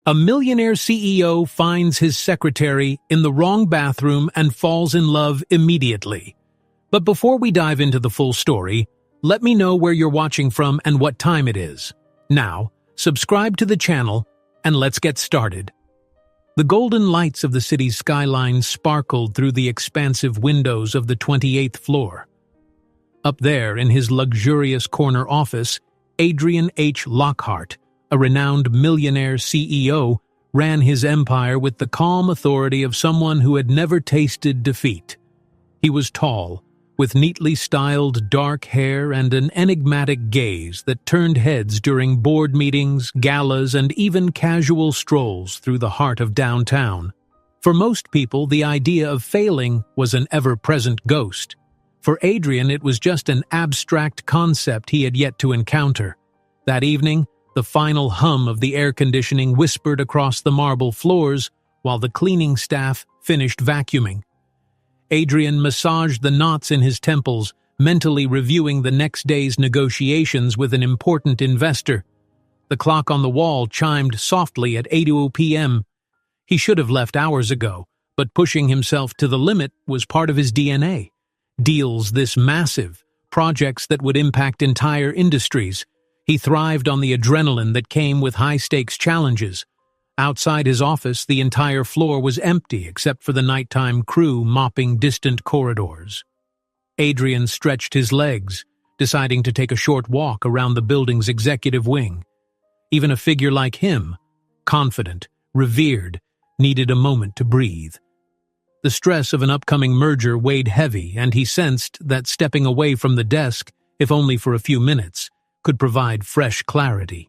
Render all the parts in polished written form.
A millionaire CEO finds his secretary in the wrong bathroom and falls in love immediately. But before we dive into the full story, let me know where you're watching from and what time it is. Now, subscribe to the channel and let's get started. The golden lights of the city's skyline sparkled through the expansive windows of the 28th floor. Up there in his luxurious corner office, Adrian H. Lockhart, a renowned millionaire CEO, ran his empire with the calm authority of someone who had never tasted defeat. He was tall, with neatly styled dark hair and an enigmatic gaze that turned heads during board meetings, galas, and even casual strolls through the heart of downtown. For most people, the idea of failing was an ever-present ghost. For Adrian, it was just an abstract concept he had yet to encounter. That evening, the final hum of the air conditioning whispered across the marble floors while the cleaning staff finished vacuuming. Adrian massaged the knots in his temples, mentally reviewing the next day's negotiations with an important investor. The clock on the wall chimed softly at 8:00 p.m. He should have left hours ago, but pushing himself to the limit was part of his DNA. Deals this massive, projects that would impact entire industries. He thrived on the adrenaline that came with high-stakes challenges. Outside his office, the entire floor was empty except for the nighttime crew mopping distant corridors. Adrian stretched his legs, deciding to take a short walk around the building's executive wing. Even a figure like him, confident, revered, needed a moment to breathe. The stress of an upcoming merger weighed heavy, and he sensed that stepping away from the desk, if only for a few minutes, could provide fresh clarity.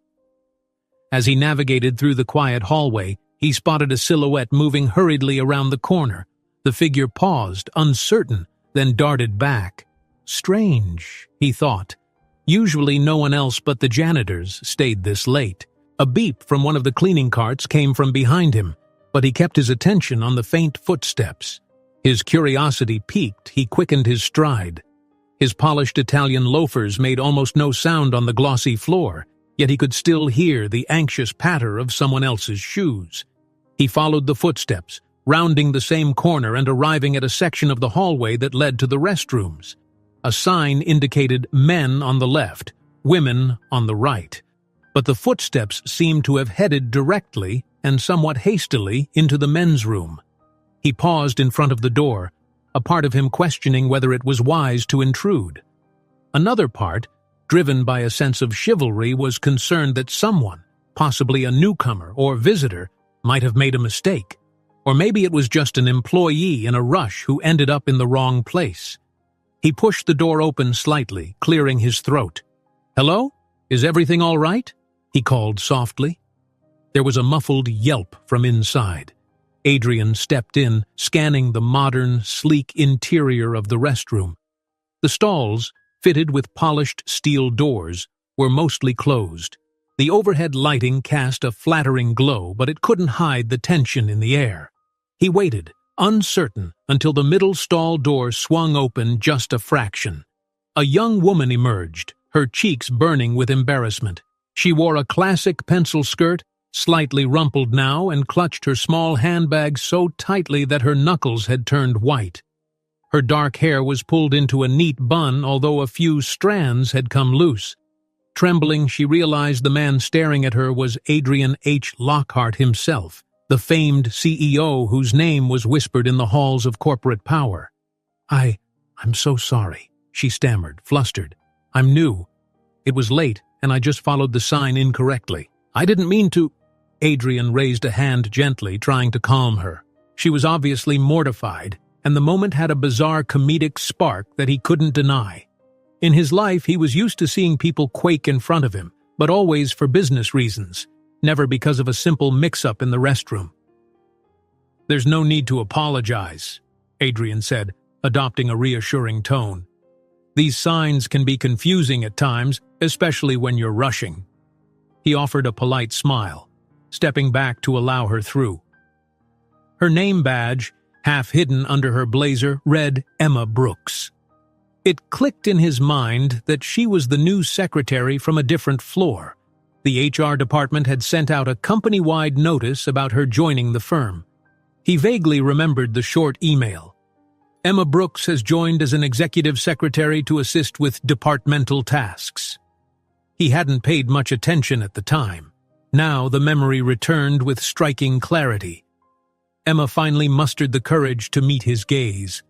As he navigated through the quiet hallway, he spotted a silhouette moving hurriedly around the corner. The figure paused, uncertain, then darted back. Strange, he thought. Usually no one else but the janitors stayed this late. A beep from one of the cleaning carts came from behind him, but he kept his attention on the faint footsteps. His curiosity piqued, he quickened his stride. His polished Italian loafers made almost no sound on the glossy floor, yet he could still hear the anxious patter of someone else's shoes. He followed the footsteps, rounding the same corner and arriving at a section of the hallway that led to the restrooms. A sign indicated men on the left, women on the right. But the footsteps seemed to have headed directly and somewhat hastily into the men's room. He paused in front of the door, a part of him questioning whether it was wise to intrude. Another part, driven by a sense of chivalry, was concerned that someone, possibly a newcomer or visitor, might have made a mistake. Or maybe it was just an employee in a rush who ended up in the wrong place. He pushed the door open slightly, clearing his throat. "Hello? Is everything all right?" he called softly. There was a muffled yelp from inside. Adrian stepped in, scanning the modern, sleek interior of the restroom. The stalls, fitted with polished steel doors, were mostly closed. The overhead lighting cast a flattering glow, but it couldn't hide the tension in the air. He waited, uncertain, until the middle stall door swung open just a fraction. A young woman emerged, her cheeks burning with embarrassment. She wore a classic pencil skirt, slightly rumpled now, and clutched her small handbag so tightly that her knuckles had turned white. Her dark hair was pulled into a neat bun, although a few strands had come loose. Trembling, she realized the man staring at her was Adrian H. Lockhart himself, the famed CEO whose name was whispered in the halls of corporate power. I'm so sorry," she stammered, flustered. "I'm new. It was late, and I just followed the sign incorrectly. I didn't mean to—" Adrian raised a hand gently, trying to calm her. She was obviously mortified, and the moment had a bizarre comedic spark that he couldn't deny. In his life, he was used to seeing people quake in front of him, but always for business reasons, never because of a simple mix-up in the restroom. "There's no need to apologize," Adrian said, adopting a reassuring tone. "These signs can be confusing at times, especially when you're rushing." He offered a polite smile, stepping back to allow her through. Her name badge, half hidden under her blazer, read Emma Brooks. It clicked in his mind that she was the new secretary from a different floor. The HR department had sent out a company-wide notice about her joining the firm. He vaguely remembered the short email. Emma Brooks has joined as an executive secretary to assist with departmental tasks. He hadn't paid much attention at the time. Now the memory returned with striking clarity. Emma finally mustered the courage to meet his gaze.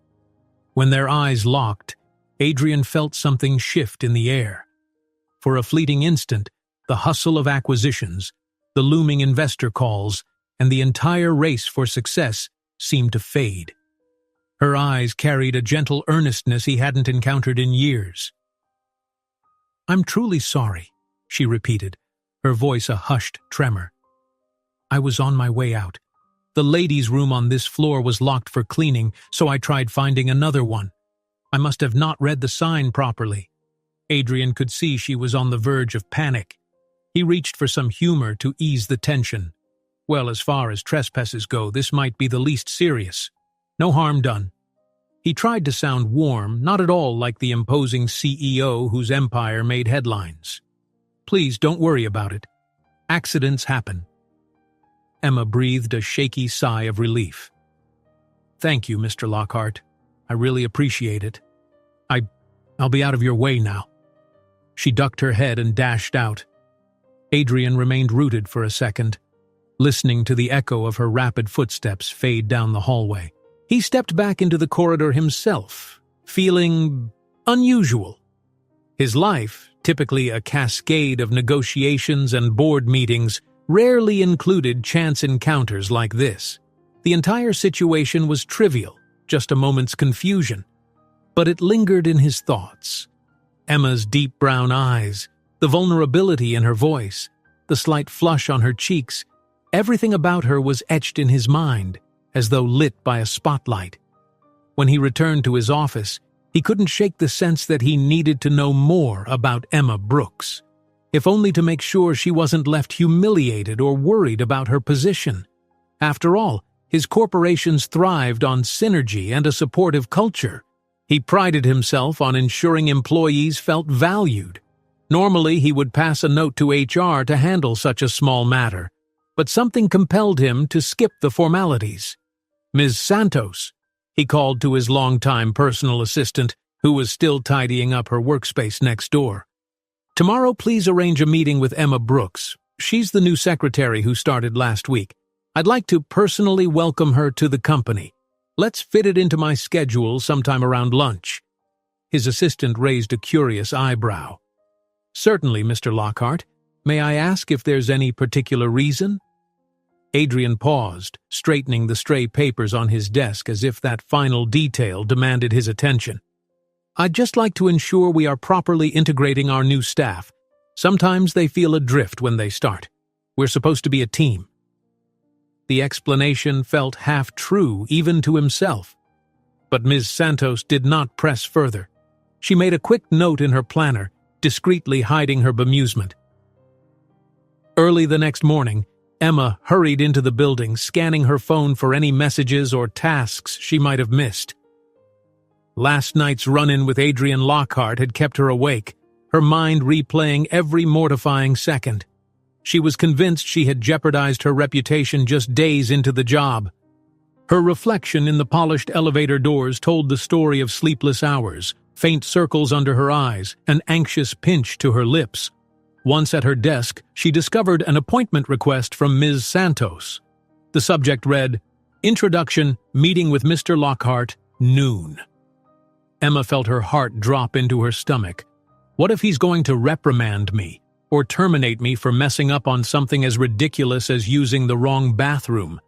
When their eyes locked, Adrian felt something shift in the air. For a fleeting instant, the hustle of acquisitions, the looming investor calls, and the entire race for success seemed to fade. Her eyes carried a gentle earnestness he hadn't encountered in years. "I'm truly sorry," she repeated, her voice a hushed tremor. "I was on my way out. The ladies' room on this floor was locked for cleaning, so I tried finding another one. I must have not read the sign properly." Adrian could see she was on the verge of panic. He reached for some humor to ease the tension. "Well, as far as trespasses go, this might be the least serious. No harm done." He tried to sound warm, not at all like the imposing CEO whose empire made headlines. "Please don't worry about it. Accidents happen." Emma breathed a shaky sigh of relief. "Thank you, Mr. Lockhart. I really appreciate it. I'll be out of your way now." She ducked her head and dashed out. Adrian remained rooted for a second, listening to the echo of her rapid footsteps fade down the hallway. He stepped back into the corridor himself, feeling unusual. His life, typically a cascade of negotiations and board meetings, rarely included chance encounters like this. The entire situation was trivial, just a moment's confusion. But it lingered in his thoughts. Emma's deep brown eyes, the vulnerability in her voice, the slight flush on her cheeks, everything about her was etched in his mind, as though lit by a spotlight. When he returned to his office, he couldn't shake the sense that he needed to know more about Emma Brooks, if only to make sure she wasn't left humiliated or worried about her position. After all, his corporations thrived on synergy and a supportive culture. He prided himself on ensuring employees felt valued. Normally, he would pass a note to HR to handle such a small matter, but something compelled him to skip the formalities. "Ms. Santos," he called to his longtime personal assistant, who was still tidying up her workspace next door. "Tomorrow, please arrange a meeting with Emma Brooks. She's the new secretary who started last week. I'd like to personally welcome her to the company. Let's fit it into my schedule sometime around lunch." His assistant raised a curious eyebrow. "Certainly, Mr. Lockhart. May I ask if there's any particular reason?" Adrian paused, straightening the stray papers on his desk as if that final detail demanded his attention. "I'd just like to ensure we are properly integrating our new staff. Sometimes they feel adrift when they start. We're supposed to be a team." The explanation felt half true even to himself. But Ms. Santos did not press further. She made a quick note in her planner, discreetly hiding her bemusement. Early the next morning, Emma hurried into the building, scanning her phone for any messages or tasks she might have missed. Last night's run-in with Adrian Lockhart had kept her awake, her mind replaying every mortifying second. She was convinced she had jeopardized her reputation just days into the job. Her reflection in the polished elevator doors told the story of sleepless hours, faint circles under her eyes, an anxious pinch to her lips. Once at her desk, she discovered an appointment request from Ms. Santos. The subject read, "Introduction, meeting with Mr. Lockhart, noon." Emma felt her heart drop into her stomach. What if he's going to reprimand me, or terminate me for messing up on something as ridiculous as using the wrong bathroom?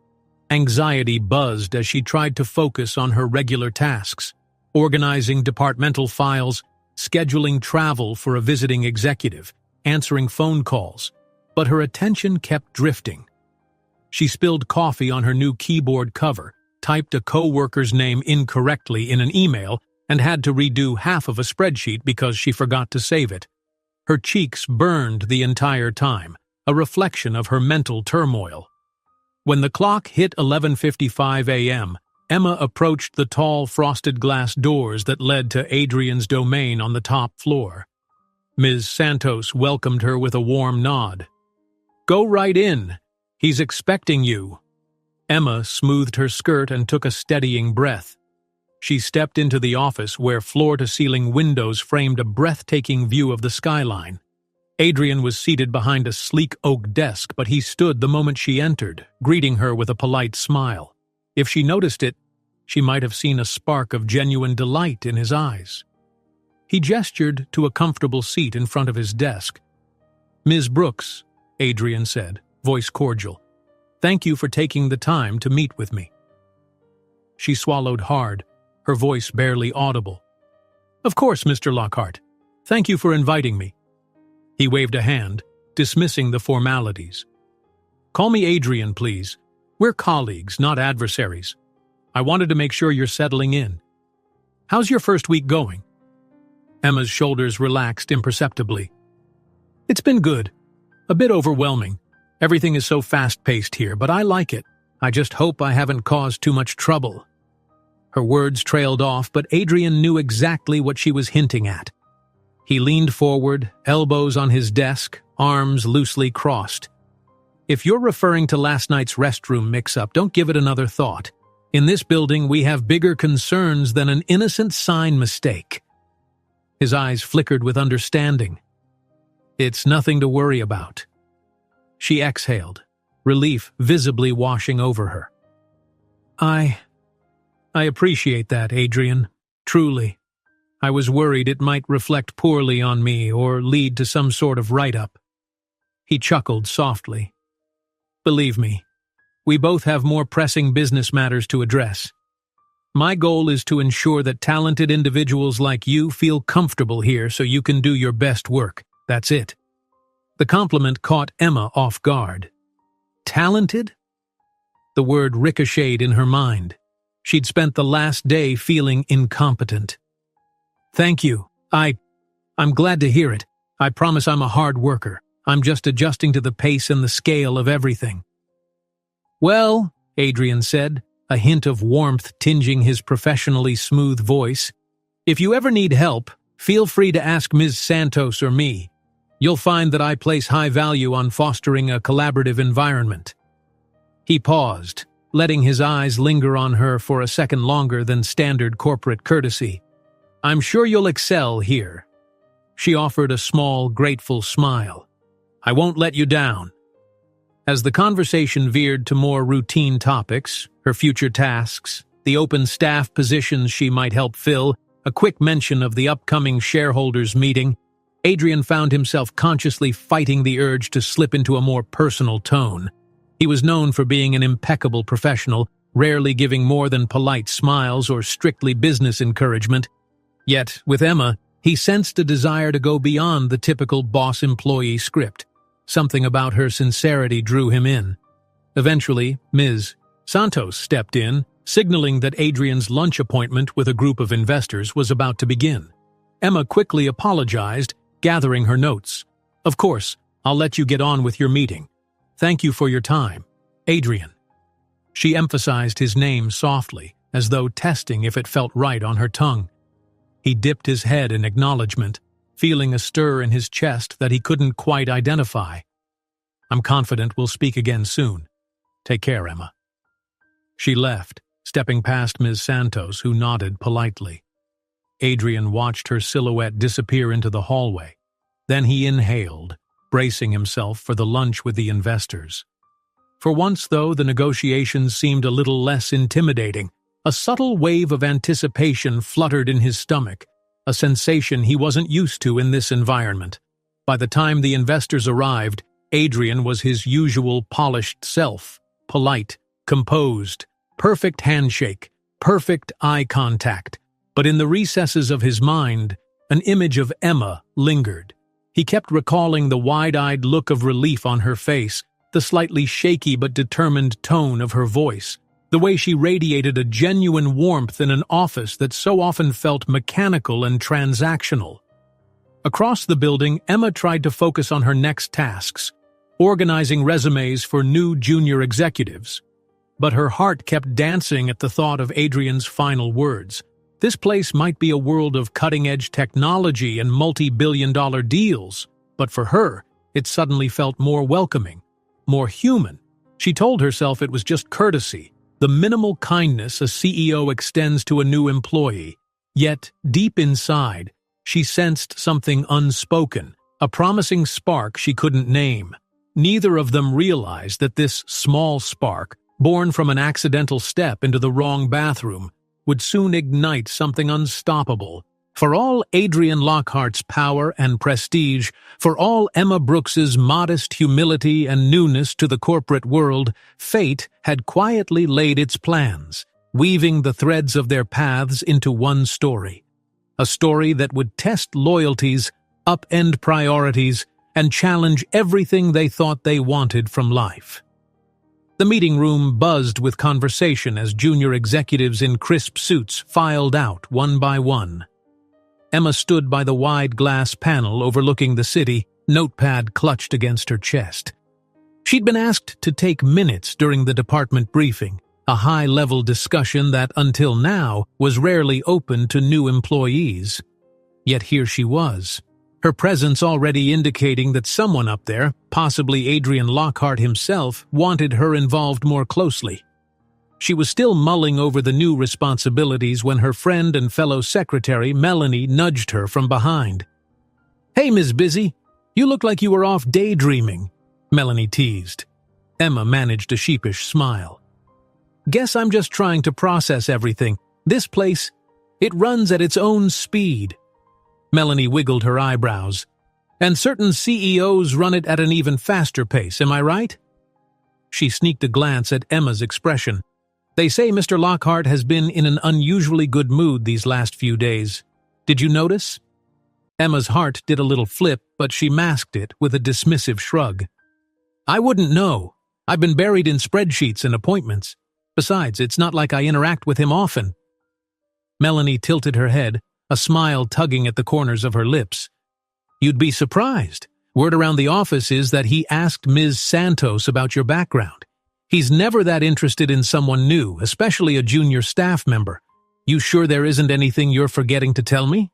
Anxiety buzzed as she tried to focus on her regular tasks, organizing departmental files, scheduling travel for a visiting executive, answering phone calls, but her attention kept drifting. She spilled coffee on her new keyboard cover, typed a co-worker's name incorrectly in an email, and had to redo half of a spreadsheet because she forgot to save it. Her cheeks burned the entire time, a reflection of her mental turmoil. When the clock hit 11:55 a.m., Emma approached the tall frosted glass doors that led to Adrian's domain on the top floor. Ms. Santos welcomed her with a warm nod. Go right in. He's expecting you." Emma smoothed her skirt and took a steadying breath. She stepped into the office where floor-to-ceiling windows framed a breathtaking view of the skyline. Adrian was seated behind a sleek oak desk, but he stood the moment she entered, greeting her with a polite smile. If she noticed it, she might have seen a spark of genuine delight in his eyes. He gestured to a comfortable seat in front of his desk. "Ms. Brooks," Adrian said, voice cordial, "thank you for taking the time to meet with me." She swallowed hard, her voice barely audible. "Of course, Mr. Lockhart. Thank you for inviting me." He waved a hand, dismissing the formalities. "Call me Adrian, please. We're colleagues, not adversaries. I wanted to make sure you're settling in. How's your first week going?" Emma's shoulders relaxed imperceptibly. "It's been good. A bit overwhelming. Everything is so fast-paced here, but I like it. I just hope I haven't caused too much trouble." Her words trailed off, but Adrian knew exactly what she was hinting at. He leaned forward, elbows on his desk, arms loosely crossed. "If you're referring to last night's restroom mix-up, don't give it another thought. In this building, we have bigger concerns than an innocent sign mistake." His eyes flickered with understanding. "It's nothing to worry about." She exhaled, relief visibly washing over her. I appreciate that, Adrian. Truly. I was worried it might reflect poorly on me or lead to some sort of write-up." He chuckled softly. "Believe me, we both have more pressing business matters to address. My goal is to ensure that talented individuals like you feel comfortable here so you can do your best work. That's it." The compliment caught Emma off guard. Talented? The word ricocheted in her mind. She'd spent the last day feeling incompetent. "Thank you. I'm glad to hear it. I promise I'm a hard worker. I'm just adjusting to the pace and the scale of everything." "Well," Adrian said, a hint of warmth tinging his professionally smooth voice, "if you ever need help, feel free to ask Ms. Santos or me. You'll find that I place high value on fostering a collaborative environment." He paused, letting his eyes linger on her for a second longer than standard corporate courtesy. "I'm sure you'll excel here." She offered a small, grateful smile. "I won't let you down." As the conversation veered to more routine topics, her future tasks, the open staff positions she might help fill, a quick mention of the upcoming shareholders' meeting, Adrian found himself consciously fighting the urge to slip into a more personal tone. He was known for being an impeccable professional, rarely giving more than polite smiles or strictly business encouragement. Yet, with Emma, he sensed a desire to go beyond the typical boss-employee script. Something about her sincerity drew him in. Eventually, Ms. Santos stepped in, signaling that Adrian's lunch appointment with a group of investors was about to begin. Emma quickly apologized, gathering her notes. "Of course, I'll let you get on with your meeting. Thank you for your time, Adrian." She emphasized his name softly, as though testing if it felt right on her tongue. He dipped his head in acknowledgement, feeling a stir in his chest that he couldn't quite identify. "I'm confident we'll speak again soon. Take care, Emma." She left, stepping past Ms. Santos, who nodded politely. Adrian watched her silhouette disappear into the hallway. Then he inhaled, bracing himself for the lunch with the investors. For once, though, the negotiations seemed a little less intimidating. A subtle wave of anticipation fluttered in his stomach, a sensation he wasn't used to in this environment. By the time the investors arrived, Adrian was his usual polished self, polite, composed, perfect handshake, perfect eye contact. But in the recesses of his mind, an image of Emma lingered. He kept recalling the wide-eyed look of relief on her face, the slightly shaky but determined tone of her voice, the way she radiated a genuine warmth in an office that so often felt mechanical and transactional. Across the building, Emma tried to focus on her next tasks, organizing resumes for new junior executives. But her heart kept dancing at the thought of Adrian's final words. This place might be a world of cutting-edge technology and multi-billion-dollar deals, but for her, it suddenly felt more welcoming, more human. She told herself it was just courtesy, the minimal kindness a CEO extends to a new employee. Yet, deep inside, she sensed something unspoken, a promising spark she couldn't name. Neither of them realized that this small spark, born from an accidental step into the wrong bathroom, would soon ignite something unstoppable. For all Adrian Lockhart's power and prestige, for all Emma Brooks's modest humility and newness to the corporate world, fate had quietly laid its plans, weaving the threads of their paths into one story. A story that would test loyalties, upend priorities, and challenge everything they thought they wanted from life. The meeting room buzzed with conversation as junior executives in crisp suits filed out one by one. Emma stood by the wide glass panel overlooking the city, notepad clutched against her chest. She'd been asked to take minutes during the department briefing, a high-level discussion that, until now, was rarely open to new employees. Yet here she was, her presence already indicating that someone up there, possibly Adrian Lockhart himself, wanted her involved more closely. She was still mulling over the new responsibilities when her friend and fellow secretary, Melanie, nudged her from behind. "Hey, Ms. Busy, you look like you were off daydreaming," Melanie teased. Emma managed a sheepish smile. "Guess I'm just trying to process everything. This place, it runs at its own speed." Melanie wiggled her eyebrows. "And certain CEOs run it at an even faster pace, am I right?" She sneaked a glance at Emma's expression. "They say Mr. Lockhart has been in an unusually good mood these last few days. Did you notice?" Emma's heart did a little flip, but she masked it with a dismissive shrug. "I wouldn't know. I've been buried in spreadsheets and appointments. Besides, it's not like I interact with him often." Melanie tilted her head, a smile tugging at the corners of her lips. "You'd be surprised. Word around the office is that he asked Ms. Santos about your background. He's never that interested in someone new, especially a junior staff member. You sure there isn't anything you're forgetting to tell me?"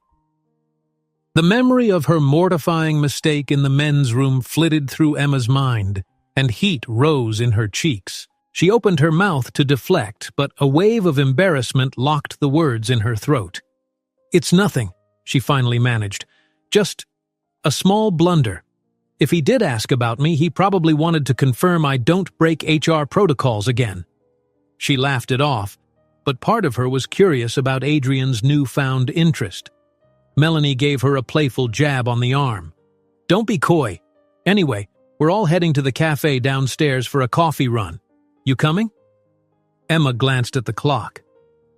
The memory of her mortifying mistake in the men's room flitted through Emma's mind, and heat rose in her cheeks. She opened her mouth to deflect, but a wave of embarrassment locked the words in her throat. "It's nothing," she finally managed. "Just a small blunder. If he did ask about me, he probably wanted to confirm I don't break HR protocols again." She laughed it off, but part of her was curious about Adrian's newfound interest. Melanie gave her a playful jab on the arm. "Don't be coy. Anyway, we're all heading to the cafe downstairs for a coffee run. You coming?" Emma glanced at the clock.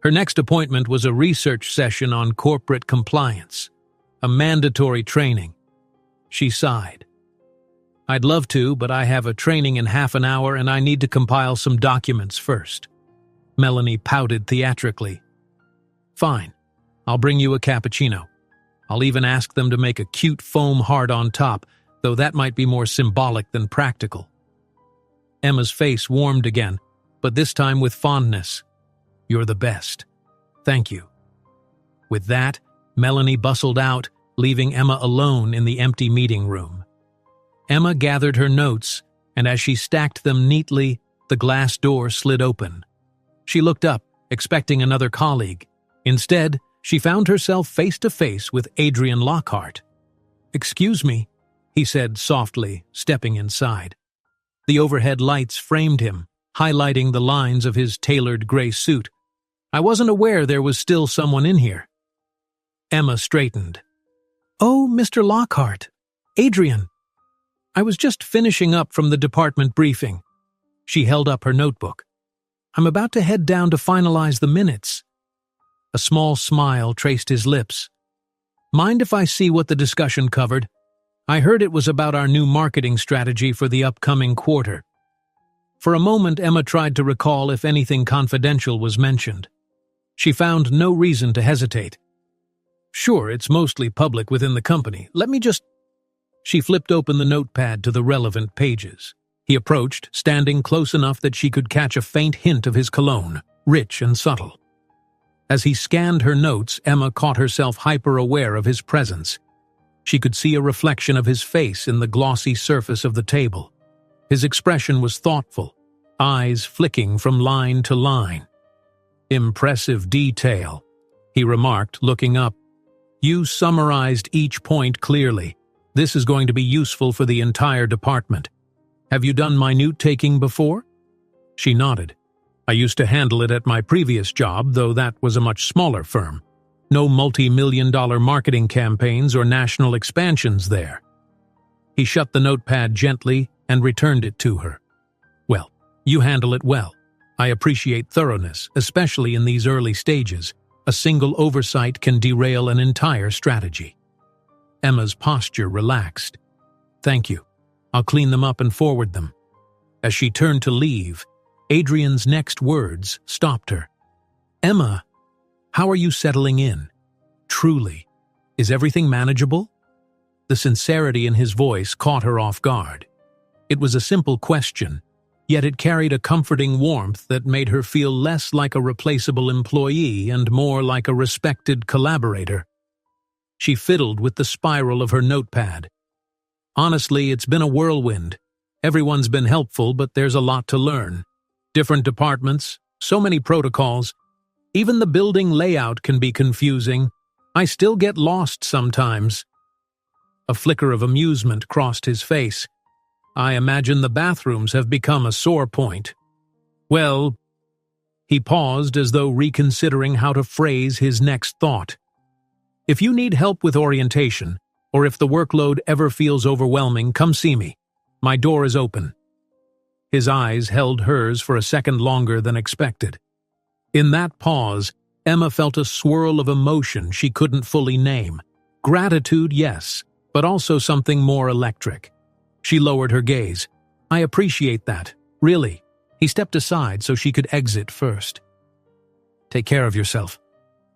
Her next appointment was a research session on corporate compliance, a mandatory training. She sighed. "I'd love to, but I have a training in half an hour and I need to compile some documents first." Melanie pouted theatrically. "Fine. I'll bring you a cappuccino. I'll even ask them to make a cute foam heart on top, though that might be more symbolic than practical." Emma's face warmed again, but this time with fondness. "You're the best. Thank you." With that, Melanie bustled out, leaving Emma alone in the empty meeting room. Emma gathered her notes, and as she stacked them neatly, the glass door slid open. She looked up, expecting another colleague. Instead, she found herself face to face with Adrian Lockhart. "Excuse me," he said softly, stepping inside. The overhead lights framed him, highlighting the lines of his tailored gray suit. "I wasn't aware there was still someone in here." Emma straightened. "Oh, Mr. Lockhart. Adrian. I was just finishing up from the department briefing." She held up her notebook. "I'm about to head down to finalize the minutes." A small smile traced his lips. "Mind if I see what the discussion covered? I heard it was about our new marketing strategy for the upcoming quarter." For a moment, Emma tried to recall if anything confidential was mentioned. She found no reason to hesitate. "Sure, it's mostly public within the company. Let me just—" She flipped open the notepad to the relevant pages. He approached, standing close enough that she could catch a faint hint of his cologne, rich and subtle. As he scanned her notes, Emma caught herself hyper-aware of his presence. She could see a reflection of his face in the glossy surface of the table. His expression was thoughtful, eyes flicking from line to line. "Impressive detail," he remarked, looking up. "You summarized each point clearly. This is going to be useful for the entire department. Have you done minute-taking before?" She nodded. "I used to handle it at my previous job, though that was a much smaller firm. No multi-million-dollar marketing campaigns or national expansions there." He shut the notepad gently and returned it to her. "Well, you handle it well. I appreciate thoroughness, especially in these early stages. A single oversight can derail an entire strategy." Emma's posture relaxed. "Thank you. I'll clean them up and forward them." As she turned to leave, Adrian's next words stopped her. "Emma, how are you settling in? Truly, is everything manageable?" The sincerity in his voice caught her off guard. It was a simple question, yet it carried a comforting warmth that made her feel less like a replaceable employee and more like a respected collaborator. She fiddled with the spiral of her notepad. "Honestly, it's been a whirlwind. Everyone's been helpful, but there's a lot to learn. Different departments, so many protocols. Even the building layout can be confusing. I still get lost sometimes." A flicker of amusement crossed his face. "I imagine the bathrooms have become a sore point." "Well," he paused as though reconsidering how to phrase his next thought. "If you need help with orientation, or if the workload ever feels overwhelming, come see me. My door is open." His eyes held hers for a second longer than expected. In that pause, Emma felt a swirl of emotion she couldn't fully name. Gratitude, yes, but also something more electric. She lowered her gaze. "I appreciate that, really." He stepped aside so she could exit first. "Take care of yourself.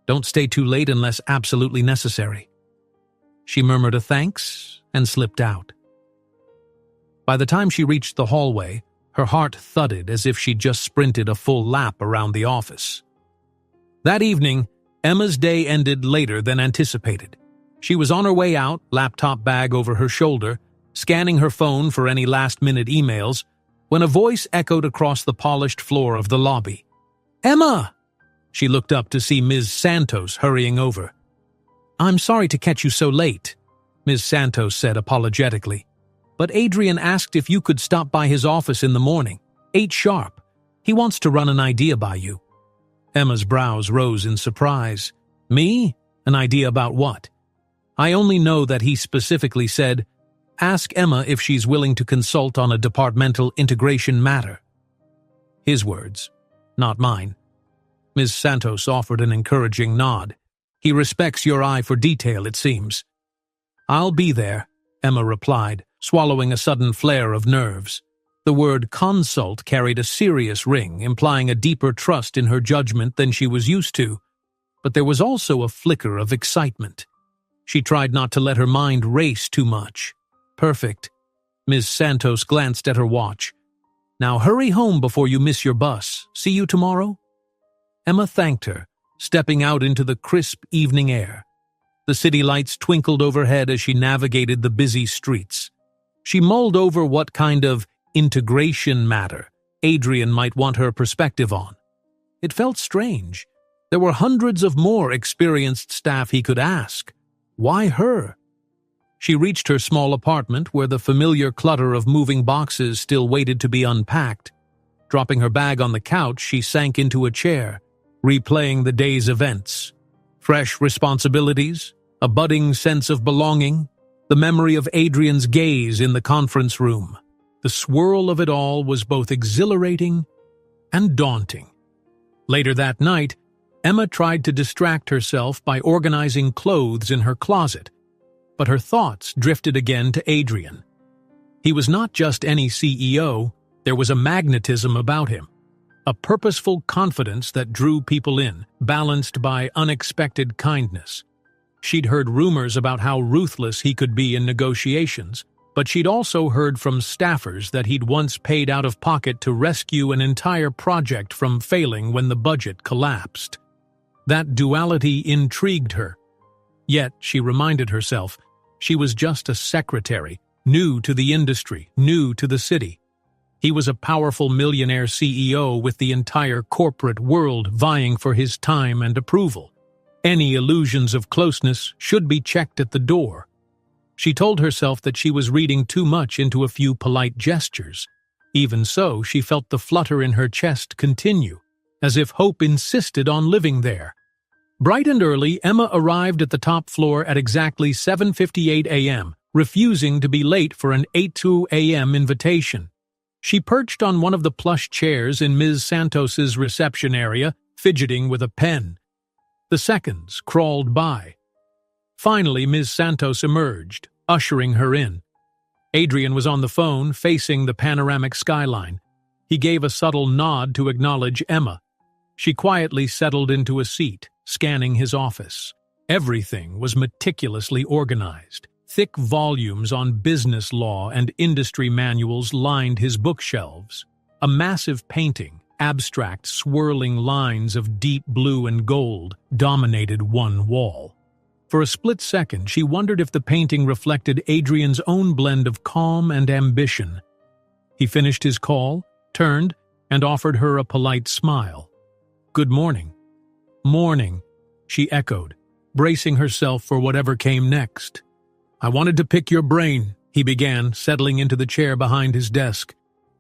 Don't stay too late unless absolutely necessary." She murmured a thanks and slipped out. By the time she reached the hallway, her heart thudded as if she'd just sprinted a full lap around the office. That evening, Emma's day ended later than anticipated. She was on her way out, laptop bag over her shoulder, scanning her phone for any last-minute emails, when a voice echoed across the polished floor of the lobby. "Emma!" She looked up to see Ms. Santos hurrying over. "I'm sorry to catch you so late," Ms. Santos said apologetically. "But Adrian asked if you could stop by his office in the morning, 8 sharp. He wants to run an idea by you." Emma's brows rose in surprise. "Me? An idea about what?" "I only know that he specifically said, 'Ask Emma if she's willing to consult on a departmental integration matter.'" His words, not mine. Ms. Santos offered an encouraging nod. "He respects your eye for detail, it seems." "I'll be there," Emma replied, swallowing a sudden flare of nerves. The word consult carried a serious ring, implying a deeper trust in her judgment than she was used to. But there was also a flicker of excitement. She tried not to let her mind race too much. "Perfect." Ms. Santos glanced at her watch. "Now hurry home before you miss your bus. See you tomorrow?" Emma thanked her, stepping out into the crisp evening air. The city lights twinkled overhead as she navigated the busy streets. She mulled over what kind of integration matter Adrian might want her perspective on. It felt strange. There were hundreds of more experienced staff he could ask. Why her? She reached her small apartment where the familiar clutter of moving boxes still waited to be unpacked. Dropping her bag on the couch, she sank into a chair, replaying the day's events. Fresh responsibilities, a budding sense of belonging, the memory of Adrian's gaze in the conference room. The swirl of it all was both exhilarating and daunting. Later that night, Emma tried to distract herself by organizing clothes in her closet, but her thoughts drifted again to Adrian. He was not just any CEO, there was a magnetism about him, a purposeful confidence that drew people in, balanced by unexpected kindness. She'd heard rumors about how ruthless he could be in negotiations, but she'd also heard from staffers that he'd once paid out of pocket to rescue an entire project from failing when the budget collapsed. That duality intrigued her. Yet, she reminded herself, she was just a secretary, new to the industry, new to the city. He was a powerful millionaire CEO with the entire corporate world vying for his time and approval. Any illusions of closeness should be checked at the door. She told herself that she was reading too much into a few polite gestures. Even so, she felt the flutter in her chest continue, as if hope insisted on living there. Bright and early, Emma arrived at the top floor at exactly 7:58 a.m., refusing to be late for an 8:02 a.m. invitation. She perched on one of the plush chairs in Ms. Santos's reception area, fidgeting with a pen. The seconds crawled by. Finally, Ms. Santos emerged, ushering her in. Adrian was on the phone, facing the panoramic skyline. He gave a subtle nod to acknowledge Emma. She quietly settled into a seat, scanning his office. Everything was meticulously organized. Thick volumes on business law and industry manuals lined his bookshelves. A massive painting, abstract, swirling lines of deep blue and gold, dominated one wall. For a split second, she wondered if the painting reflected Adrian's own blend of calm and ambition. He finished his call, turned, and offered her a polite smile. "Good morning." "Morning," she echoed, bracing herself for whatever came next. "I wanted to pick your brain," he began, settling into the chair behind his desk.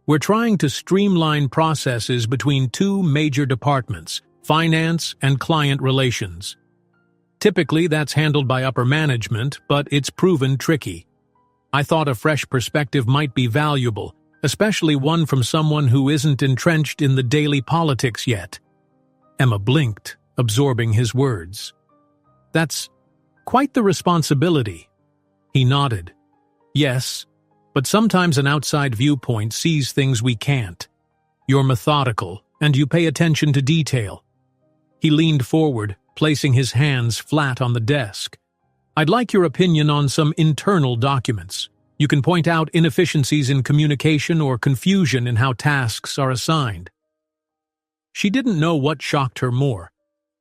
"We're trying to streamline processes between two major departments, finance and client relations. Typically, that's handled by upper management, but it's proven tricky. I thought a fresh perspective might be valuable, especially one from someone who isn't entrenched in the daily politics yet." Emma blinked, absorbing his words. "That's quite the responsibility." He nodded. "Yes, but sometimes an outside viewpoint sees things we can't. You're methodical, and you pay attention to detail." He leaned forward, placing his hands flat on the desk. "I'd like your opinion on some internal documents. You can point out inefficiencies in communication or confusion in how tasks are assigned." She didn't know what shocked her more,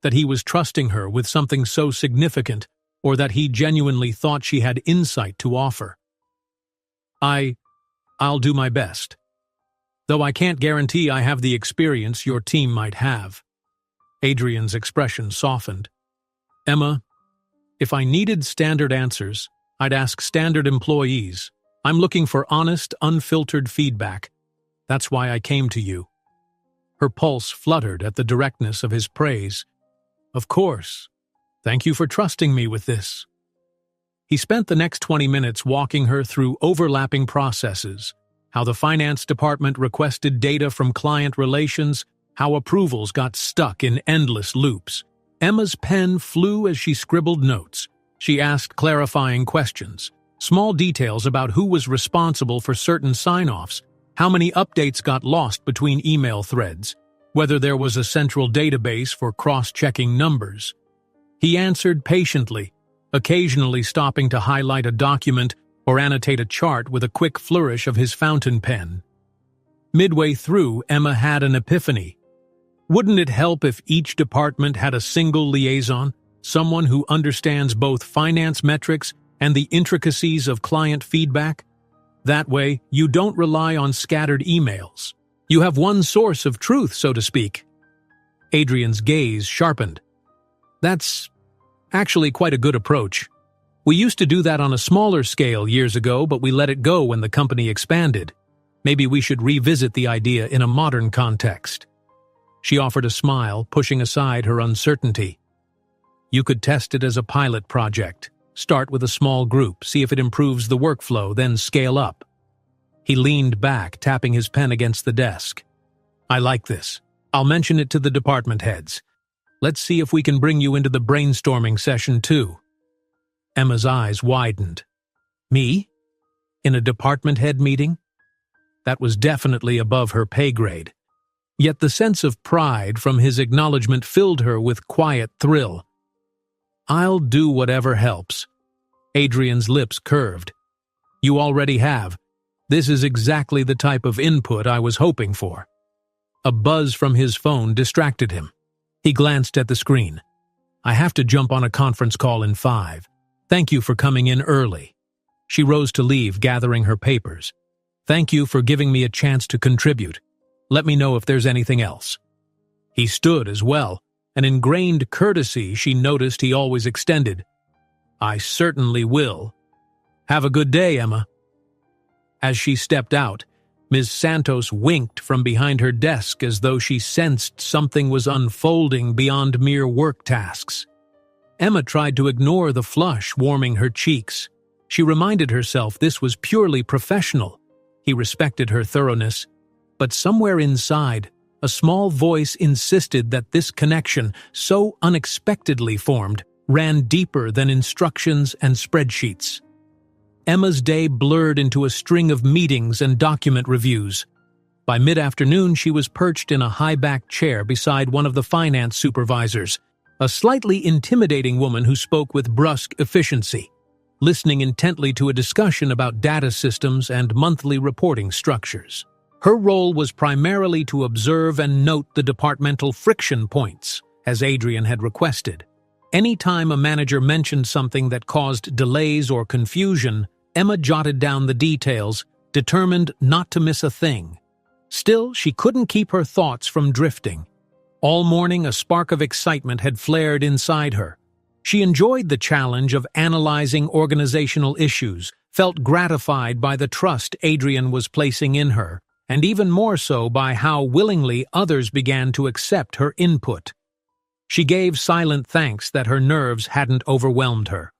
that he was trusting her with something so significant, or that he genuinely thought she had insight to offer. I'll do my best. Though I can't guarantee I have the experience your team might have." Adrian's expression softened. "Emma, if I needed standard answers, I'd ask standard employees. I'm looking for honest, unfiltered feedback. That's why I came to you." Her pulse fluttered at the directness of his praise. "Of course. Thank you for trusting me with this." He spent the next 20 minutes walking her through overlapping processes, how the finance department requested data from client relations, how approvals got stuck in endless loops. Emma's pen flew as she scribbled notes. She asked clarifying questions, small details about who was responsible for certain sign-offs, how many updates got lost between email threads, whether there was a central database for cross-checking numbers. He answered patiently, occasionally stopping to highlight a document or annotate a chart with a quick flourish of his fountain pen. Midway through, Emma had an epiphany. Wouldn't it help if each department had a single liaison, someone who understands both finance metrics and the intricacies of client feedback? That way, you don't rely on scattered emails. You have one source of truth, so to speak. Adrian's gaze sharpened. "That's actually quite a good approach. We used to do that on a smaller scale years ago, but we let it go when the company expanded. Maybe we should revisit the idea in a modern context." She offered a smile, pushing aside her uncertainty. "You could test it as a pilot project. Start with a small group, see if it improves the workflow, then scale up." He leaned back, tapping his pen against the desk. "I like this. I'll mention it to the department heads. Let's see if we can bring you into the brainstorming session too." Emma's eyes widened. "Me? In a department head meeting?" That was definitely above her pay grade. Yet the sense of pride from his acknowledgement filled her with quiet thrill. "I'll do whatever helps." Adrian's lips curved. "You already have. This is exactly the type of input I was hoping for." A buzz from his phone distracted him. He glanced at the screen. "I have to jump on a conference call in 5. Thank you for coming in early." She rose to leave, gathering her papers. Thank you for giving me a chance to contribute. Let me know if there's anything else. He stood as well, an ingrained courtesy she noticed he always extended. I certainly will. Have a good day, Emma. As she stepped out, Ms. Santos winked from behind her desk as though she sensed something was unfolding beyond mere work tasks. Emma tried to ignore the flush warming her cheeks. She reminded herself this was purely professional. He respected her thoroughness, but somewhere inside, a small voice insisted that this connection, so unexpectedly formed, ran deeper than instructions and spreadsheets. Emma's day blurred into a string of meetings and document reviews. By mid-afternoon, she was perched in a high-backed chair beside one of the finance supervisors, a slightly intimidating woman who spoke with brusque efficiency, listening intently to a discussion about data systems and monthly reporting structures. Her role was primarily to observe and note the departmental friction points, as Adrian had requested. Any time a manager mentioned something that caused delays or confusion, Emma jotted down the details, determined not to miss a thing. Still, she couldn't keep her thoughts from drifting. All morning, a spark of excitement had flared inside her. She enjoyed the challenge of analyzing organizational issues, felt gratified by the trust Adrian was placing in her, and even more so by how willingly others began to accept her input. She gave silent thanks that her nerves hadn't overwhelmed her.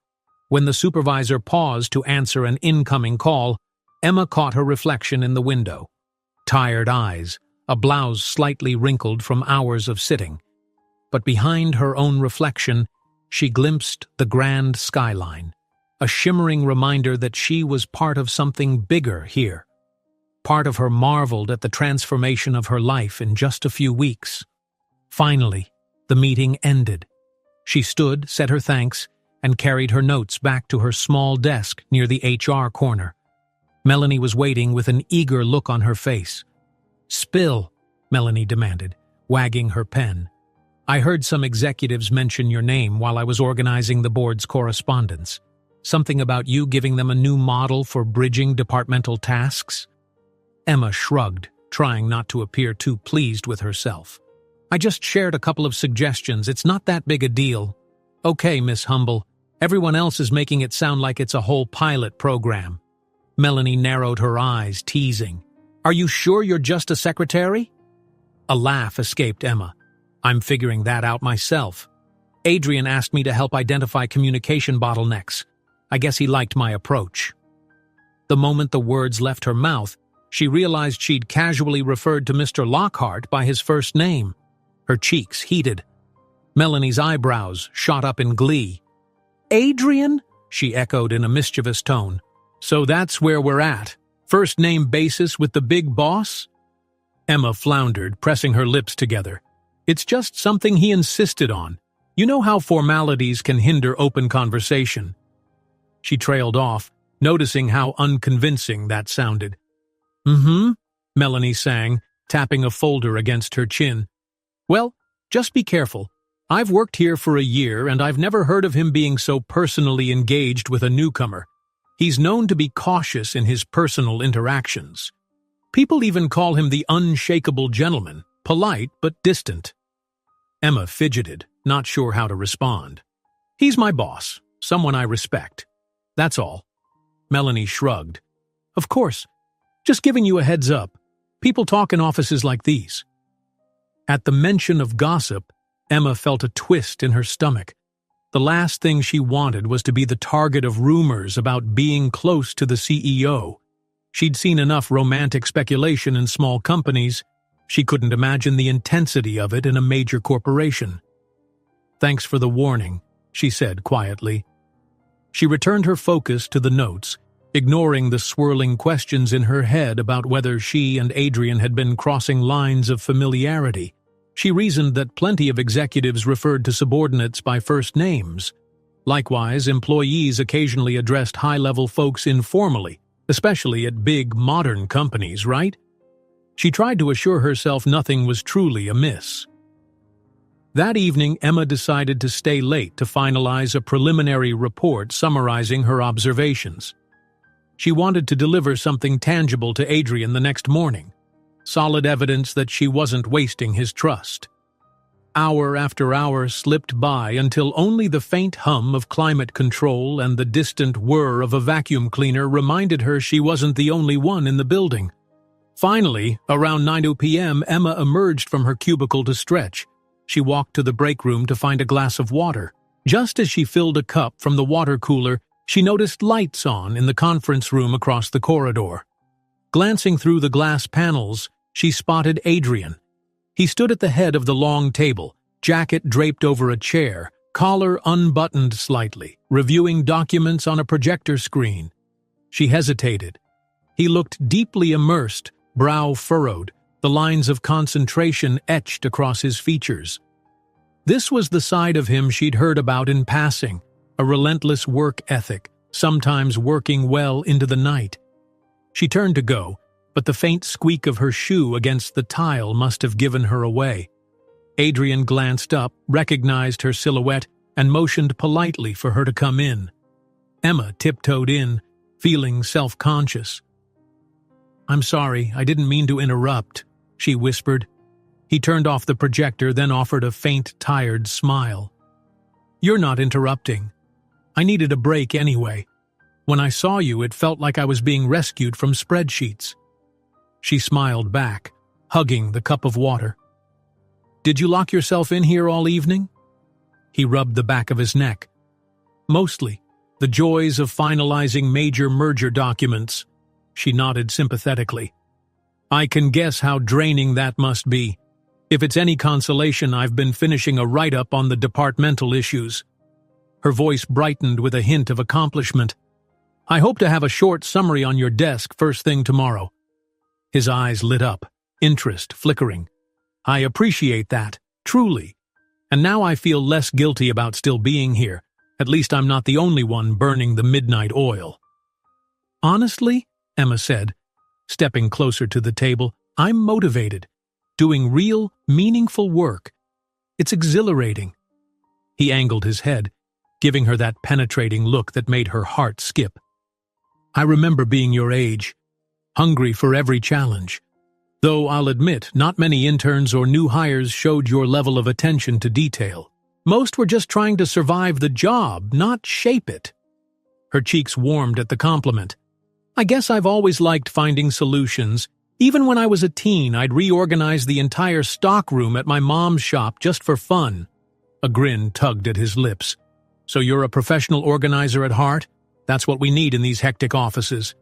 When the supervisor paused to answer an incoming call, Emma caught her reflection in the window. Tired eyes, a blouse slightly wrinkled from hours of sitting. But behind her own reflection, she glimpsed the grand skyline, a shimmering reminder that she was part of something bigger here. Part of her marveled at the transformation of her life in just a few weeks. Finally, the meeting ended. She stood, said her thanks, and carried her notes back to her small desk near the HR corner. Melanie was waiting with an eager look on her face. "Spill," Melanie demanded, wagging her pen. "I heard some executives mention your name while I was organizing the board's correspondence. Something about you giving them a new model for bridging departmental tasks?" Emma shrugged, trying not to appear too pleased with herself. "I just shared a couple of suggestions. It's not that big a deal." "Okay, Miss Humble. Everyone else is making it sound like it's a whole pilot program." Melanie narrowed her eyes, teasing. "Are you sure you're just a secretary?" A laugh escaped Emma. "I'm figuring that out myself. Adrian asked me to help identify communication bottlenecks. I guess he liked my approach." The moment the words left her mouth, she realized she'd casually referred to Mr. Lockhart by his first name. Her cheeks heated. Melanie's eyebrows shot up in glee. "Adrian?" she echoed in a mischievous tone. "So that's where we're at? First name basis with the big boss?" Emma floundered, pressing her lips together. "It's just something he insisted on. You know how formalities can hinder open conversation." She trailed off, noticing how unconvincing that sounded. "Mm-hmm," Melanie sang, tapping a folder against her chin. "Well, just be careful. I've worked here for a year, and I've never heard of him being so personally engaged with a newcomer. He's known to be cautious in his personal interactions. People even call him the unshakable gentleman, polite but distant." Emma fidgeted, not sure how to respond. "He's my boss, someone I respect. That's all." Melanie shrugged. "Of course. Just giving you a heads up. People talk in offices like these." At the mention of gossip, Emma felt a twist in her stomach. The last thing she wanted was to be the target of rumors about being close to the CEO. She'd seen enough romantic speculation in small companies. She couldn't imagine the intensity of it in a major corporation. "Thanks for the warning," she said quietly. She returned her focus to the notes, ignoring the swirling questions in her head about whether she and Adrian had been crossing lines of familiarity. She reasoned that plenty of executives referred to subordinates by first names. Likewise, employees occasionally addressed high-level folks informally, especially at big, modern companies, right? She tried to assure herself nothing was truly amiss. That evening, Emma decided to stay late to finalize a preliminary report summarizing her observations. She wanted to deliver something tangible to Adrian the next morning, solid evidence that she wasn't wasting his trust. Hour after hour slipped by until only the faint hum of climate control and the distant whir of a vacuum cleaner reminded her she wasn't the only one in the building. Finally, around 9 p.m., Emma emerged from her cubicle to stretch. She walked to the break room to find a glass of water. Just as she filled a cup from the water cooler, she noticed lights on in the conference room across the corridor. Glancing through the glass panels, she spotted Adrian. He stood at the head of the long table, jacket draped over a chair, collar unbuttoned slightly, reviewing documents on a projector screen. She hesitated. He looked deeply immersed, brow furrowed, the lines of concentration etched across his features. This was the side of him she'd heard about in passing, a relentless work ethic, sometimes working well into the night. She turned to go, but the faint squeak of her shoe against the tile must have given her away. Adrian glanced up, recognized her silhouette, and motioned politely for her to come in. Emma tiptoed in, feeling self-conscious. "I'm sorry, I didn't mean to interrupt," she whispered. He turned off the projector, then offered a faint, tired smile. "You're not interrupting. I needed a break anyway. When I saw you, it felt like I was being rescued from spreadsheets." She smiled back, hugging the cup of water. "Did you lock yourself in here all evening?" He rubbed the back of his neck. "Mostly. The joys of finalizing major merger documents." She nodded sympathetically. "I can guess how draining that must be. If it's any consolation, I've been finishing a write-up on the departmental issues." Her voice brightened with a hint of accomplishment. "I hope to have a short summary on your desk first thing tomorrow." His eyes lit up, interest flickering. "I appreciate that, truly. And now I feel less guilty about still being here. At least I'm not the only one burning the midnight oil." "Honestly," Emma said, stepping closer to the table, "I'm motivated. Doing real, meaningful work. It's exhilarating." He angled his head, giving her that penetrating look that made her heart skip. "I remember being your age, hungry for every challenge. Though I'll admit, not many interns or new hires showed your level of attention to detail. Most were just trying to survive the job, not shape it." Her cheeks warmed at the compliment. "I guess I've always liked finding solutions. Even when I was a teen, I'd reorganize the entire stockroom at my mom's shop just for fun." A grin tugged at his lips. "So you're a professional organizer at heart? That's what we need in these hectic offices."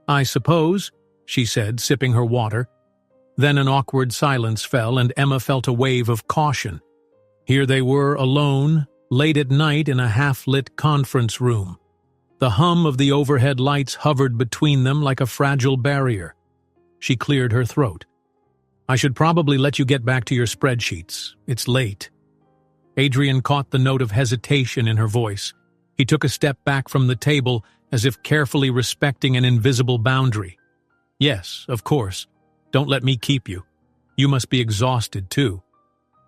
"I suppose," she said, sipping her water. Then an awkward silence fell, and Emma felt a wave of caution. Here they were, alone, late at night in a half-lit conference room. The hum of the overhead lights hovered between them like a fragile barrier. She cleared her throat. "I should probably let you get back to your spreadsheets. It's late." Adrian caught the note of hesitation in her voice. He took a step back from the table, as if carefully respecting an invisible boundary. "Yes, of course. Don't let me keep you. You must be exhausted, too."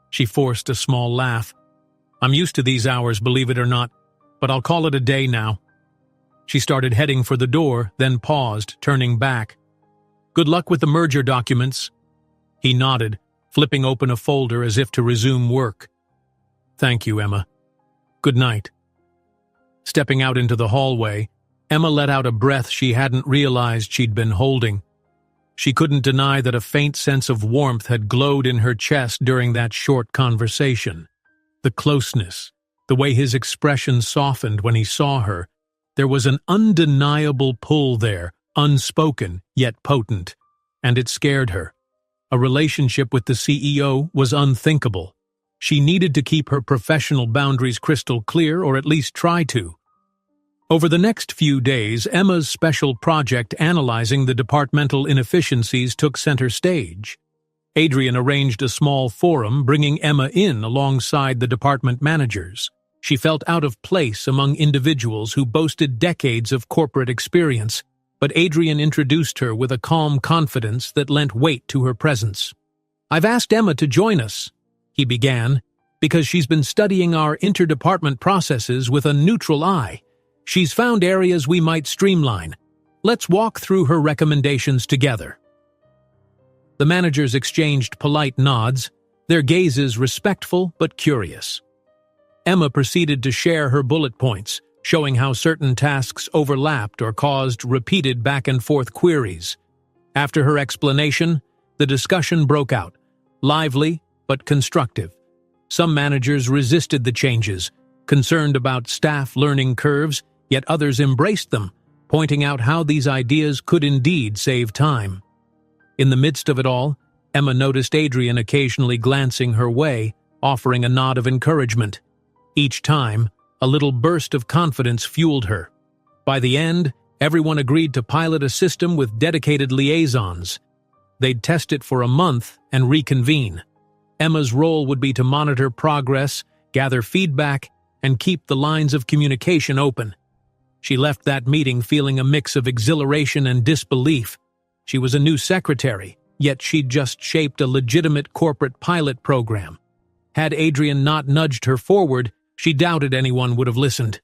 She forced a small laugh. "I'm used to these hours, believe it or not, but I'll call it a day now." She started heading for the door, then paused, turning back. "Good luck with the merger documents." He nodded, flipping open a folder as if to resume work. "Thank you, Emma. Good night." Stepping out into the hallway, Emma let out a breath she hadn't realized she'd been holding. She couldn't deny that a faint sense of warmth had glowed in her chest during that short conversation. The closeness, the way his expression softened when he saw her, there was an undeniable pull there, unspoken yet potent, and it scared her. A relationship with the CEO was unthinkable. She needed to keep her professional boundaries crystal clear, or at least try to. Over the next few days, Emma's special project analyzing the departmental inefficiencies took center stage. Adrian arranged a small forum, bringing Emma in alongside the department managers. She felt out of place among individuals who boasted decades of corporate experience, but Adrian introduced her with a calm confidence that lent weight to her presence. "I've asked Emma to join us," he began, "because she's been studying our interdepartment processes with a neutral eye. She's found areas we might streamline. Let's walk through her recommendations together." The managers exchanged polite nods, their gazes respectful but curious. Emma proceeded to share her bullet points, showing how certain tasks overlapped or caused repeated back-and-forth queries. After her explanation, the discussion broke out, lively but constructive. Some managers resisted the changes, concerned about staff learning curves, yet others embraced them, pointing out how these ideas could indeed save time. In the midst of it all, Emma noticed Adrian occasionally glancing her way, offering a nod of encouragement. Each time, a little burst of confidence fueled her. By the end, everyone agreed to pilot a system with dedicated liaisons. They'd test it for a month and reconvene. Emma's role would be to monitor progress, gather feedback, and keep the lines of communication open. She left that meeting feeling a mix of exhilaration and disbelief. She was a new secretary, yet she'd just shaped a legitimate corporate pilot program. Had Adrian not nudged her forward, she doubted anyone would have listened.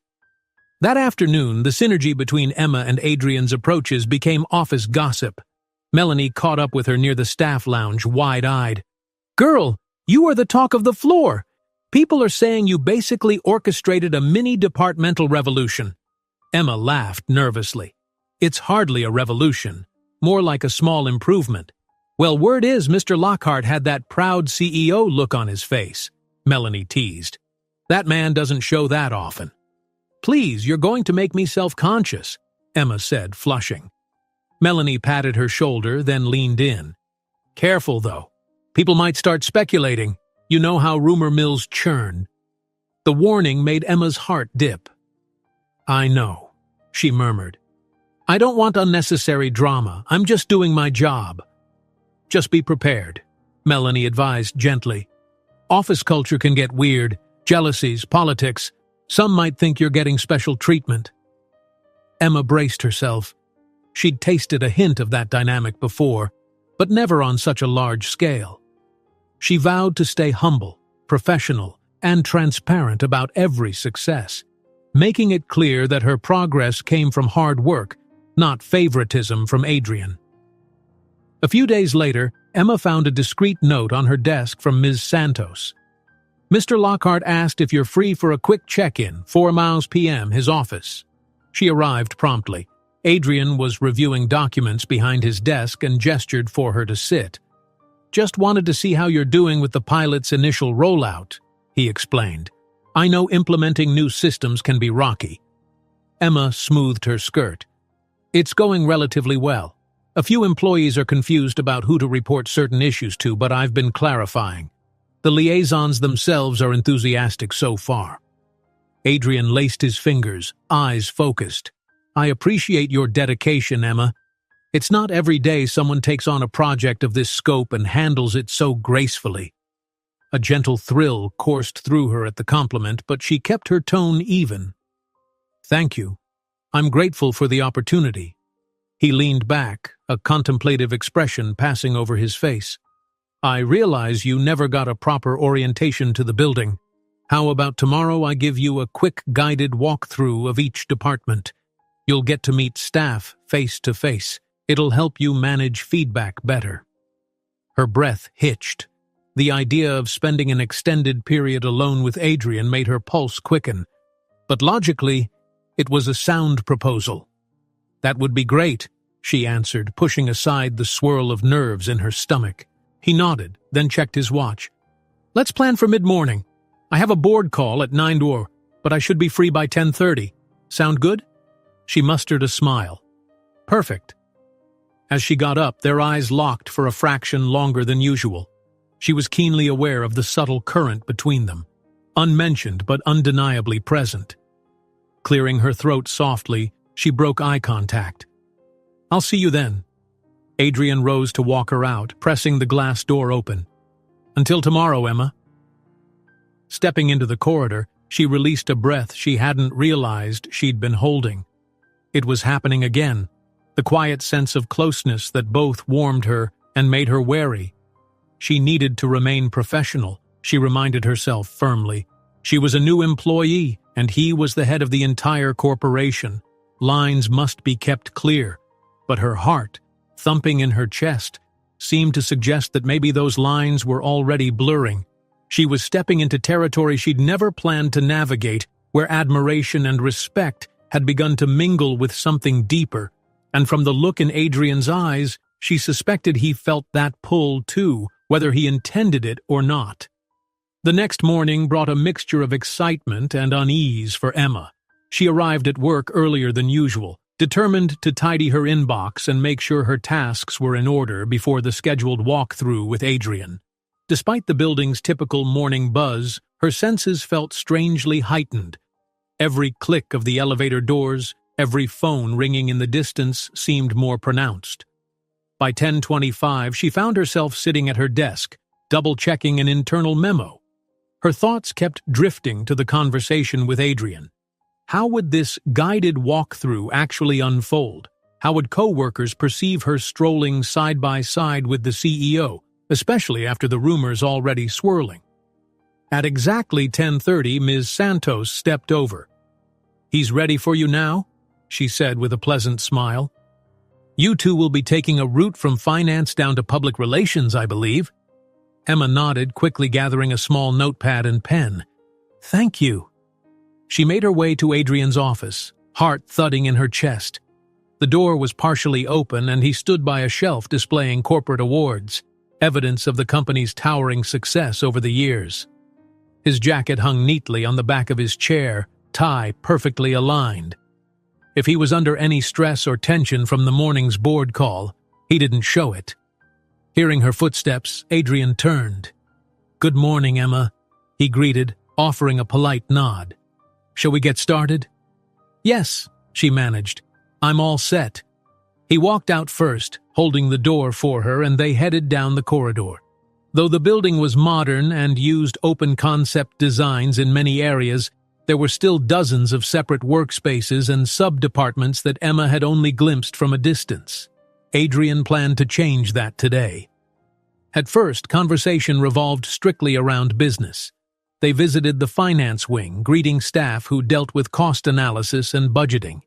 That afternoon, the synergy between Emma and Adrian's approaches became office gossip. Melanie caught up with her near the staff lounge, wide-eyed. "Girl, you are the talk of the floor. People are saying you basically orchestrated a mini-departmental revolution." Emma laughed nervously. "It's hardly a revolution, more like a small improvement." "Well, word is Mr. Lockhart had that proud CEO look on his face," Melanie teased. "That man doesn't show that often." "Please, you're going to make me self-conscious," Emma said, flushing. Melanie patted her shoulder, then leaned in. "Careful, though. People might start speculating. You know how rumor mills churn." The warning made Emma's heart dip. "I know," she murmured. "I don't want unnecessary drama. I'm just doing my job." "Just be prepared," Melanie advised gently. "Office culture can get weird. Jealousies, politics. Some might think you're getting special treatment." Emma braced herself. She'd tasted a hint of that dynamic before, but never on such a large scale. She vowed to stay humble, professional, and transparent about every success, making it clear that her progress came from hard work, not favoritism from Adrian. A few days later, Emma found a discreet note on her desk from Ms. Santos. "Mr. Lockhart asked if you're free for a quick check-in, 4 miles p.m., his office." She arrived promptly. Adrian was reviewing documents behind his desk and gestured for her to sit. "Just wanted to see how you're doing with the pilot's initial rollout," he explained. "I know implementing new systems can be rocky." Emma smoothed her skirt. "It's going relatively well. A few employees are confused about who to report certain issues to, but I've been clarifying. The liaisons themselves are enthusiastic so far." Adrian laced his fingers, eyes focused. "I appreciate your dedication, Emma. It's not every day someone takes on a project of this scope and handles it so gracefully." A gentle thrill coursed through her at the compliment, but she kept her tone even. "Thank you. I'm grateful for the opportunity." He leaned back, a contemplative expression passing over his face. "I realize you never got a proper orientation to the building. How about tomorrow I give you a quick guided walkthrough of each department? You'll get to meet staff face to face. It'll help you manage feedback better." Her breath hitched. The idea of spending an extended period alone with Adrian made her pulse quicken. But logically, it was a sound proposal. "That would be great," she answered, pushing aside the swirl of nerves in her stomach. He nodded, then checked his watch. "Let's plan for mid-morning. I have a board call at 9 but I should be free by 10:30. Sound good?" She mustered a smile. "Perfect." As she got up, their eyes locked for a fraction longer than usual. She was keenly aware of the subtle current between them, unmentioned but undeniably present. Clearing her throat softly, she broke eye contact. "I'll see you then." Adrian rose to walk her out, pressing the glass door open. "Until tomorrow, Emma." Stepping into the corridor, she released a breath she hadn't realized she'd been holding. It was happening again, the quiet sense of closeness that both warmed her and made her wary. She needed to remain professional, she reminded herself firmly. She was a new employee, and he was the head of the entire corporation. Lines must be kept clear, but her heart, thumping in her chest, seemed to suggest that maybe those lines were already blurring. She was stepping into territory she'd never planned to navigate, where admiration and respect had begun to mingle with something deeper, and from the look in Adrian's eyes, she suspected he felt that pull too, whether he intended it or not. The next morning brought a mixture of excitement and unease for Emma. She arrived at work earlier than usual, determined to tidy her inbox and make sure her tasks were in order before the scheduled walkthrough with Adrian. Despite the building's typical morning buzz, her senses felt strangely heightened. Every click of the elevator doors, every phone ringing in the distance seemed more pronounced. By 10:25, she found herself sitting at her desk, double-checking an internal memo. Her thoughts kept drifting to the conversation with Adrian. How would this guided walkthrough actually unfold? How would co-workers perceive her strolling side by side with the CEO, especially after the rumors already swirling? At exactly 10:30, Ms. Santos stepped over. "He's ready for you now?" she said with a pleasant smile. "You two will be taking a route from finance down to public relations, I believe." Emma nodded, quickly gathering a small notepad and pen. "Thank you." She made her way to Adrian's office, heart thudding in her chest. The door was partially open and he stood by a shelf displaying corporate awards, evidence of the company's towering success over the years. His jacket hung neatly on the back of his chair, tie perfectly aligned. If he was under any stress or tension from the morning's board call, he didn't show it. Hearing her footsteps, Adrian turned. "Good morning, Emma," he greeted, offering a polite nod. "Shall we get started?" "Yes," she managed. "I'm all set." He walked out first, holding the door for her, and they headed down the corridor. Though the building was modern and used open-concept designs in many areas, there were still dozens of separate workspaces and sub-departments that Emma had only glimpsed from a distance. Adrian planned to change that today. At first, conversation revolved strictly around business. They visited the finance wing, greeting staff who dealt with cost analysis and budgeting.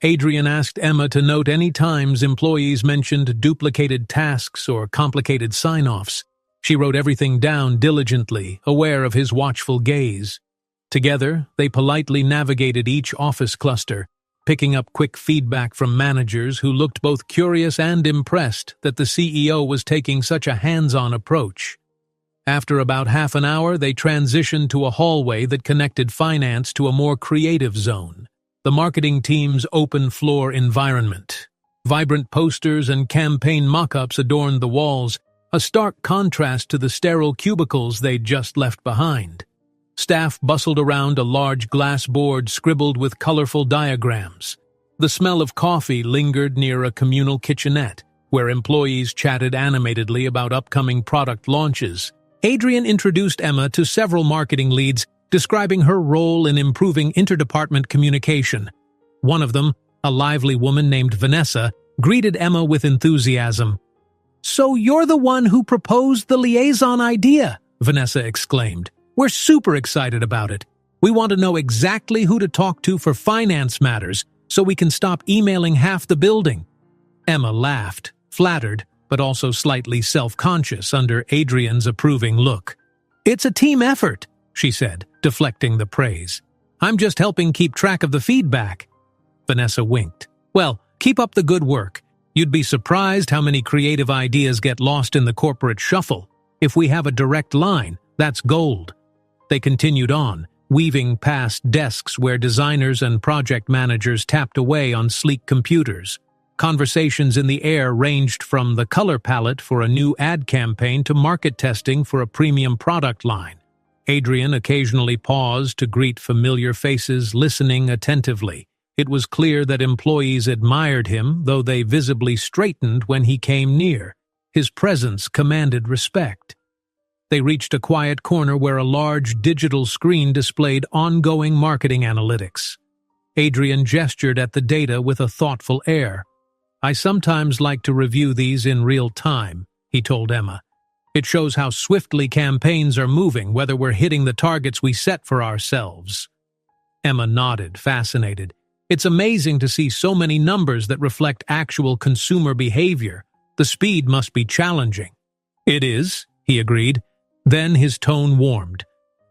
Adrian asked Emma to note any times employees mentioned duplicated tasks or complicated sign-offs. She wrote everything down diligently, aware of his watchful gaze. Together, they politely navigated each office cluster, picking up quick feedback from managers who looked both curious and impressed that the CEO was taking such a hands-on approach. After about half an hour, they transitioned to a hallway that connected finance to a more creative zone, the marketing team's open-floor environment. Vibrant posters and campaign mock-ups adorned the walls, a stark contrast to the sterile cubicles they'd just left behind. Staff bustled around a large glass board scribbled with colorful diagrams. The smell of coffee lingered near a communal kitchenette, where employees chatted animatedly about upcoming product launches. Adrian introduced Emma to several marketing leads, describing her role in improving interdepartment communication. One of them, a lively woman named Vanessa, greeted Emma with enthusiasm. "So you're the one who proposed the liaison idea," Vanessa exclaimed. "We're super excited about it. We want to know exactly who to talk to for finance matters so we can stop emailing half the building." Emma laughed, flattered, but also slightly self-conscious under Adrian's approving look. "It's a team effort," she said, deflecting the praise. "I'm just helping keep track of the feedback." Vanessa winked. "Well, keep up the good work. You'd be surprised how many creative ideas get lost in the corporate shuffle. If we have a direct line, that's gold." They continued on, weaving past desks where designers and project managers tapped away on sleek computers. Conversations in the air ranged from the color palette for a new ad campaign to market testing for a premium product line. Adrian occasionally paused to greet familiar faces, listening attentively. It was clear that employees admired him, though they visibly straightened when he came near. His presence commanded respect. They reached a quiet corner where a large digital screen displayed ongoing marketing analytics. Adrian gestured at the data with a thoughtful air. "I sometimes like to review these in real time," he told Emma. "It shows how swiftly campaigns are moving, whether we're hitting the targets we set for ourselves." Emma nodded, fascinated. It's amazing to see so many numbers that reflect actual consumer behavior. The speed must be challenging. It is, he agreed. Then his tone warmed.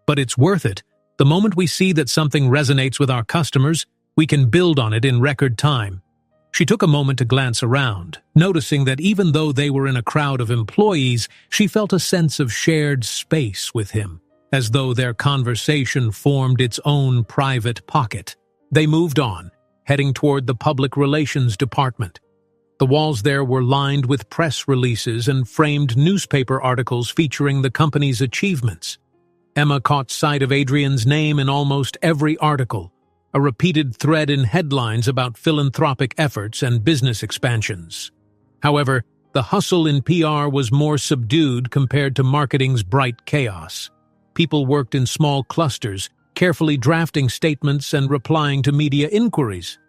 But it's worth it. The moment we see that something resonates with our customers, we can build on it in record time. She took a moment to glance around, noticing that even though they were in a crowd of employees, she felt a sense of shared space with him, as though their conversation formed its own private pocket. They moved on, heading toward the public relations department. The walls there were lined with press releases and framed newspaper articles featuring the company's achievements. Emma caught sight of Adrian's name in almost every article, a repeated thread in headlines about philanthropic efforts and business expansions. However, the hustle in PR was more subdued compared to marketing's bright chaos. People worked in small clusters, carefully drafting statements and replying to media inquiries.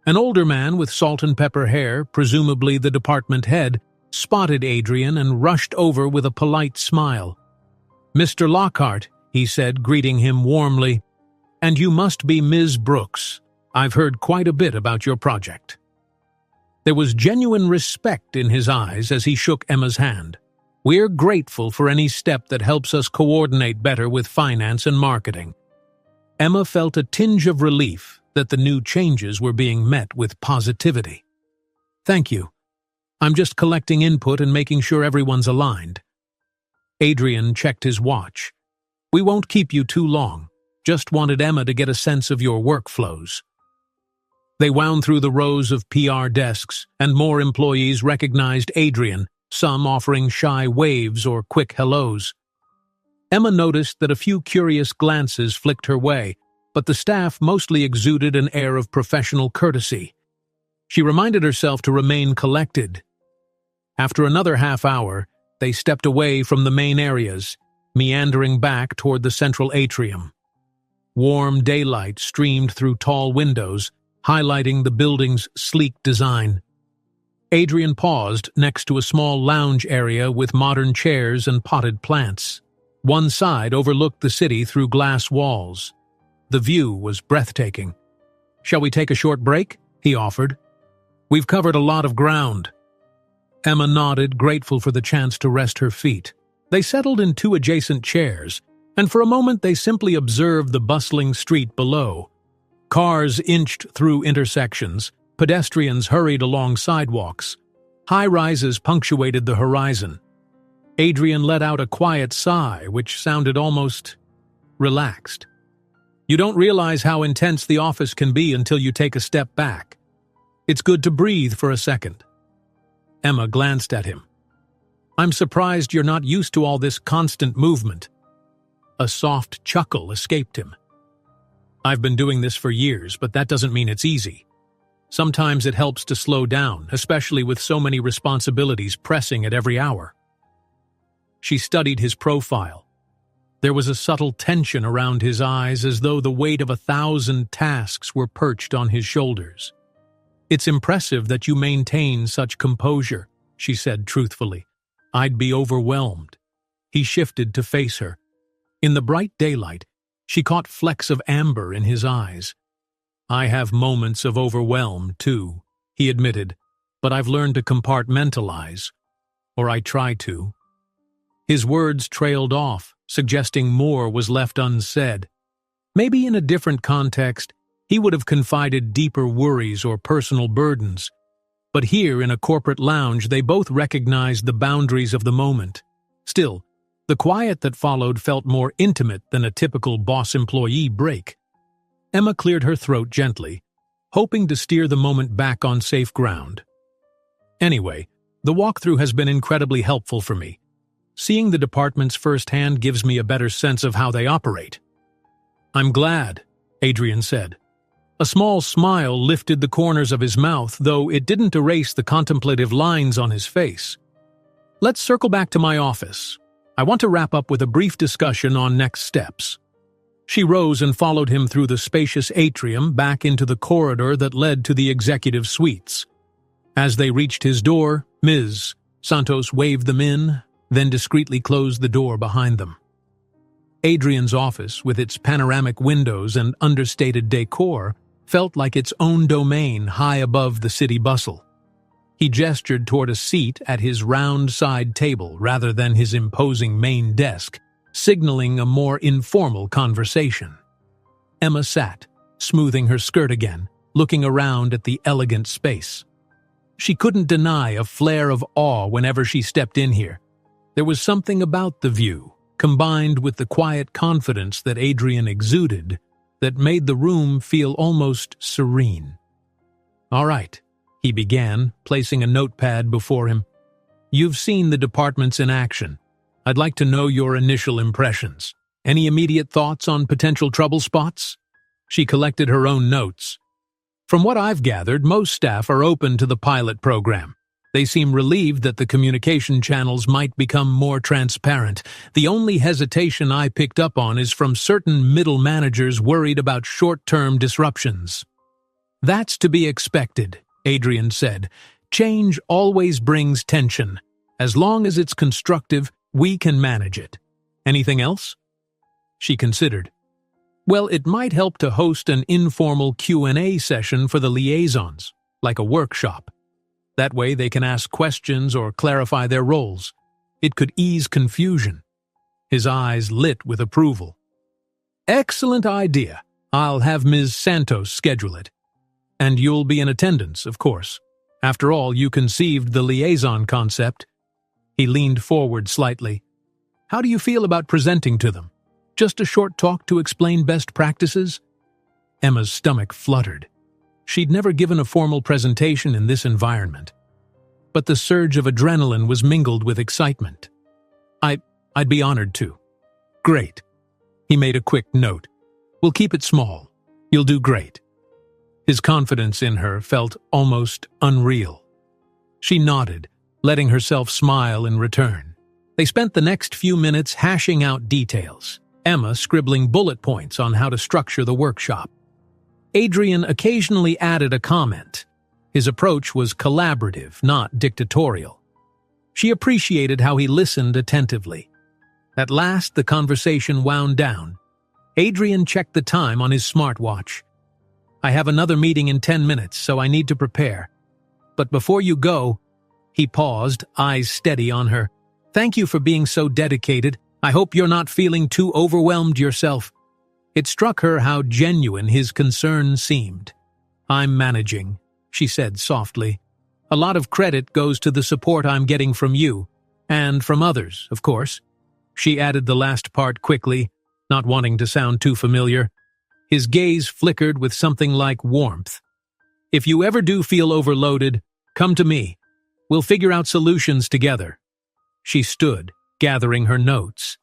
An older man with salt and pepper hair, presumably the department head, spotted Adrian and rushed over with a polite smile. "Mr. Lockhart," he said, greeting him warmly, "and you must be Ms. Brooks. I've heard quite a bit about your project." There was genuine respect in his eyes as he shook Emma's hand. "We're grateful for any step that helps us coordinate better with finance and marketing." Emma felt a tinge of relief that the new changes were being met with positivity. "Thank you. I'm just collecting input and making sure everyone's aligned." Adrian checked his watch. "We won't keep you too long. Just wanted Emma to get a sense of your workflows." They wound through the rows of PR desks, and more employees recognized Adrian, some offering shy waves or quick hellos. Emma noticed that a few curious glances flicked her way, but the staff mostly exuded an air of professional courtesy. She reminded herself to remain collected. After another half hour, they stepped away from the main areas, meandering back toward the central atrium. Warm daylight streamed through tall windows, highlighting the building's sleek design. Adrian paused next to a small lounge area with modern chairs and potted plants. One side overlooked the city through glass walls. The view was breathtaking. "Shall we take a short break?" he offered. "We've covered a lot of ground." Emma nodded, grateful for the chance to rest her feet. They settled in two adjacent chairs, and for a moment they simply observed the bustling street below. Cars inched through intersections, pedestrians hurried along sidewalks. High-rises punctuated the horizon. Adrian let out a quiet sigh, which sounded almost relaxed. "You don't realize how intense the office can be until you take a step back. It's good to breathe for a second." Emma glanced at him. "I'm surprised you're not used to all this constant movement." A soft chuckle escaped him. "I've been doing this for years, but that doesn't mean it's easy. Sometimes it helps to slow down, especially with so many responsibilities pressing at every hour." She studied his profile. There was a subtle tension around his eyes, as though the weight of 1,000 tasks were perched on his shoulders. "It's impressive that you maintain such composure," she said truthfully. "I'd be overwhelmed." He shifted to face her. In the bright daylight, she caught flecks of amber in his eyes. "I have moments of overwhelm, too," he admitted, "but I've learned to compartmentalize. Or I try to." His words trailed off, suggesting more was left unsaid. Maybe in a different context, he would have confided deeper worries or personal burdens. But here in a corporate lounge, they both recognized the boundaries of the moment. Still, the quiet that followed felt more intimate than a typical boss-employee break. Emma cleared her throat gently, hoping to steer the moment back on safe ground. "Anyway, the walkthrough has been incredibly helpful for me. Seeing the departments firsthand gives me a better sense of how they operate." "I'm glad," Adrian said. A small smile lifted the corners of his mouth, though it didn't erase the contemplative lines on his face. "Let's circle back to my office. I want to wrap up with a brief discussion on next steps." She rose and followed him through the spacious atrium back into the corridor that led to the executive suites. As they reached his door, Ms. Santos waved them in, then discreetly closed the door behind them. Adrian's office, with its panoramic windows and understated decor, felt like its own domain high above the city bustle. He gestured toward a seat at his round side table rather than his imposing main desk, signaling a more informal conversation. Emma sat, smoothing her skirt again, looking around at the elegant space. She couldn't deny a flare of awe whenever she stepped in here. There was something about the view, combined with the quiet confidence that Adrian exuded, that made the room feel almost serene. "All right," he began, placing a notepad before him. "You've seen the departments in action. I'd like to know your initial impressions. Any immediate thoughts on potential trouble spots?" She collected her own notes. "From what I've gathered, most staff are open to the pilot program. They seem relieved that the communication channels might become more transparent. The only hesitation I picked up on is from certain middle managers worried about short-term disruptions." "That's to be expected," Adrian said. "Change always brings tension. As long as it's constructive, we can manage it. Anything else?" She considered. "Well, it might help to host an informal Q&A session for the liaisons, like a workshop. That way they can ask questions or clarify their roles. It could ease confusion." His eyes lit with approval. "Excellent idea. I'll have Ms. Santos schedule it. And you'll be in attendance, of course. After all, you conceived the liaison concept." He leaned forward slightly. "How do you feel about presenting to them? Just a short talk to explain best practices?" Emma's stomach fluttered. She'd never given a formal presentation in this environment. But the surge of adrenaline was mingled with excitement. I'd be honored to." "Great." He made a quick note. "We'll keep it small. You'll do great." His confidence in her felt almost unreal. She nodded, letting herself smile in return. They spent the next few minutes hashing out details, Emma scribbling bullet points on how to structure the workshop. Adrian occasionally added a comment. His approach was collaborative, not dictatorial. She appreciated how he listened attentively. At last, the conversation wound down. Adrian checked the time on his smartwatch. "I have another meeting in 10 minutes, so I need to prepare. But before you go," he paused, eyes steady on her. "Thank you for being so dedicated. I hope you're not feeling too overwhelmed yourself." It struck her how genuine his concern seemed. "I'm managing," she said softly. "A lot of credit goes to the support I'm getting from you, and from others, of course." She added the last part quickly, not wanting to sound too familiar. His gaze flickered with something like warmth. "If you ever do feel overloaded, come to me. We'll figure out solutions together." She stood, gathering her notes.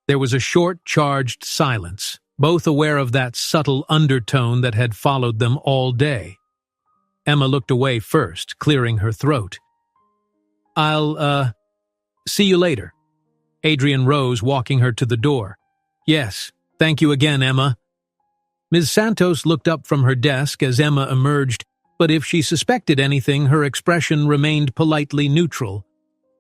There was a short, charged silence, both aware of that subtle undertone that had followed them all day. Emma looked away first, clearing her throat. "I'll, see you later." Adrian rose, walking her to the door. "Yes, thank you again, Emma." Ms. Santos looked up from her desk as Emma emerged, but if she suspected anything, her expression remained politely neutral.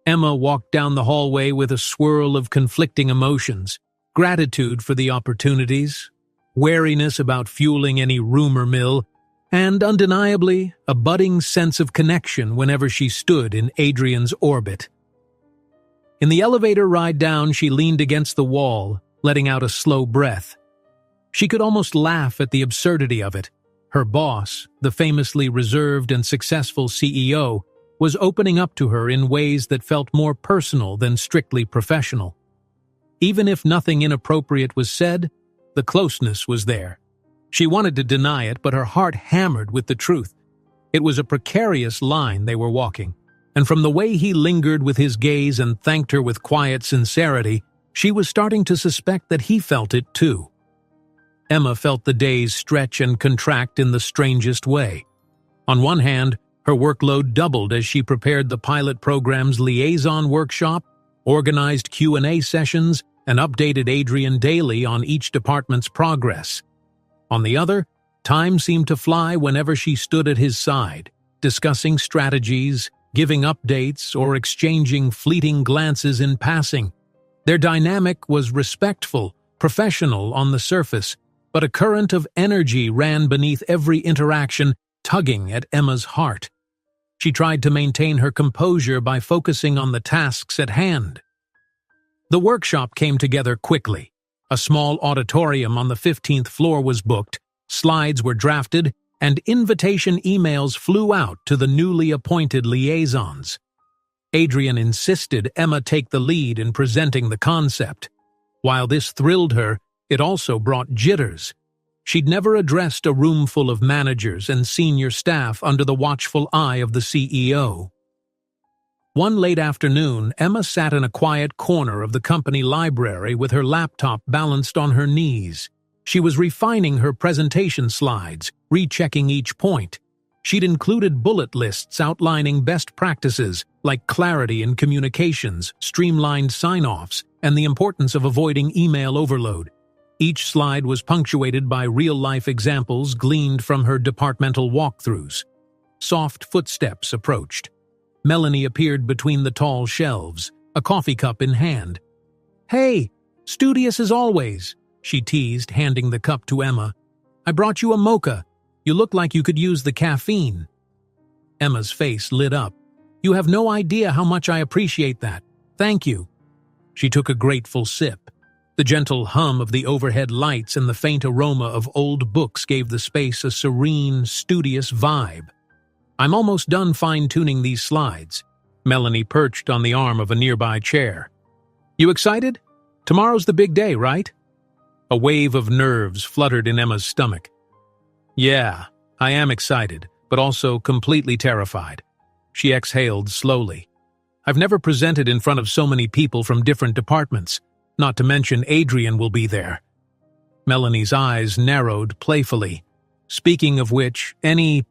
Emma walked down the hallway with a swirl of conflicting emotions. Gratitude for the opportunities, wariness about fueling any rumor mill, and undeniably a budding sense of connection whenever she stood in Adrian's orbit. In the elevator ride down, she leaned against the wall, letting out a slow breath. She could almost laugh at the absurdity of it. Her boss, the famously reserved and successful CEO, was opening up to her in ways that felt more personal than strictly professional. Even if nothing inappropriate was said, the closeness was there. She wanted to deny it, but her heart hammered with the truth. It was a precarious line they were walking, and from the way he lingered with his gaze and thanked her with quiet sincerity, she was starting to suspect that he felt it too. Emma felt the days stretch and contract in the strangest way. On one hand, her workload doubled as she prepared the pilot program's liaison workshop, organized Q&A sessions, and updated Adrian daily on each department's progress. On the other, time seemed to fly whenever she stood at his side, discussing strategies, giving updates, or exchanging fleeting glances in passing. Their dynamic was respectful, professional on the surface, but a current of energy ran beneath every interaction, tugging at Emma's heart. She tried to maintain her composure by focusing on the tasks at hand. The workshop came together quickly. A small auditorium on the 15th floor was booked, slides were drafted, and invitation emails flew out to the newly appointed liaisons. Adrian insisted Emma take the lead in presenting the concept. While this thrilled her, it also brought jitters. She'd never addressed a room full of managers and senior staff under the watchful eye of the CEO. One late afternoon, Emma sat in a quiet corner of the company library with her laptop balanced on her knees. She was refining her presentation slides, rechecking each point. She'd included bullet lists outlining best practices like clarity in communications, streamlined sign-offs, and the importance of avoiding email overload. Each slide was punctuated by real-life examples gleaned from her departmental walkthroughs. Soft footsteps approached. Melanie appeared between the tall shelves, a coffee cup in hand. "Hey, studious as always," she teased, handing the cup to Emma. "I brought you a mocha. You look like you could use the caffeine." Emma's face lit up. "You have no idea how much I appreciate that. Thank you." She took a grateful sip. The gentle hum of the overhead lights and the faint aroma of old books gave the space a serene, studious vibe. "I'm almost done fine-tuning these slides." Melanie perched on the arm of a nearby chair. "You excited? Tomorrow's the big day, right?" A wave of nerves fluttered in Emma's stomach. "Yeah, I am excited, but also completely terrified." She exhaled slowly. "I've never presented in front of so many people from different departments, not to mention Adrian will be there." Melanie's eyes narrowed playfully. "Speaking of which, any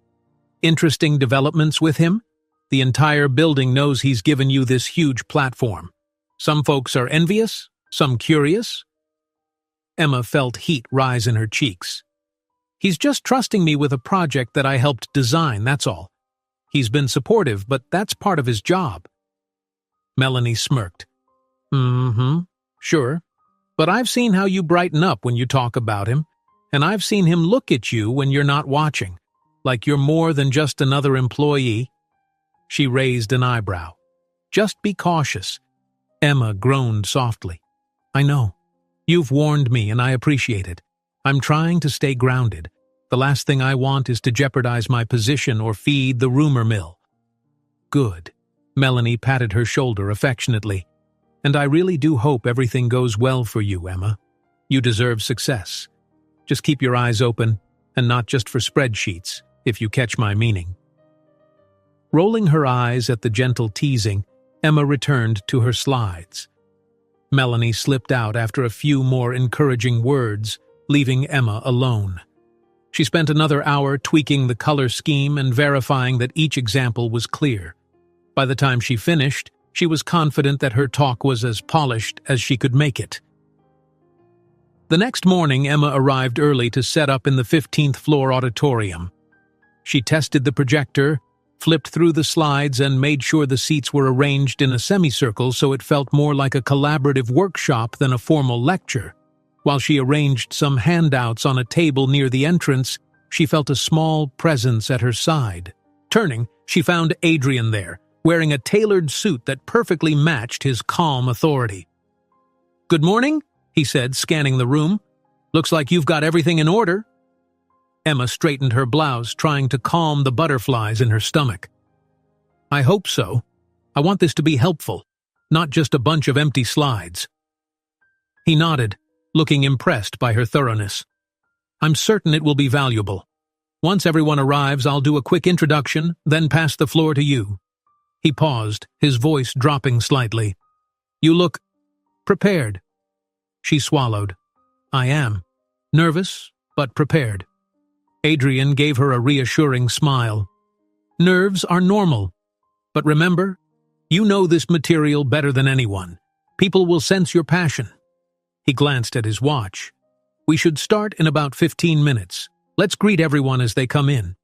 interesting developments with him? The entire building knows he's given you this huge platform. Some folks are envious, some curious." Emma felt heat rise in her cheeks. "He's just trusting me with a project that I helped design, that's all. He's been supportive, but that's part of his job." Melanie smirked. Sure. But I've seen how you brighten up when you talk about him, and I've seen him look at you when you're not watching, like you're more than just another employee." She raised an eyebrow. "Just be cautious." Emma groaned softly. "I know. You've warned me, and I appreciate it. I'm trying to stay grounded. The last thing I want is to jeopardize my position or feed the rumor mill." "Good." Melanie patted her shoulder affectionately. "And I really do hope everything goes well for you, Emma. You deserve success. Just keep your eyes open, and not just for spreadsheets, if you catch my meaning." Rolling her eyes at the gentle teasing, Emma returned to her slides. Melanie slipped out after a few more encouraging words, leaving Emma alone. She spent another hour tweaking the color scheme and verifying that each example was clear. By the time she finished, she was confident that her talk was as polished as she could make it. The next morning, Emma arrived early to set up in the 15th floor auditorium. She tested the projector, flipped through the slides, and made sure the seats were arranged in a semicircle so it felt more like a collaborative workshop than a formal lecture. While she arranged some handouts on a table near the entrance, she felt a small presence at her side. Turning, she found Adrian there, wearing a tailored suit that perfectly matched his calm authority. "Good morning," he said, scanning the room. "Looks like you've got everything in order." Emma straightened her blouse, trying to calm the butterflies in her stomach. "I hope so. I want this to be helpful, not just a bunch of empty slides." He nodded, looking impressed by her thoroughness. "I'm certain it will be valuable. Once everyone arrives, I'll do a quick introduction, then pass the floor to you." He paused, his voice dropping slightly. "You look prepared." She swallowed. "I am. Nervous, but prepared." Adrian gave her a reassuring smile. "Nerves are normal. But remember, you know this material better than anyone. People will sense your passion." He glanced at his watch. "We should start in about 15 minutes. Let's greet everyone as they come in."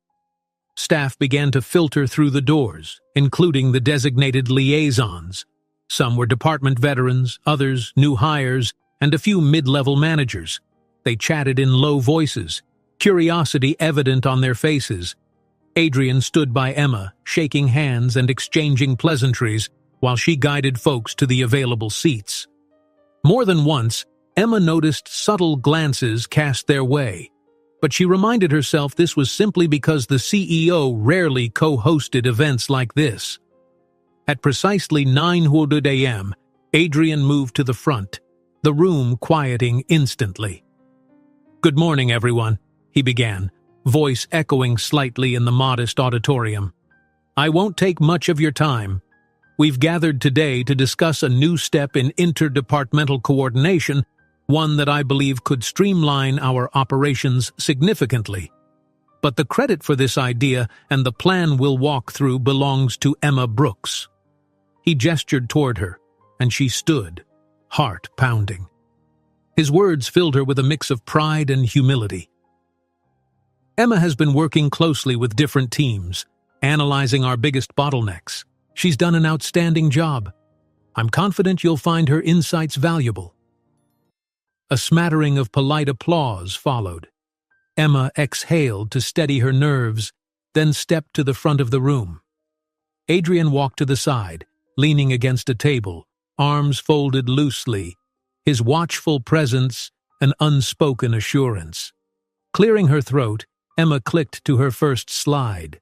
Staff began to filter through the doors, including the designated liaisons. Some were department veterans, others new hires, and a few mid-level managers. They chatted in low voices, curiosity evident on their faces. Adrian stood by Emma, shaking hands and exchanging pleasantries, while she guided folks to the available seats. More than once, Emma noticed subtle glances cast their way, but she reminded herself this was simply because the CEO rarely co-hosted events like this. At precisely 9:00 a.m., Adrian moved to the front, the room quieting instantly. "Good morning, everyone," he began, voice echoing slightly in the modest auditorium. "I won't take much of your time. We've gathered today to discuss a new step in interdepartmental coordination, one that I believe could streamline our operations significantly. But the credit for this idea and the plan we'll walk through belongs to Emma Brooks." He gestured toward her, and she stood, heart pounding. His words filled her with a mix of pride and humility. Emma has been working closely with different teams, analyzing our biggest bottlenecks. She's done an outstanding job. I'm confident you'll find her insights valuable. A smattering of polite applause followed. Emma exhaled to steady her nerves, then stepped to the front of the room. Adrian walked to the side, leaning against a table, arms folded loosely, his watchful presence an unspoken assurance. Clearing her throat, Emma clicked to her first slide.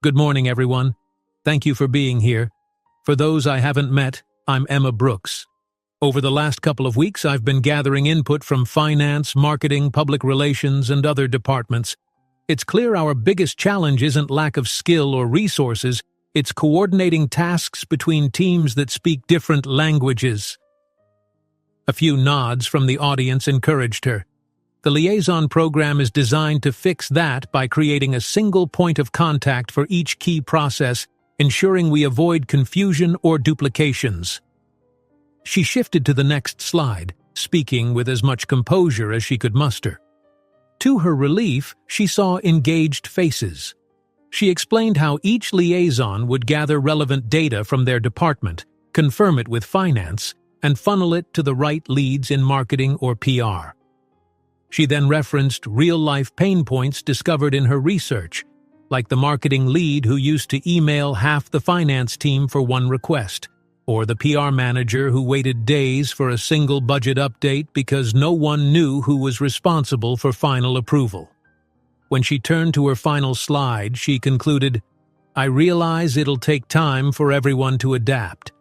"Good morning, everyone. Thank you for being here. For those I haven't met, I'm Emma Brooks. Over the last couple of weeks, I've been gathering input from finance, marketing, public relations, and other departments. It's clear our biggest challenge isn't lack of skill or resources, it's coordinating tasks between teams that speak different languages." A few nods from the audience encouraged her. The liaison program is designed to fix that by creating a single point of contact for each key process, ensuring we avoid confusion or duplications. She shifted to the next slide, speaking with as much composure as she could muster. To her relief, she saw engaged faces. She explained how each liaison would gather relevant data from their department, confirm it with finance, and funnel it to the right leads in marketing or PR. She then referenced real-life pain points discovered in her research, like the marketing lead who used to email half the finance team for one request, or the PR manager who waited days for a single budget update because no one knew who was responsible for final approval. When she turned to her final slide, she concluded, "I realize it'll take time for everyone to adapt,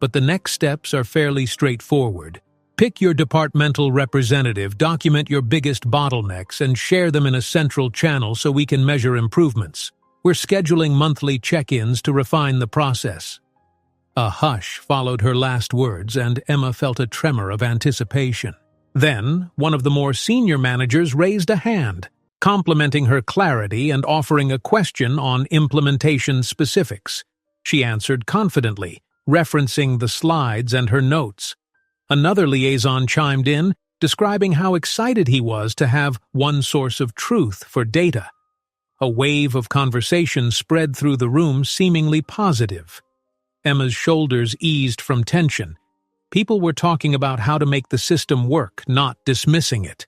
but the next steps are fairly straightforward. Pick your departmental representative, document your biggest bottlenecks, and share them in a central channel so we can measure improvements. We're scheduling monthly check-ins to refine the process." A hush followed her last words, and Emma felt a tremor of anticipation. Then, one of the more senior managers raised a hand, complimenting her clarity and offering a question on implementation specifics. She answered confidently, referencing the slides and her notes. Another liaison chimed in, describing how excited he was to have one source of truth for data. A wave of conversation spread through the room, seemingly positive. Emma's shoulders eased from tension. People were talking about how to make the system work, not dismissing it.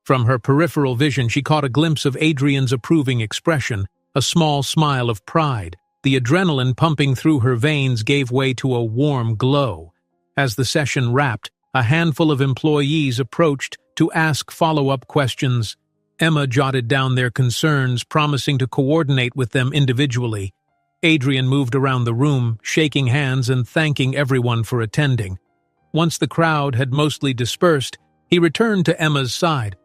From her peripheral vision, she caught a glimpse of Adrian's approving expression, a small smile of pride. The adrenaline pumping through her veins gave way to a warm glow. As the session wrapped, a handful of employees approached to ask follow-up questions. Emma jotted down their concerns, promising to coordinate with them individually. Adrian moved around the room, shaking hands and thanking everyone for attending. Once the crowd had mostly dispersed, he returned to Emma's side.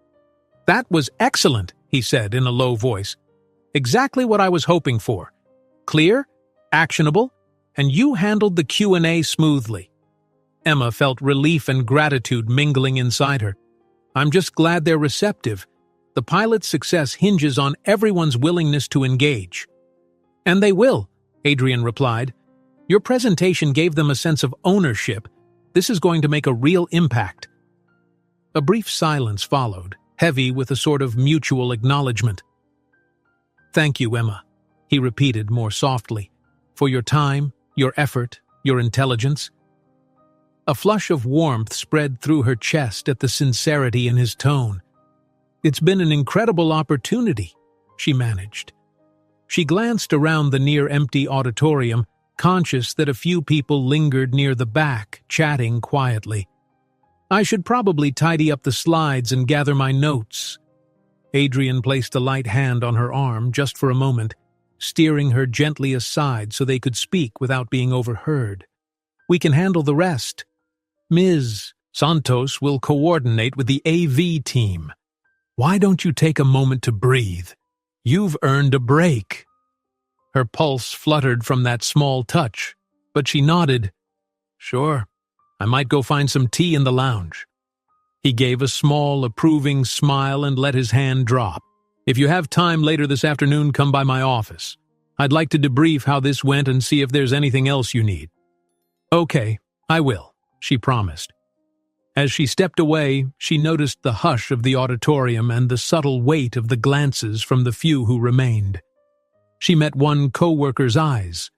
"That was excellent," he said in a low voice. "Exactly what I was hoping for. Clear, actionable, and you handled the Q&A smoothly." Emma felt relief and gratitude mingling inside her. "I'm just glad they're receptive. The pilot's success hinges on everyone's willingness to engage." "And they will," Adrian replied. "Your presentation gave them a sense of ownership. This is going to make a real impact." A brief silence followed, heavy with a sort of mutual acknowledgement. "Thank you, Emma," he repeated more softly, "for your time, your effort, your intelligence." A flush of warmth spread through her chest at the sincerity in his tone. "It's been an incredible opportunity," she managed. She glanced around the near-empty auditorium, conscious that a few people lingered near the back, chatting quietly. "I should probably tidy up the slides and gather my notes." Adrian placed a light hand on her arm just for a moment, steering her gently aside so they could speak without being overheard. "We can handle the rest. Ms. Santos will coordinate with the AV team. Why don't you take a moment to breathe? You've earned a break." Her pulse fluttered from that small touch, but she nodded. "Sure, I might go find some tea in the lounge." He gave a small, approving smile and let his hand drop. "If you have time later this afternoon, come by my office. I'd like to debrief how this went and see if there's anything else you need." "Okay, I will," she promised. As she stepped away, she noticed the hush of the auditorium and the subtle weight of the glances from the few who remained. She met one co-worker's eyes.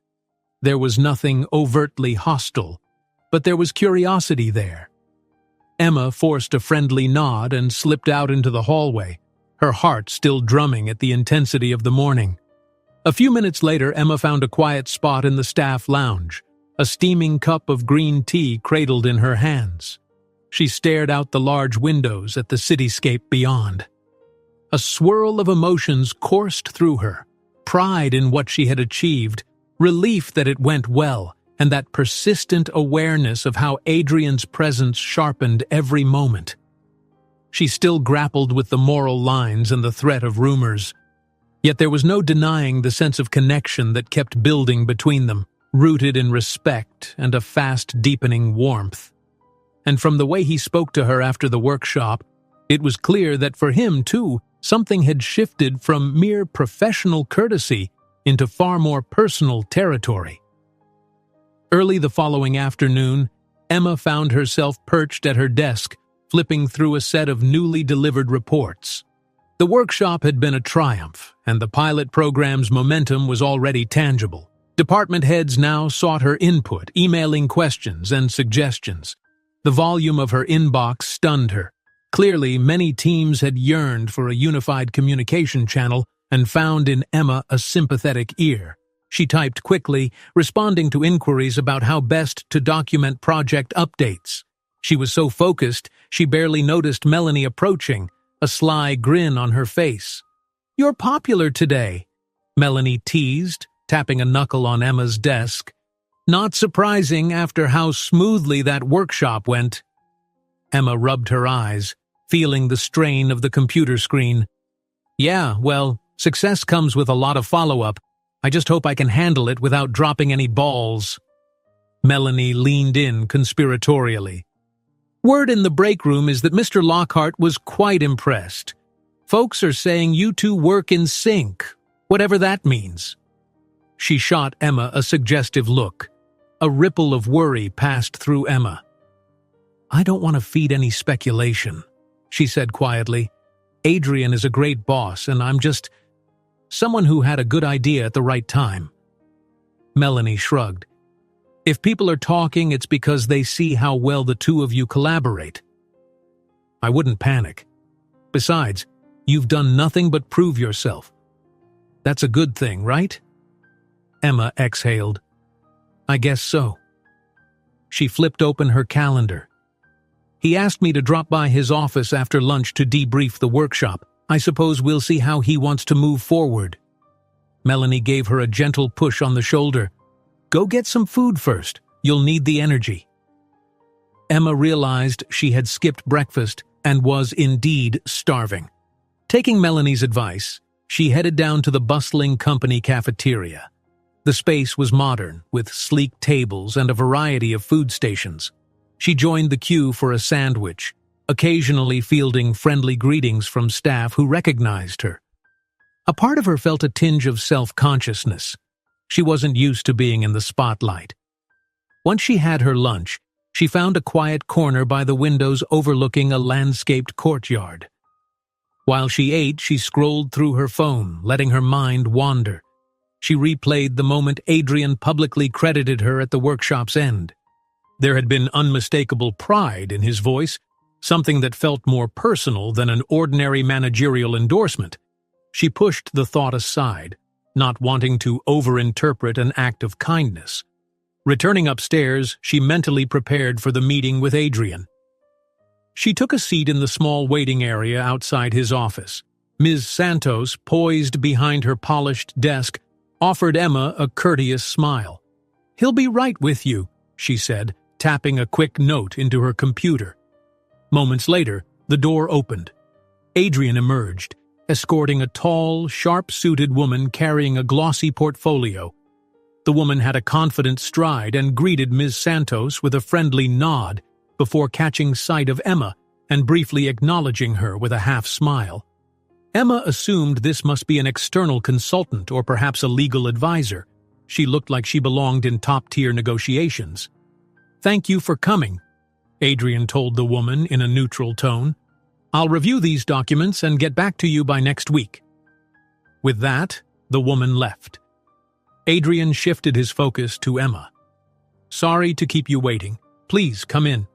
There was nothing overtly hostile, but there was curiosity there. Emma forced a friendly nod and slipped out into the hallway, her heart still drumming at the intensity of the morning. A few minutes later, Emma found a quiet spot in the staff lounge, a steaming cup of green tea cradled in her hands. She stared out the large windows at the cityscape beyond. A swirl of emotions coursed through her, pride in what she had achieved, relief that it went well, and that persistent awareness of how Adrian's presence sharpened every moment. She still grappled with the moral lines and the threat of rumors. Yet there was no denying the sense of connection that kept building between them, rooted in respect and a fast deepening warmth. And from the way he spoke to her after the workshop, it was clear that for him, too, something had shifted from mere professional courtesy into far more personal territory. Early the following afternoon, Emma found herself perched at her desk, flipping through a set of newly delivered reports. The workshop had been a triumph, and the pilot program's momentum was already tangible. Department heads now sought her input, emailing questions and suggestions. The volume of her inbox stunned her. Clearly, many teams had yearned for a unified communication channel and found in Emma a sympathetic ear. She typed quickly, responding to inquiries about how best to document project updates. She was so focused, she barely noticed Melanie approaching, a sly grin on her face. "You're popular today," Melanie teased, tapping a knuckle on Emma's desk. Not surprising after how smoothly that workshop went. Emma rubbed her eyes, feeling the strain of the computer screen. "Yeah, well, success comes with a lot of follow-up. I just hope I can handle it without dropping any balls." Melanie leaned in conspiratorially. "Word in the break room is that Mr. Lockhart was quite impressed. Folks are saying you two work in sync, whatever that means." She shot Emma a suggestive look. A ripple of worry passed through Emma. "I don't want to feed any speculation," she said quietly. "Adrian is a great boss, and I'm just someone who had a good idea at the right time." Melanie shrugged. "If people are talking, it's because they see how well the two of you collaborate. I wouldn't panic. Besides, you've done nothing but prove yourself. That's a good thing, right?" Emma exhaled. "I guess so." She flipped open her calendar. "He asked me to drop by his office after lunch to debrief the workshop. I suppose we'll see how he wants to move forward." Melanie gave her a gentle push on the shoulder. "Go get some food first. You'll need the energy." Emma realized she had skipped breakfast and was indeed starving. Taking Melanie's advice, she headed down to the bustling company cafeteria. The space was modern, with sleek tables and a variety of food stations. She joined the queue for a sandwich, occasionally fielding friendly greetings from staff who recognized her. A part of her felt a tinge of self-consciousness. She wasn't used to being in the spotlight. Once she had her lunch, she found a quiet corner by the windows overlooking a landscaped courtyard. While she ate, she scrolled through her phone, letting her mind wander. She replayed the moment Adrian publicly credited her at the workshop's end. There had been unmistakable pride in his voice, something that felt more personal than an ordinary managerial endorsement. She pushed the thought aside, not wanting to overinterpret an act of kindness. Returning upstairs, she mentally prepared for the meeting with Adrian. She took a seat in the small waiting area outside his office. Ms. Santos, poised behind her polished desk, offered Emma a courteous smile. "He'll be right with you," she said, tapping a quick note into her computer. Moments later, the door opened. Adrian emerged, escorting a tall, sharp-suited woman carrying a glossy portfolio. The woman had a confident stride and greeted Ms. Santos with a friendly nod before catching sight of Emma and briefly acknowledging her with a half-smile. Emma assumed this must be an external consultant or perhaps a legal advisor. She looked like she belonged in top-tier negotiations. "Thank you for coming," Adrian told the woman in a neutral tone. "I'll review these documents and get back to you by next week." With that, the woman left. Adrian shifted his focus to Emma. "Sorry to keep you waiting. Please come in."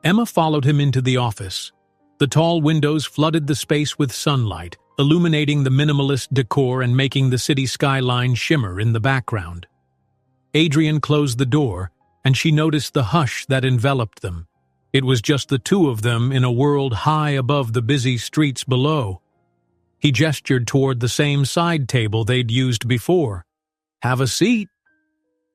Emma followed him into the office. The tall windows flooded the space with sunlight, illuminating the minimalist decor and making the city skyline shimmer in the background. Adrian closed the door, and she noticed the hush that enveloped them. It was just the two of them in a world high above the busy streets below. He gestured toward the same side table they'd used before. "Have a seat."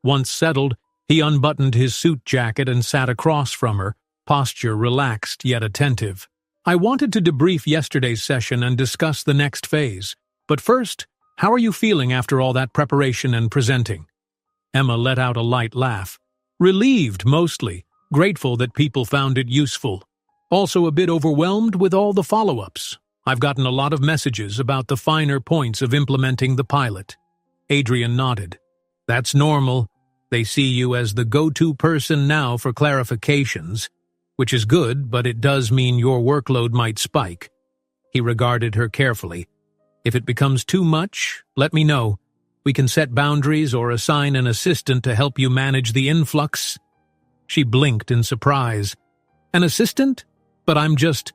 Once settled, he unbuttoned his suit jacket and sat across from her, posture relaxed yet attentive. "I wanted to debrief yesterday's session and discuss the next phase. But first, how are you feeling after all that preparation and presenting?" Emma let out a light laugh. "Relieved, mostly. Grateful that people found it useful. Also a bit overwhelmed with all the follow-ups. I've gotten a lot of messages about the finer points of implementing the pilot." Adrian nodded. "That's normal. They see you as the go-to person now for clarifications, which is good, but it does mean your workload might spike." He regarded her carefully. "If it becomes too much, let me know. We can set boundaries or assign an assistant to help you manage the influx." She blinked in surprise. "An assistant? But I'm just—"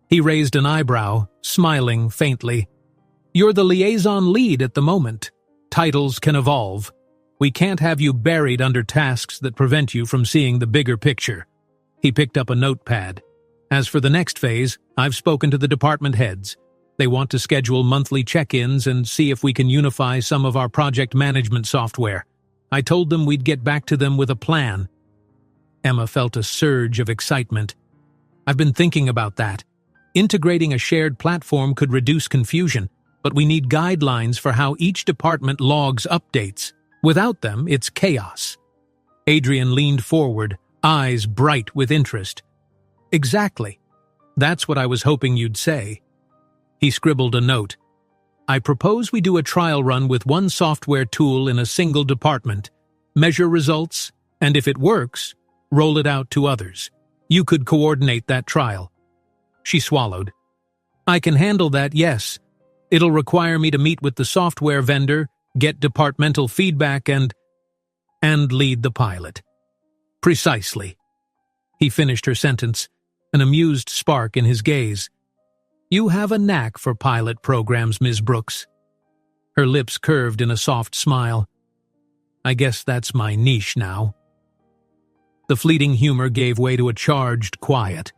He raised an eyebrow, smiling faintly. "You're the liaison lead at the moment. Titles can evolve. We can't have you buried under tasks that prevent you from seeing the bigger picture." He picked up a notepad. "As for the next phase, I've spoken to the department heads. They want to schedule monthly check-ins and see if we can unify some of our project management software. I told them we'd get back to them with a plan." Emma felt a surge of excitement. "I've been thinking about that. Integrating a shared platform could reduce confusion, but we need guidelines for how each department logs updates. Without them, it's chaos." Adrian leaned forward, eyes bright with interest. "Exactly. That's what I was hoping you'd say." He scribbled a note. "I propose we do a trial run with one software tool in a single department, measure results, and if it works, roll it out to others. You could coordinate that trial." She swallowed. "I can handle that, yes. It'll require me to meet with the software vendor, get departmental feedback, and lead the pilot." "Precisely." He finished her sentence, an amused spark in his gaze. "You have a knack for pilot programs, Ms. Brooks." Her lips curved in a soft smile. "I guess that's my niche now." The fleeting humor gave way to a charged quiet.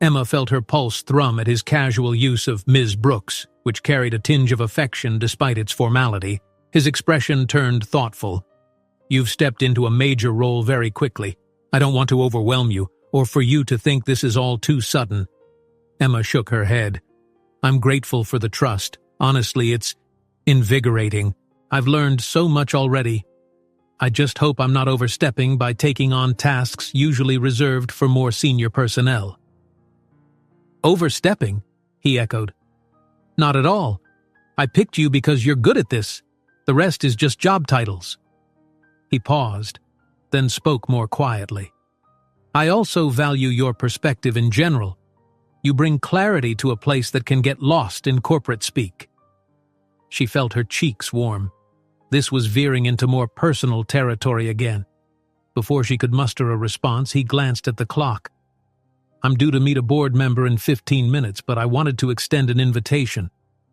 Emma felt her pulse thrum at his casual use of Ms. Brooks, which carried a tinge of affection despite its formality. His expression turned thoughtful. "You've stepped into a major role very quickly. I don't want to overwhelm you, or for you to think this is all too sudden." Emma shook her head. "I'm grateful for the trust. Honestly, it's invigorating. I've learned so much already. I just hope I'm not overstepping by taking on tasks usually reserved for more senior personnel." "Overstepping?" he echoed. "Not at all. I picked you because you're good at this. The rest is just job titles." He paused, then spoke more quietly. "I also value your perspective in general. You bring clarity to a place that can get lost in corporate speak." She felt her cheeks warm. This was veering into more personal territory again. Before she could muster a response, he glanced at the clock. "I'm due to meet a board member in 15 minutes, but I wanted to extend an invitation.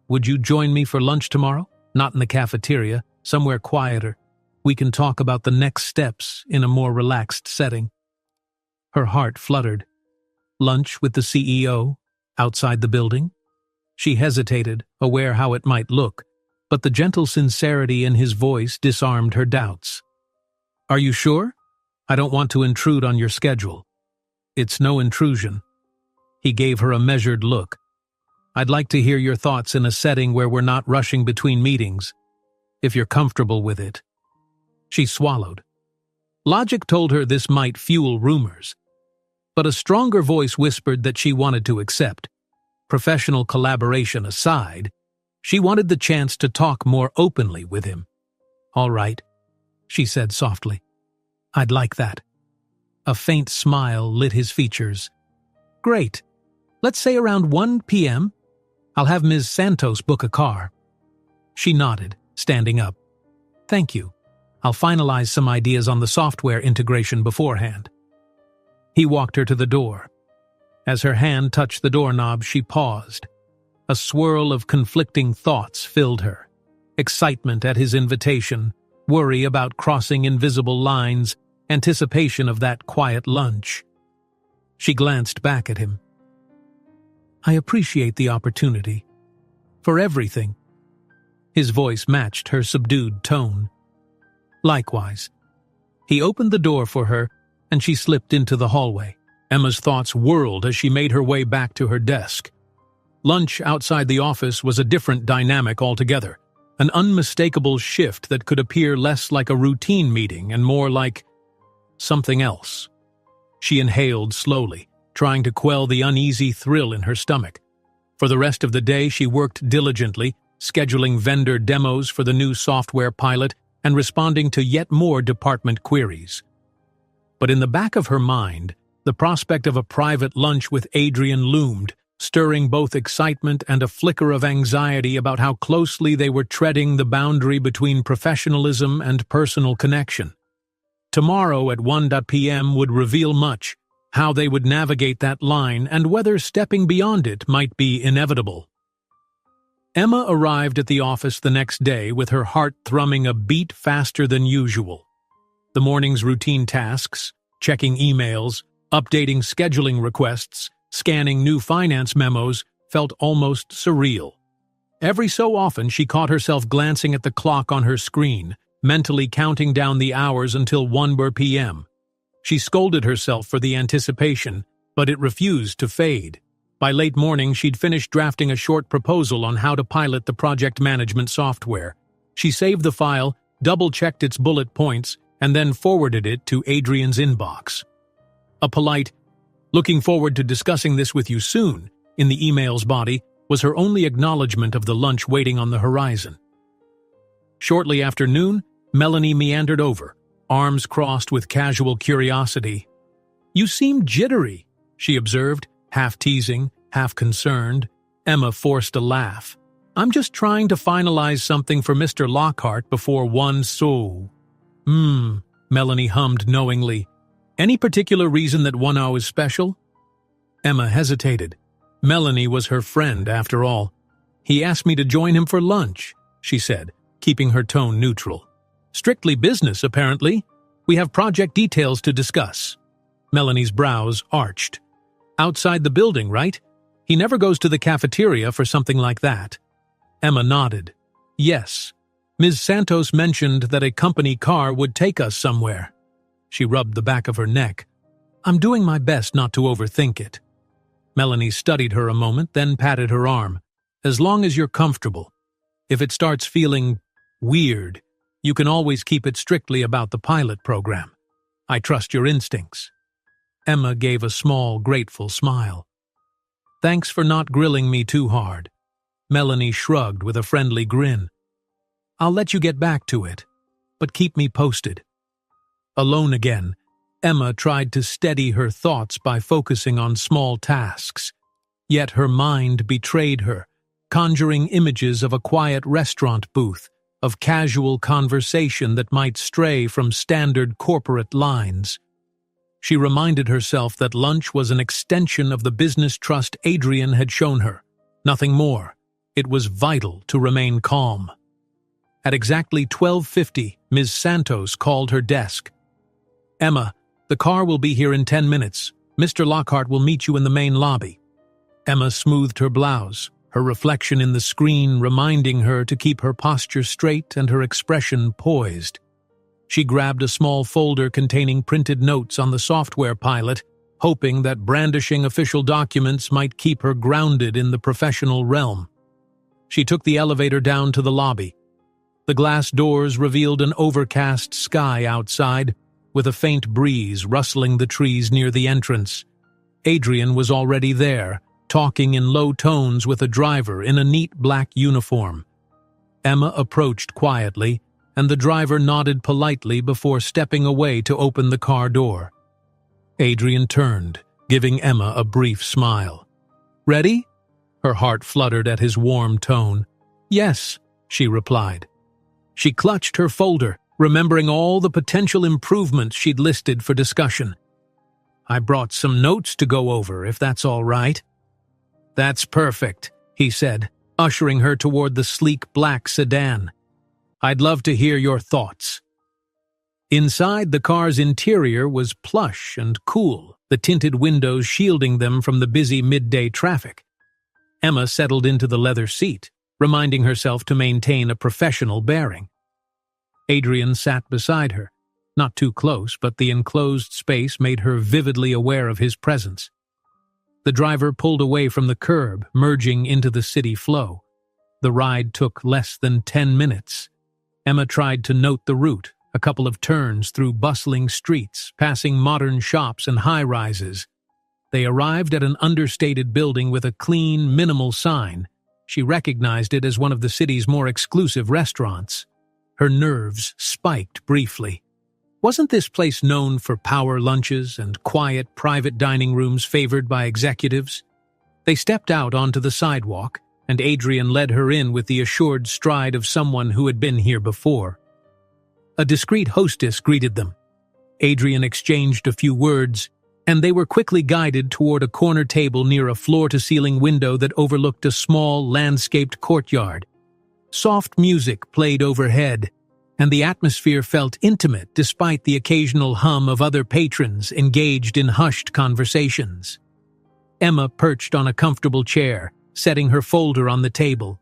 Would you join me for lunch tomorrow? Not in the cafeteria, somewhere quieter. We can talk about the next steps in a more relaxed setting." Her heart fluttered. Lunch with the CEO? Outside the building? She hesitated, aware how it might look, but the gentle sincerity in his voice disarmed her doubts. "Are you sure? I don't want to intrude on your schedule." "It's no intrusion." He gave her a measured look. "I'd like to hear your thoughts in a setting where we're not rushing between meetings, if you're comfortable with it." She swallowed. Logic told her this might fuel rumors, but a stronger voice whispered that she wanted to accept. Professional collaboration aside, she wanted the chance to talk more openly with him. "All right," she said softly. "I'd like that." A faint smile lit his features. "Great. Let's say around 1 p.m. I'll have Ms. Santos book a car." She nodded, standing up. "Thank you. I'll finalize some ideas on the software integration beforehand." He walked her to the door. As her hand touched the doorknob, she paused. A swirl of conflicting thoughts filled her. Excitement at his invitation, worry about crossing invisible lines, anticipation of that quiet lunch. She glanced back at him. "I appreciate the opportunity. For everything." His voice matched her subdued tone. "Likewise." He opened the door for her, and she slipped into the hallway. Emma's thoughts whirled as she made her way back to her desk. Lunch outside the office was a different dynamic altogether, an unmistakable shift that could appear less like a routine meeting and more like something else. She inhaled slowly, trying to quell the uneasy thrill in her stomach. For the rest of the day, she worked diligently, scheduling vendor demos for the new software pilot and responding to yet more department queries. But in the back of her mind, the prospect of a private lunch with Adrian loomed, stirring both excitement and a flicker of anxiety about how closely they were treading the boundary between professionalism and personal connection. Tomorrow at 1 p.m. would reveal much, how they would navigate that line and whether stepping beyond it might be inevitable. Emma arrived at the office the next day with her heart thrumming a beat faster than usual. The morning's routine tasks, checking emails, updating scheduling requests, scanning new finance memos, felt almost surreal. Every so often she caught herself glancing at the clock on her screen, mentally counting down the hours until 1 p.m. She scolded herself for the anticipation, but it refused to fade. By late morning, she'd finished drafting a short proposal on how to pilot the project management software. She saved the file, double-checked its bullet points, and then forwarded it to Adrian's inbox. A polite, "Looking forward to discussing this with you soon," in the email's body was her only acknowledgement of the lunch waiting on the horizon. Shortly after noon, Melanie meandered over, arms crossed with casual curiosity. "You seem jittery," she observed, half teasing, half concerned. Emma forced a laugh. "I'm just trying to finalize something for Mr. Lockhart before 1 so." Melanie hummed knowingly. "Any particular reason that 1 is special?" Emma hesitated. Melanie was her friend, after all. "He asked me to join him for lunch," she said, keeping her tone neutral. "Strictly business, apparently. We have project details to discuss." Melanie's brows arched. "Outside the building, right? He never goes to the cafeteria for something like that." Emma nodded. "Yes. Ms. Santos mentioned that a company car would take us somewhere." She rubbed the back of her neck. "I'm doing my best not to overthink it." Melanie studied her a moment, then patted her arm. "As long as you're comfortable. If it starts feeling weird, you can always keep it strictly about the pilot program. I trust your instincts." Emma gave a small, grateful smile. "Thanks for not grilling me too hard." Melanie shrugged with a friendly grin. "I'll let you get back to it, but keep me posted." Alone again, Emma tried to steady her thoughts by focusing on small tasks. Yet her mind betrayed her, conjuring images of a quiet restaurant booth, of casual conversation that might stray from standard corporate lines. She reminded herself that lunch was an extension of the business trust Adrian had shown her. Nothing more. It was vital to remain calm. At exactly 12:50, Ms. Santos called her desk. "Emma, the car will be here in 10 minutes. Mr. Lockhart will meet you in the main lobby." Emma smoothed her blouse, her reflection in the screen reminding her to keep her posture straight and her expression poised. She grabbed a small folder containing printed notes on the software pilot, hoping that brandishing official documents might keep her grounded in the professional realm. She took the elevator down to the lobby. The glass doors revealed an overcast sky outside, with a faint breeze rustling the trees near the entrance. Adrian was already there, talking in low tones with a driver in a neat black uniform. Emma approached quietly, and the driver nodded politely before stepping away to open the car door. Adrian turned, giving Emma a brief smile. "Ready?" Her heart fluttered at his warm tone. "Yes," she replied. She clutched her folder, remembering all the potential improvements she'd listed for discussion. "I brought some notes to go over, if that's all right." "That's perfect," he said, ushering her toward the sleek black sedan. "I'd love to hear your thoughts." Inside, the car's interior was plush and cool, the tinted windows shielding them from the busy midday traffic. Emma settled into the leather seat, reminding herself to maintain a professional bearing. Adrian sat beside her, not too close, but the enclosed space made her vividly aware of his presence. The driver pulled away from the curb, merging into the city flow. The ride took less than 10 minutes. Emma tried to note the route, a couple of turns through bustling streets, passing modern shops and high-rises. They arrived at an understated building with a clean, minimal sign. She recognized it as one of the city's more exclusive restaurants. Her nerves spiked briefly. Wasn't this place known for power lunches and quiet, private dining rooms favored by executives? They stepped out onto the sidewalk, and Adrian led her in with the assured stride of someone who had been here before. A discreet hostess greeted them. Adrian exchanged a few words, and they were quickly guided toward a corner table near a floor-to-ceiling window that overlooked a small, landscaped courtyard. Soft music played overhead, and the atmosphere felt intimate despite the occasional hum of other patrons engaged in hushed conversations. Emma perched on a comfortable chair, setting her folder on the table.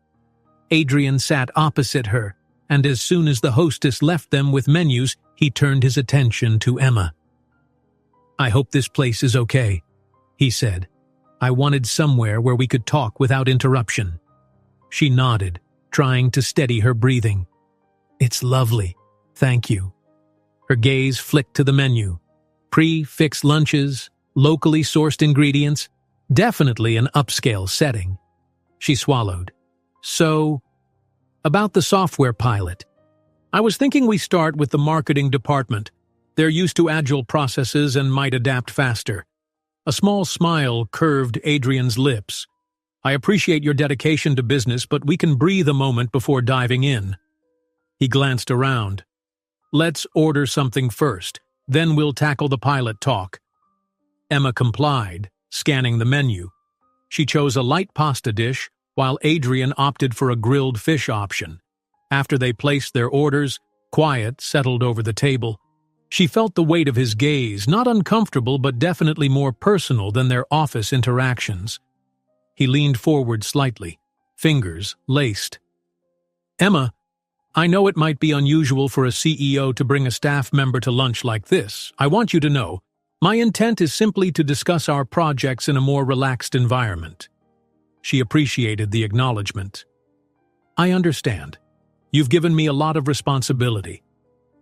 Adrian sat opposite her, and as soon as the hostess left them with menus, he turned his attention to Emma. "I hope this place is okay," he said. "I wanted somewhere where we could talk without interruption." She nodded, trying to steady her breathing. "It's lovely, thank you." Her gaze flicked to the menu. Pre-fixed lunches, locally sourced ingredients, definitely an upscale setting. She swallowed. "So, about the software pilot. I was thinking we start with the marketing department. They're used to agile processes and might adapt faster." A small smile curved Adrian's lips. "I appreciate your dedication to business, but we can breathe a moment before diving in." He glanced around. "Let's order something first, then we'll tackle the pilot talk." Emma complied, scanning the menu. She chose a light pasta dish, while Adrian opted for a grilled fish option. After they placed their orders, quiet settled over the table. She felt the weight of his gaze, not uncomfortable but definitely more personal than their office interactions. He leaned forward slightly, fingers laced. "Emma, I know it might be unusual for a CEO to bring a staff member to lunch like this. I want you to know, my intent is simply to discuss our projects in a more relaxed environment." She appreciated the acknowledgement. "I understand. You've given me a lot of responsibility.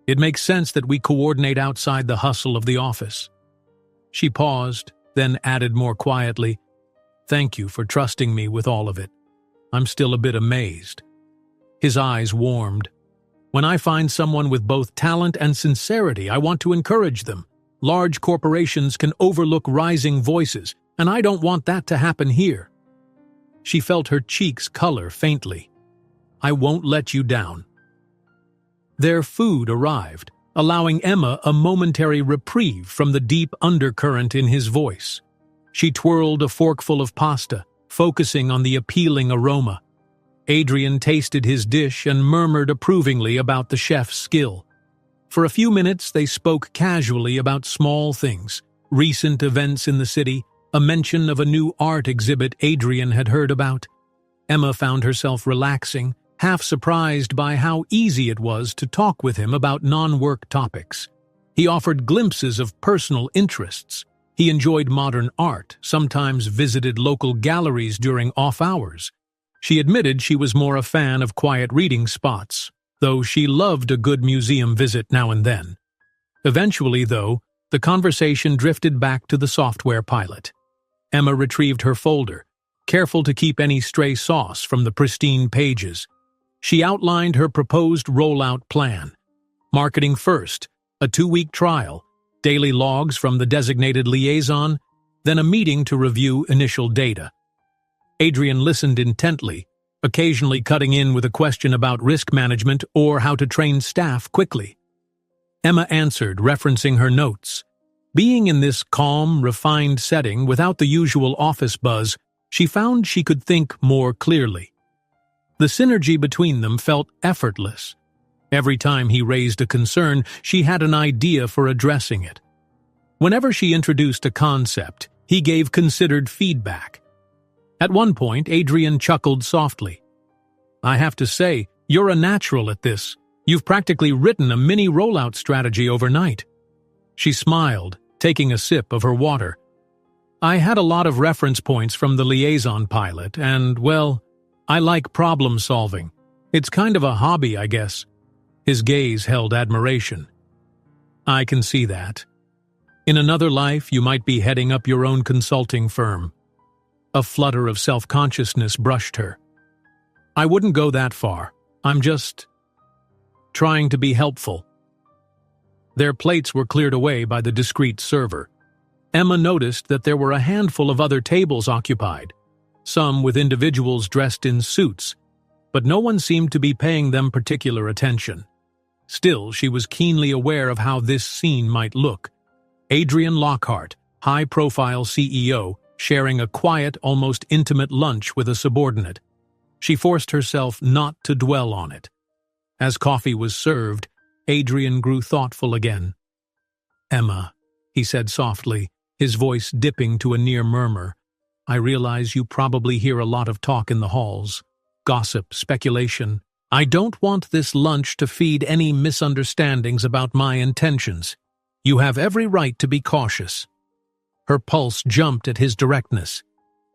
It makes sense that we coordinate outside the hustle of the office." She paused, then added more quietly, "Thank you for trusting me with all of it. I'm still a bit amazed." His eyes warmed. "When I find someone with both talent and sincerity, I want to encourage them. Large corporations can overlook rising voices, and I don't want that to happen here." She felt her cheeks color faintly. "I won't let you down." Their food arrived, allowing Emma a momentary reprieve from the deep undercurrent in his voice. She twirled a forkful of pasta, focusing on the appealing aroma. Adrian tasted his dish and murmured approvingly about the chef's skill. For a few minutes, they spoke casually about small things, recent events in the city, a mention of a new art exhibit Adrian had heard about. Emma found herself relaxing, half surprised by how easy it was to talk with him about non-work topics. He offered glimpses of personal interests. He enjoyed modern art, sometimes visited local galleries during off hours. She admitted she was more a fan of quiet reading spots, though she loved a good museum visit now and then. Eventually, though, the conversation drifted back to the software pilot. Emma retrieved her folder, careful to keep any stray sauce from the pristine pages. She outlined her proposed rollout plan. Marketing first, a 2-week trial, daily logs from the designated liaison, then a meeting to review initial data. Adrian listened intently, occasionally cutting in with a question about risk management or how to train staff quickly. Emma answered, referencing her notes. Being in this calm, refined setting without the usual office buzz, she found she could think more clearly. The synergy between them felt effortless. Every time he raised a concern, she had an idea for addressing it. Whenever she introduced a concept, he gave considered feedback. At one point, Adrian chuckled softly. "I have to say, you're a natural at this. You've practically written a mini rollout strategy overnight." She smiled, taking a sip of her water. "I had a lot of reference points from the liaison pilot, and, well, I like problem solving. It's kind of a hobby, I guess." His gaze held admiration. "I can see that. In another life, you might be heading up your own consulting firm." A flutter of self-consciousness brushed her. "I wouldn't go that far. I'm just trying to be helpful." Their plates were cleared away by the discreet server. Emma noticed that there were a handful of other tables occupied, some with individuals dressed in suits, but no one seemed to be paying them particular attention. Still, she was keenly aware of how this scene might look. Adrian Lockhart, high-profile CEO, sharing a quiet, almost intimate lunch with a subordinate. She forced herself not to dwell on it. As coffee was served, Adrian grew thoughtful again. "Emma," he said softly, his voice dipping to a near murmur, "I realize you probably hear a lot of talk in the halls. Gossip, speculation. I don't want this lunch to feed any misunderstandings about my intentions. You have every right to be cautious." Her pulse jumped at his directness.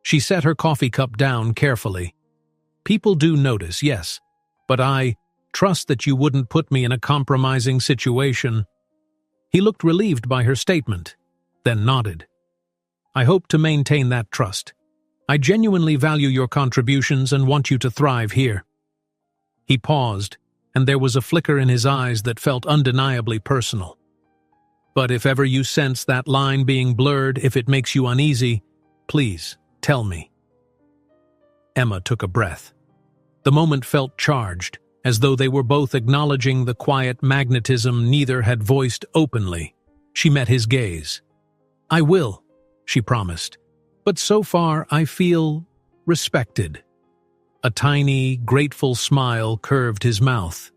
She set her coffee cup down carefully. "People do notice, yes, but I trust that you wouldn't put me in a compromising situation." He looked relieved by her statement, then nodded. "I hope to maintain that trust. I genuinely value your contributions and want you to thrive here." He paused, and there was a flicker in his eyes that felt undeniably personal. "But if ever you sense that line being blurred, if it makes you uneasy, please tell me." Emma took a breath. The moment felt charged, as though they were both acknowledging the quiet magnetism neither had voiced openly. She met his gaze. "I will," she promised, "but so far I feel respected." A tiny, grateful smile curved his mouth.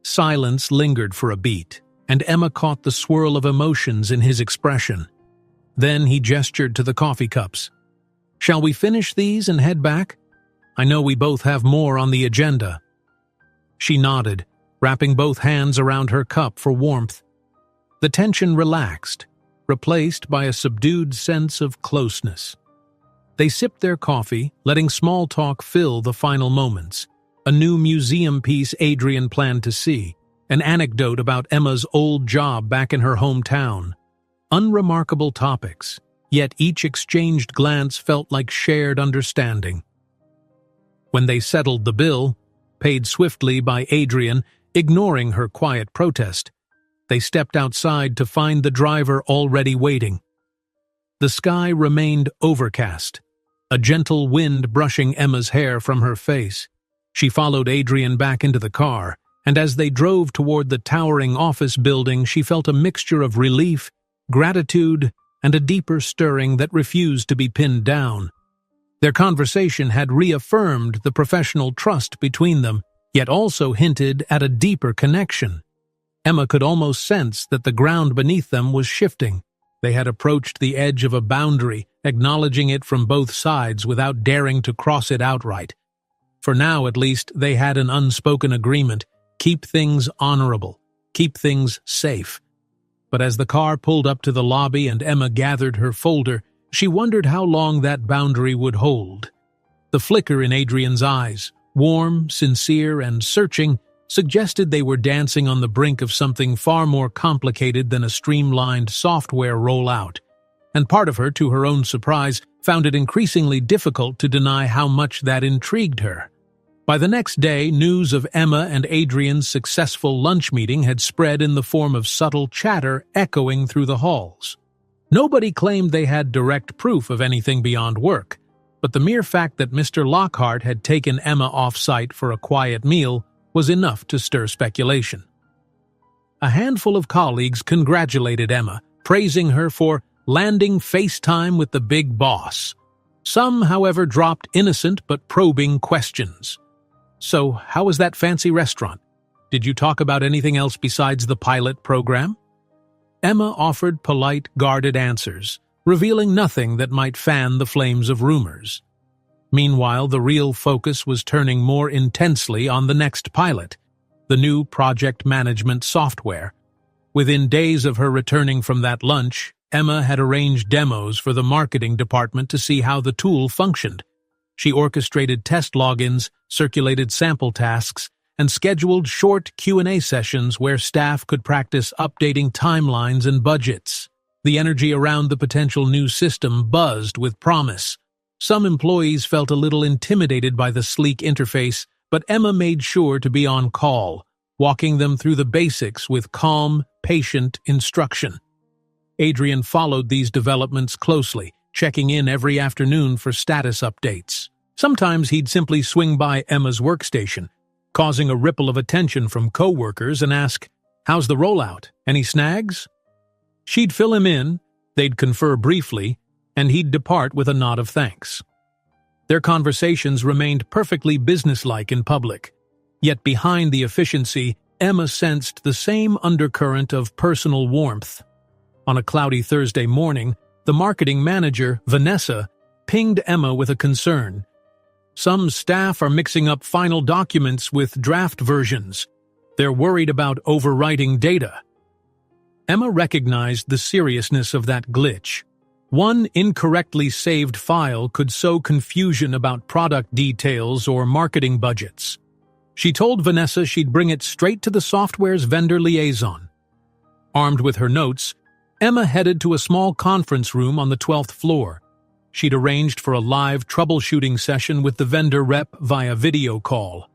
Silence lingered for a beat, and Emma caught the swirl of emotions in his expression. Then he gestured to the coffee cups. "Shall we finish these and head back? I know we both have more on the agenda." She nodded, wrapping both hands around her cup for warmth. The tension relaxed, replaced by a subdued sense of closeness. They sipped their coffee, letting small talk fill the final moments. A new museum piece Adrian planned to see, an anecdote about Emma's old job back in her hometown. Unremarkable topics, yet each exchanged glance felt like shared understanding. When they settled the bill, paid swiftly by Adrian, ignoring her quiet protest, they stepped outside to find the driver already waiting. The sky remained overcast, a gentle wind brushing Emma's hair from her face. She followed Adrian back into the car, and as they drove toward the towering office building, she felt a mixture of relief, gratitude, and a deeper stirring that refused to be pinned down. Their conversation had reaffirmed the professional trust between them, yet also hinted at a deeper connection. Emma could almost sense that the ground beneath them was shifting. They had approached the edge of a boundary, acknowledging it from both sides without daring to cross it outright. For now, at least, they had an unspoken agreement: keep things honorable, keep things safe. But as the car pulled up to the lobby and Emma gathered her folder, she wondered how long that boundary would hold. The flicker in Adrian's eyes, warm, sincere, and searching, suggested they were dancing on the brink of something far more complicated than a streamlined software rollout. And part of her, to her own surprise, found it increasingly difficult to deny how much that intrigued her. By the next day, news of Emma and Adrian's successful lunch meeting had spread in the form of subtle chatter echoing through the halls. Nobody claimed they had direct proof of anything beyond work, but the mere fact that Mr. Lockhart had taken Emma off-site for a quiet meal was enough to stir speculation. A handful of colleagues congratulated Emma, praising her for landing FaceTime with the big boss. Some, however, dropped innocent but probing questions. So, how was that fancy restaurant? Did you talk about anything else besides the pilot program? Emma offered polite, guarded answers, revealing nothing that might fan the flames of rumors. Meanwhile, the real focus was turning more intensely on the next pilot, the new project management software. Within days of her returning from that lunch, Emma had arranged demos for the marketing department to see how the tool functioned. She orchestrated test logins, circulated sample tasks, and scheduled short Q&A sessions where staff could practice updating timelines and budgets. The energy around the potential new system buzzed with promise. Some employees felt a little intimidated by the sleek interface, but Emma made sure to be on call, walking them through the basics with calm, patient instruction. Adrian followed these developments closely, checking in every afternoon for status updates. Sometimes he'd simply swing by Emma's workstation, causing a ripple of attention from co-workers, and ask, "How's the rollout? Any snags?" She'd fill him in, they'd confer briefly, and he'd depart with a nod of thanks. Their conversations remained perfectly businesslike in public. Yet behind the efficiency, Emma sensed the same undercurrent of personal warmth. On a cloudy Thursday morning, the marketing manager, Vanessa, pinged Emma with a concern. "Some staff are mixing up final documents with draft versions. They're worried about overwriting data." Emma recognized the seriousness of that glitch. One incorrectly saved file could sow confusion about product details or marketing budgets. She told Vanessa she'd bring it straight to the software's vendor liaison. Armed with her notes, Emma headed to a small conference room on the 12th floor. She'd arranged for a live troubleshooting session with the vendor rep via video call.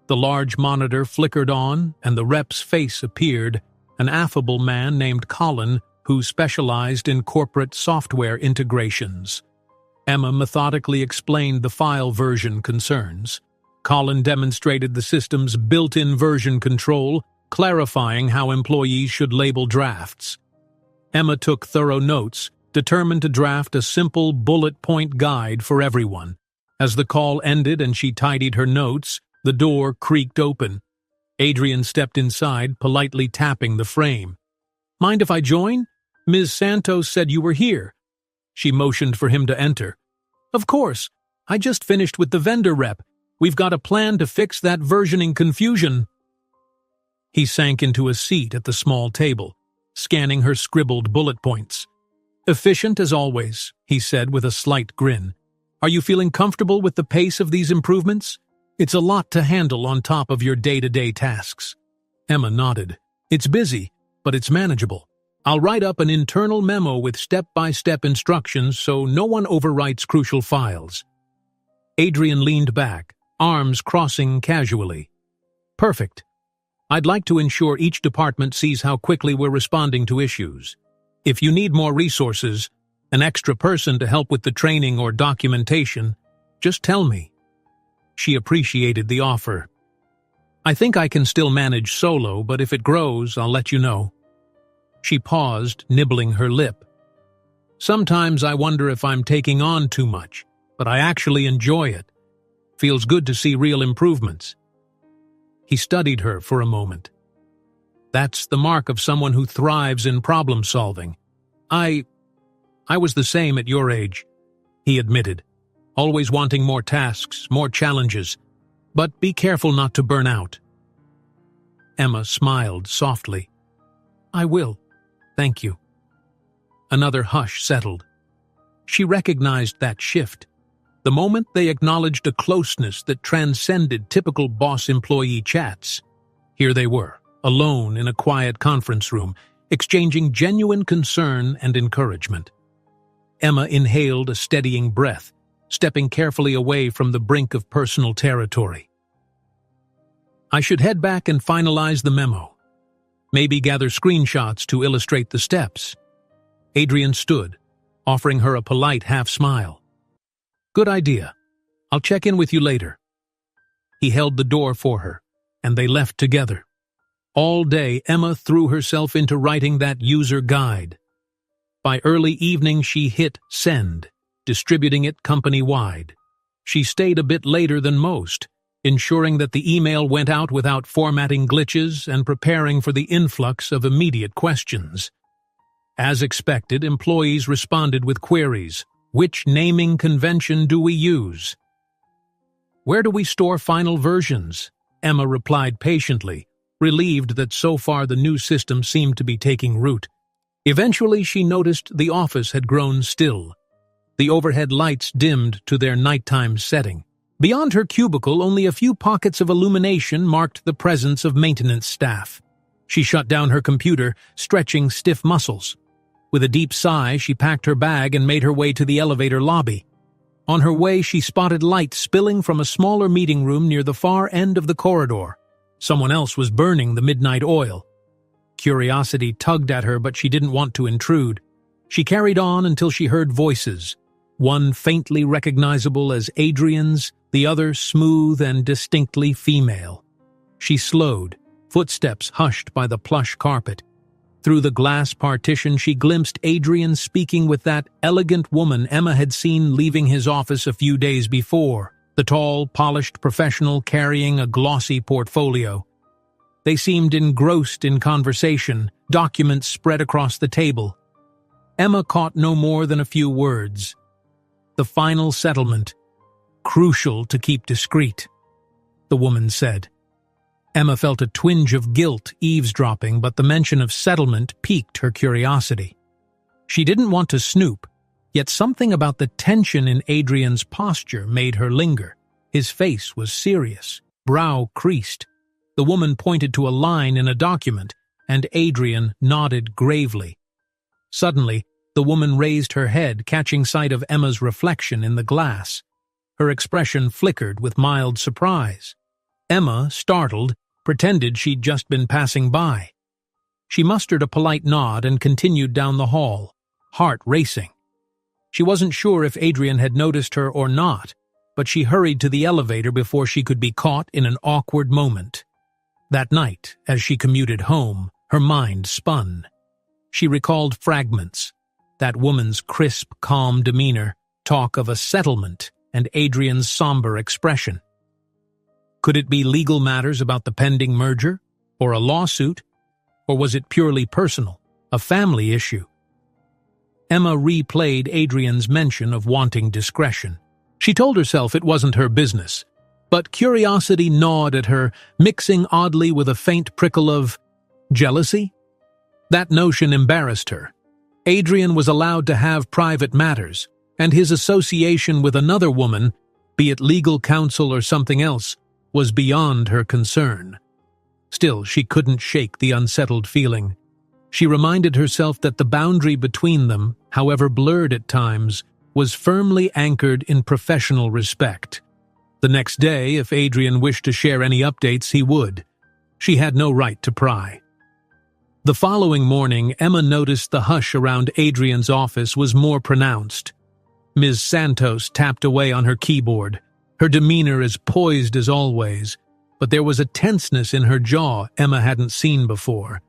The large monitor flickered on, and the rep's face appeared, an affable man named Colin who specialized in corporate software integrations. Emma methodically explained the file version concerns. Colin demonstrated the system's built-in version control, clarifying how employees should label drafts. Emma took thorough notes, determined to draft a simple bullet-point guide for everyone. As the call ended and she tidied her notes, the door creaked open. Adrian stepped inside, politely tapping the frame. "Mind if I join? Ms. Santos said you were here." She motioned for him to enter. "Of course. I just finished with the vendor rep. We've got a plan to fix that versioning confusion." He sank into a seat at the small table, scanning her scribbled bullet points. "Efficient as always," he said with a slight grin. "Are you feeling comfortable with the pace of these improvements? It's a lot to handle on top of your day-to-day tasks." Emma nodded. "It's busy, but it's manageable. I'll write up an internal memo with step-by-step instructions so no one overwrites crucial files." Adrian leaned back, arms crossing casually. "Perfect. I'd like to ensure each department sees how quickly we're responding to issues. If you need more resources, an extra person to help with the training or documentation, just tell me." She appreciated the offer. I think I can still manage solo, but if it grows, I'll let you know. She paused, nibbling her lip. Sometimes I wonder if I'm taking on too much, but I actually enjoy it. Feels good to see real improvements. He studied her for a moment. That's the mark of someone who thrives in problem solving. I was the same at your age, he admitted, always wanting more tasks, more challenges, but be careful not to burn out. Emma smiled softly. I will, thank you. Another hush settled. She recognized that shift. The moment they acknowledged a closeness that transcended typical boss-employee chats. Here they were, alone in a quiet conference room, exchanging genuine concern and encouragement. Emma inhaled a steadying breath, stepping carefully away from the brink of personal territory. I should head back and finalize the memo. Maybe gather screenshots to illustrate the steps. Adrian stood, offering her a polite half-smile. Good idea. I'll check in with you later. He held the door for her, and they left together. All day, Emma threw herself into writing that user guide. By early evening, she hit send, distributing it company-wide. She stayed a bit later than most, ensuring that the email went out without formatting glitches and preparing for the influx of immediate questions. As expected, employees responded with queries. Which naming convention do we use? Where do we store final versions? Emma replied patiently, relieved that so far the new system seemed to be taking root. Eventually, she noticed the office had grown still. The overhead lights dimmed to their nighttime setting. Beyond her cubicle, only a few pockets of illumination marked the presence of maintenance staff. She shut down her computer, stretching stiff muscles. With a deep sigh, she packed her bag and made her way to the elevator lobby. On her way, she spotted light spilling from a smaller meeting room near the far end of the corridor. Someone else was burning the midnight oil. Curiosity tugged at her, but she didn't want to intrude. She carried on until she heard voices, one faintly recognizable as Adrian's, the other smooth and distinctly female. She slowed, footsteps hushed by the plush carpet. Through the glass partition, she glimpsed Adrian speaking with that elegant woman Emma had seen leaving his office a few days before, the tall, polished professional carrying a glossy portfolio. They seemed engrossed in conversation, documents spread across the table. Emma caught no more than a few words. The final settlement. Crucial to keep discreet, the woman said. Emma felt a twinge of guilt eavesdropping, but the mention of settlement piqued her curiosity. She didn't want to snoop, yet something about the tension in Adrian's posture made her linger. His face was serious, brow creased. The woman pointed to a line in a document, and Adrian nodded gravely. Suddenly, the woman raised her head, catching sight of Emma's reflection in the glass. Her expression flickered with mild surprise. Emma, startled, pretended she'd just been passing by. She mustered a polite nod and continued down the hall, heart racing. She wasn't sure if Adrian had noticed her or not, but she hurried to the elevator before she could be caught in an awkward moment. That night, as she commuted home, her mind spun. She recalled fragments, that woman's crisp, calm demeanor, talk of a settlement, and Adrian's somber expression. Could it be legal matters about the pending merger, or a lawsuit, or was it purely personal, a family issue? Emma replayed Adrian's mention of wanting discretion. She told herself it wasn't her business, but curiosity gnawed at her, mixing oddly with a faint prickle of jealousy. That notion embarrassed her. Adrian was allowed to have private matters, and his association with another woman, be it legal counsel or something else, was beyond her concern. Still, she couldn't shake the unsettled feeling. She reminded herself that the boundary between them, however blurred at times, was firmly anchored in professional respect. The next day, if Adrian wished to share any updates, he would. She had no right to pry. The following morning, Emma noticed the hush around Adrian's office was more pronounced. Ms. Santos tapped away on her keyboard, her demeanor as poised as always, but there was a tenseness in her jaw Emma hadn't seen before.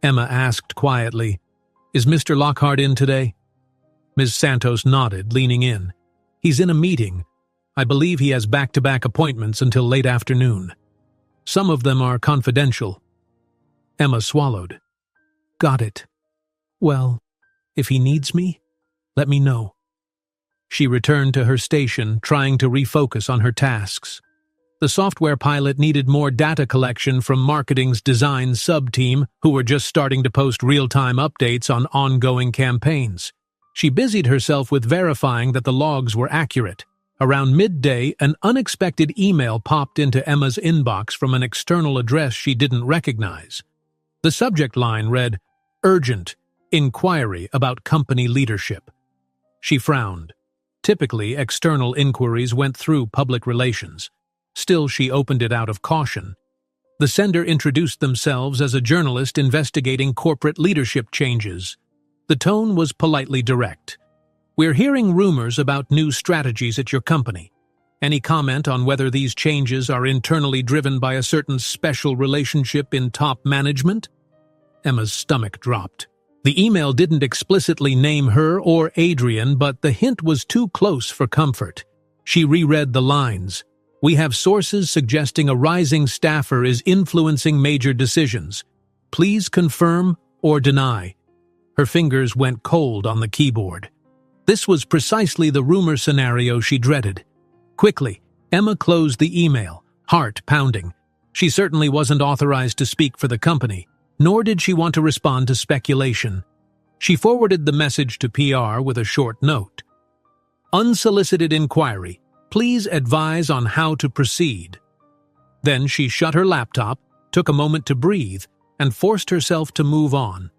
Emma asked quietly, "Is Mr. Lockhart in today?" Ms. Santos nodded, leaning in. "He's in a meeting. I believe he has back-to-back appointments until late afternoon. Some of them are confidential." Emma swallowed. "Got it. Well, if he needs me, let me know." She returned to her station, trying to refocus on her tasks. The software pilot needed more data collection from marketing's design sub-team, who were just starting to post real-time updates on ongoing campaigns. She busied herself with verifying that the logs were accurate. Around midday, an unexpected email popped into Emma's inbox from an external address she didn't recognize. The subject line read, "Urgent, inquiry about company leadership." She frowned. Typically, external inquiries went through public relations. Still, she opened it out of caution. The sender introduced themselves as a journalist investigating corporate leadership changes. The tone was politely direct. "We're hearing rumors about new strategies at your company. Any comment on whether these changes are internally driven by a certain special relationship in top management?" Emma's stomach dropped. The email didn't explicitly name her or Adrian, but the hint was too close for comfort. She reread the lines. "We have sources suggesting a rising staffer is influencing major decisions. Please confirm or deny." Her fingers went cold on the keyboard. This was precisely the rumor scenario she dreaded. Quickly, Emma closed the email, heart pounding. She certainly wasn't authorized to speak for the company, nor did she want to respond to speculation. She forwarded the message to PR with a short note. "Unsolicited inquiry. Please advise on how to proceed." Then she shut her laptop, took a moment to breathe, and forced herself to move on.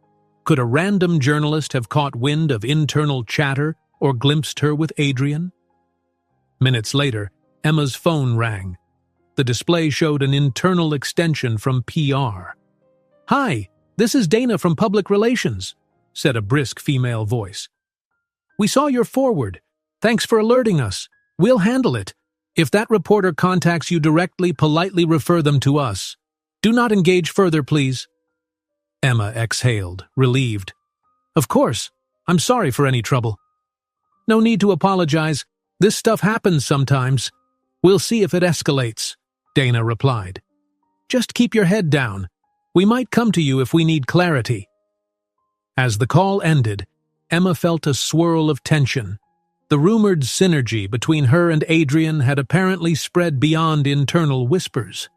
Could a random journalist have caught wind of internal chatter or glimpsed her with Adrian? Minutes later, Emma's phone rang. The display showed an internal extension from PR. "Hi, this is Dana from Public Relations," said a brisk female voice. "We saw your forward. Thanks for alerting us. We'll handle it. If that reporter contacts you directly, politely refer them to us. Do not engage further, please." Emma exhaled, relieved. "Of course. I'm sorry for any trouble." "No need to apologize. This stuff happens sometimes. We'll see if it escalates," Dana replied. "Just keep your head down. We might come to you if we need clarity." As the call ended, Emma felt a swirl of tension. The rumored synergy between her and Adrian had apparently spread beyond internal whispers.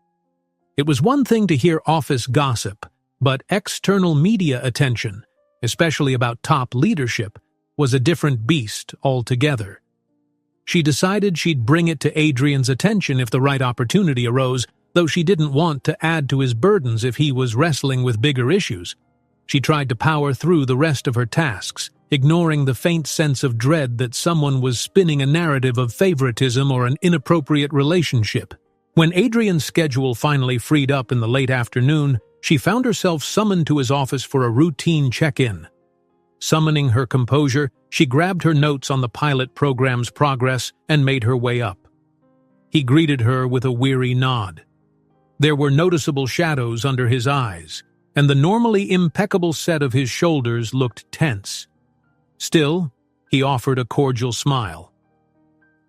It was one thing to hear office gossip, but external media attention, especially about top leadership, was a different beast altogether. She decided she'd bring it to Adrian's attention if the right opportunity arose, though she didn't want to add to his burdens if he was wrestling with bigger issues. She tried to power through the rest of her tasks, ignoring the faint sense of dread that someone was spinning a narrative of favoritism or an inappropriate relationship. When Adrian's schedule finally freed up in the late afternoon, she found herself summoned to his office for a routine check-in. Summoning her composure, she grabbed her notes on the pilot program's progress and made her way up. He greeted her with a weary nod. There were noticeable shadows under his eyes, and the normally impeccable set of his shoulders looked tense. Still, he offered a cordial smile.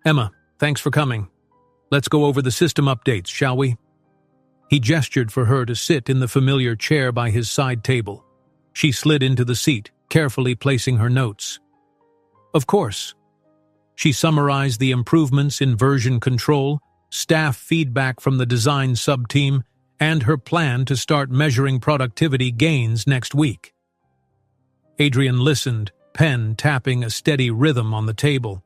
"Emma, thanks for coming. Let's go over the system updates, shall we?" He gestured for her to sit in the familiar chair by his side table. She slid into the seat, carefully placing her notes. "Of course." She summarized the improvements in version control, staff feedback from the design sub-team, and her plan to start measuring productivity gains next week. Adrian listened, pen tapping a steady rhythm on the table.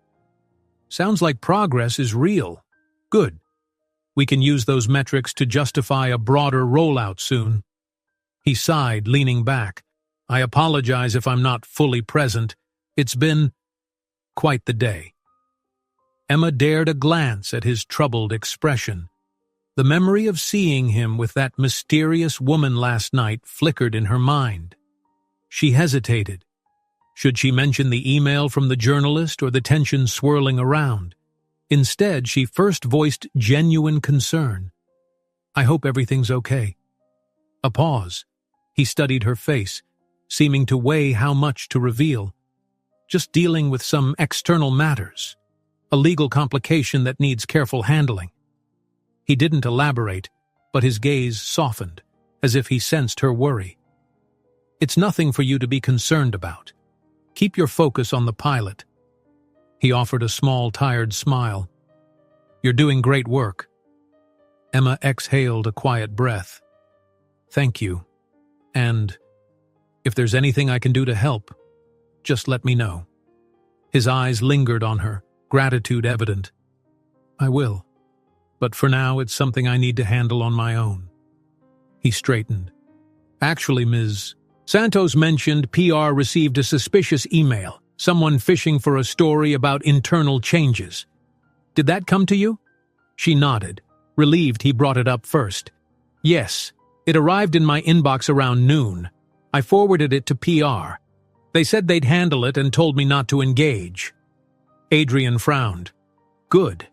"Sounds like progress is real. Good. We can use those metrics to justify a broader rollout soon." He sighed, leaning back. "I apologize if I'm not fully present. It's been quite the day." Emma dared a glance at his troubled expression. The memory of seeing him with that mysterious woman last night flickered in her mind. She hesitated. Should she mention the email from the journalist or the tension swirling around? Instead, she first voiced genuine concern. I hope everything's okay." A pause. He studied her face, seeming to weigh how much to reveal. "Just dealing with some external matters. A legal complication that needs careful handling." He didn't elaborate, but his gaze softened, as if he sensed her worry. "It's nothing for you to be concerned about. Keep your focus on the pilot." He offered a small, tired smile. "You're doing great work." Emma exhaled a quiet breath. "Thank you. And if there's anything I can do to help, just let me know." His eyes lingered on her, gratitude evident. "I will. But for now, it's something I need to handle on my own." He straightened. "Actually, Ms. Santos mentioned PR received a suspicious email, someone fishing for a story about internal changes. Did that come to you?" She nodded, relieved he brought it up first. "Yes, it arrived in my inbox around noon. I forwarded it to PR. They said they'd handle it and told me not to engage." Adrian frowned. "Good.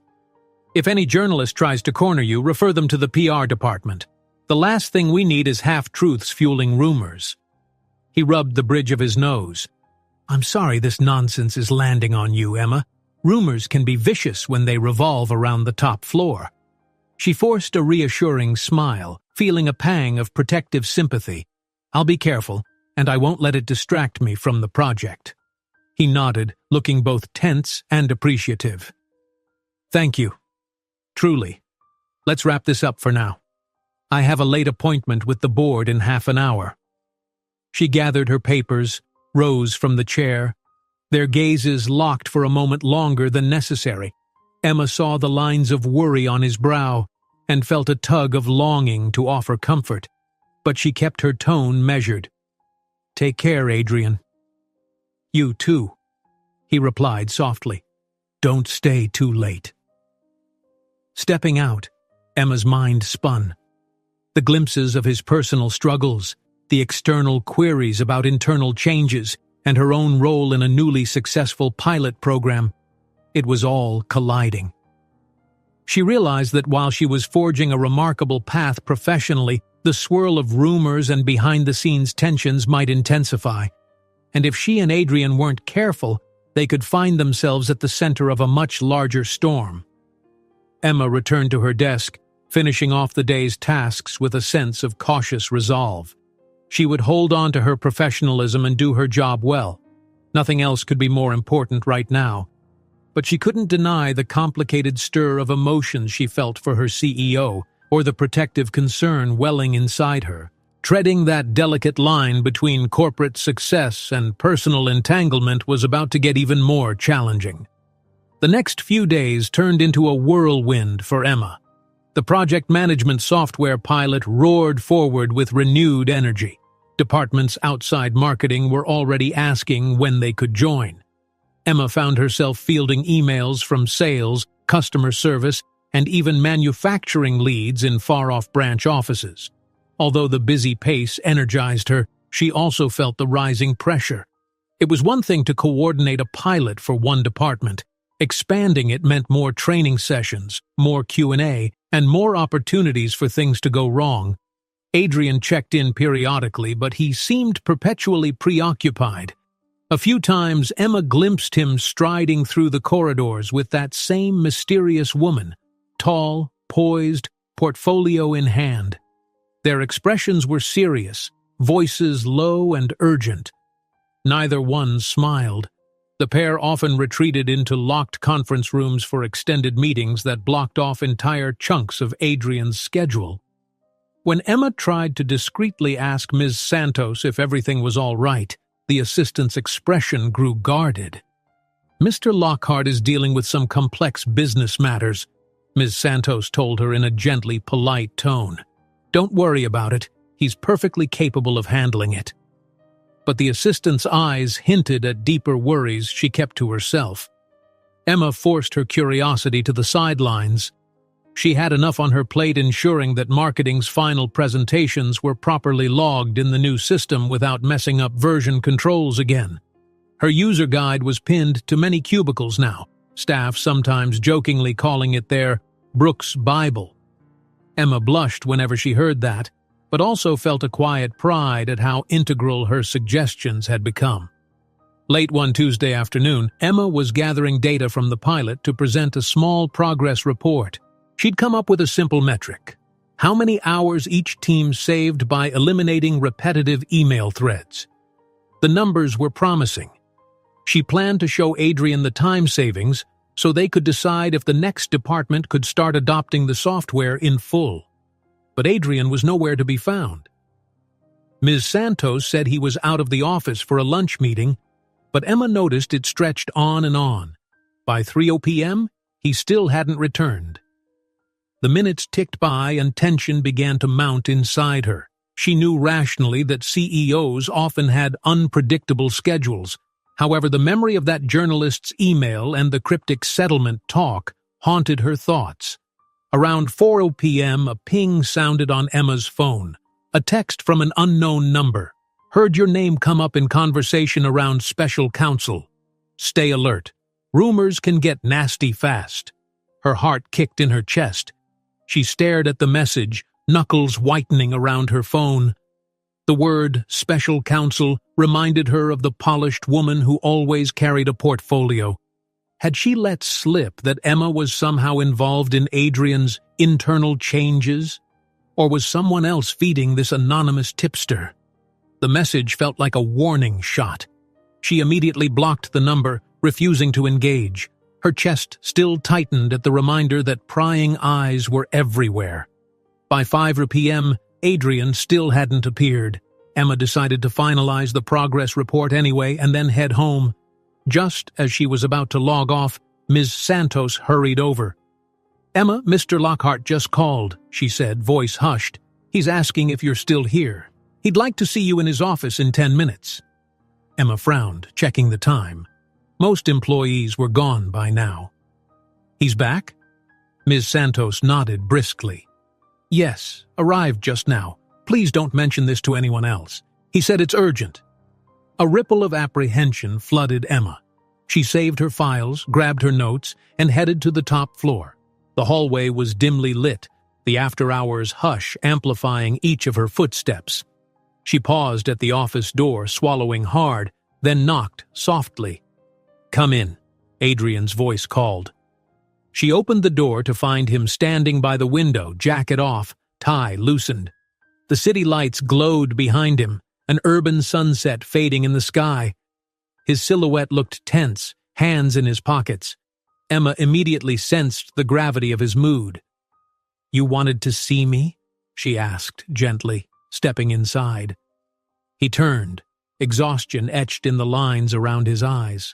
If any journalist tries to corner you, refer them to the PR department. The last thing we need is half-truths fueling rumors." He rubbed the bridge of his nose. "I'm sorry this nonsense is landing on you, Emma. Rumors can be vicious when they revolve around the top floor." She forced a reassuring smile, feeling a pang of protective sympathy. "I'll be careful, and I won't let it distract me from the project." He nodded, looking both tense and appreciative. "Thank you. Truly. Let's wrap this up for now. I have a late appointment with the board in half an hour." She gathered her papers, rose from the chair. Their gazes locked for a moment longer than necessary. Emma saw the lines of worry on his brow and felt a tug of longing to offer comfort, but she kept her tone measured. "Take care, Adrian." "You too," he replied softly. "Don't stay too late." Stepping out, Emma's mind spun. The glimpses of his personal struggles, the external queries about internal changes, and her own role in a newly successful pilot program. It was all colliding. She realized that while she was forging a remarkable path professionally, the swirl of rumors and behind-the-scenes tensions might intensify. And if she and Adrian weren't careful, they could find themselves at the center of a much larger storm. Emma returned to her desk, finishing off the day's tasks with a sense of cautious resolve. She would hold on to her professionalism and do her job well. Nothing else could be more important right now. But she couldn't deny the complicated stir of emotions she felt for her CEO, or the protective concern welling inside her. Treading that delicate line between corporate success and personal entanglement was about to get even more challenging. The next few days turned into a whirlwind for Emma. The project management software pilot roared forward with renewed energy. Departments outside marketing were already asking when they could join. Emma found herself fielding emails from sales, customer service, and even manufacturing leads in far-off branch offices. Although the busy pace energized her, she also felt the rising pressure. It was one thing to coordinate a pilot for one department. Expanding it meant more training sessions, more Q&A, and more opportunities for things to go wrong. Adrian checked in periodically, but he seemed perpetually preoccupied. A few times, Emma glimpsed him striding through the corridors with that same mysterious woman, tall, poised, portfolio in hand. Their expressions were serious, voices low and urgent. Neither one smiled. The pair often retreated into locked conference rooms for extended meetings that blocked off entire chunks of Adrian's schedule. When Emma tried to discreetly ask Ms. Santos if everything was all right, the assistant's expression grew guarded. "Mr. Lockhart is dealing with some complex business matters," Ms. Santos told her in a gently polite tone. "Don't worry about it. He's perfectly capable of handling it." But the assistant's eyes hinted at deeper worries she kept to herself. Emma forced her curiosity to the sidelines. She had enough on her plate ensuring that marketing's final presentations were properly logged in the new system without messing up version controls again. Her user guide was pinned to many cubicles now, staff sometimes jokingly calling it their Brooks Bible. Emma blushed whenever she heard that, but also felt a quiet pride at how integral her suggestions had become. Late one Tuesday afternoon, Emma was gathering data from the pilot to present a small progress report. She'd come up with a simple metric: how many hours each team saved by eliminating repetitive email threads. The numbers were promising. She planned to show Adrian the time savings so they could decide if the next department could start adopting the software in full. But Adrian was nowhere to be found. Ms. Santos said he was out of the office for a lunch meeting, but Emma noticed it stretched on and on. By 3 p.m., he still hadn't returned. The minutes ticked by and tension began to mount inside her. She knew rationally that CEOs often had unpredictable schedules. However, the memory of that journalist's email and the cryptic settlement talk haunted her thoughts. Around 4 p.m., a ping sounded on Emma's phone. A text from an unknown number. Heard your name come up in conversation around special counsel. Stay alert. Rumors can get nasty fast. Her heart kicked in her chest. She stared at the message, knuckles whitening around her phone. The word special counsel reminded her of the polished woman who always carried a portfolio. Had she let slip that Emma was somehow involved in Adrian's internal changes? Or was someone else feeding this anonymous tipster? The message felt like a warning shot. She immediately blocked the number, refusing to engage. Her chest still tightened at the reminder that prying eyes were everywhere. By 5 p.m., Adrian still hadn't appeared. Emma decided to finalize the progress report anyway and then head home. Just as she was about to log off, Ms. Santos hurried over. "Emma, Mr. Lockhart just called," she said, voice hushed. "He's asking if you're still here. He'd like to see you in his office in 10 minutes. Emma frowned, checking the time. Most employees were gone by now. "He's back?" Ms. Santos nodded briskly. "Yes, arrived just now. Please don't mention this to anyone else. He said it's urgent." A ripple of apprehension flooded Emma. She saved her files, grabbed her notes, and headed to the top floor. The hallway was dimly lit, the after-hours hush amplifying each of her footsteps. She paused at the office door, swallowing hard, then knocked softly. "Come in," Adrian's voice called. She opened the door to find him standing by the window, jacket off, tie loosened. The city lights glowed behind him, an urban sunset fading in the sky. His silhouette looked tense, hands in his pockets. Emma immediately sensed the gravity of his mood. "You wanted to see me?" she asked gently, stepping inside. He turned, exhaustion etched in the lines around his eyes.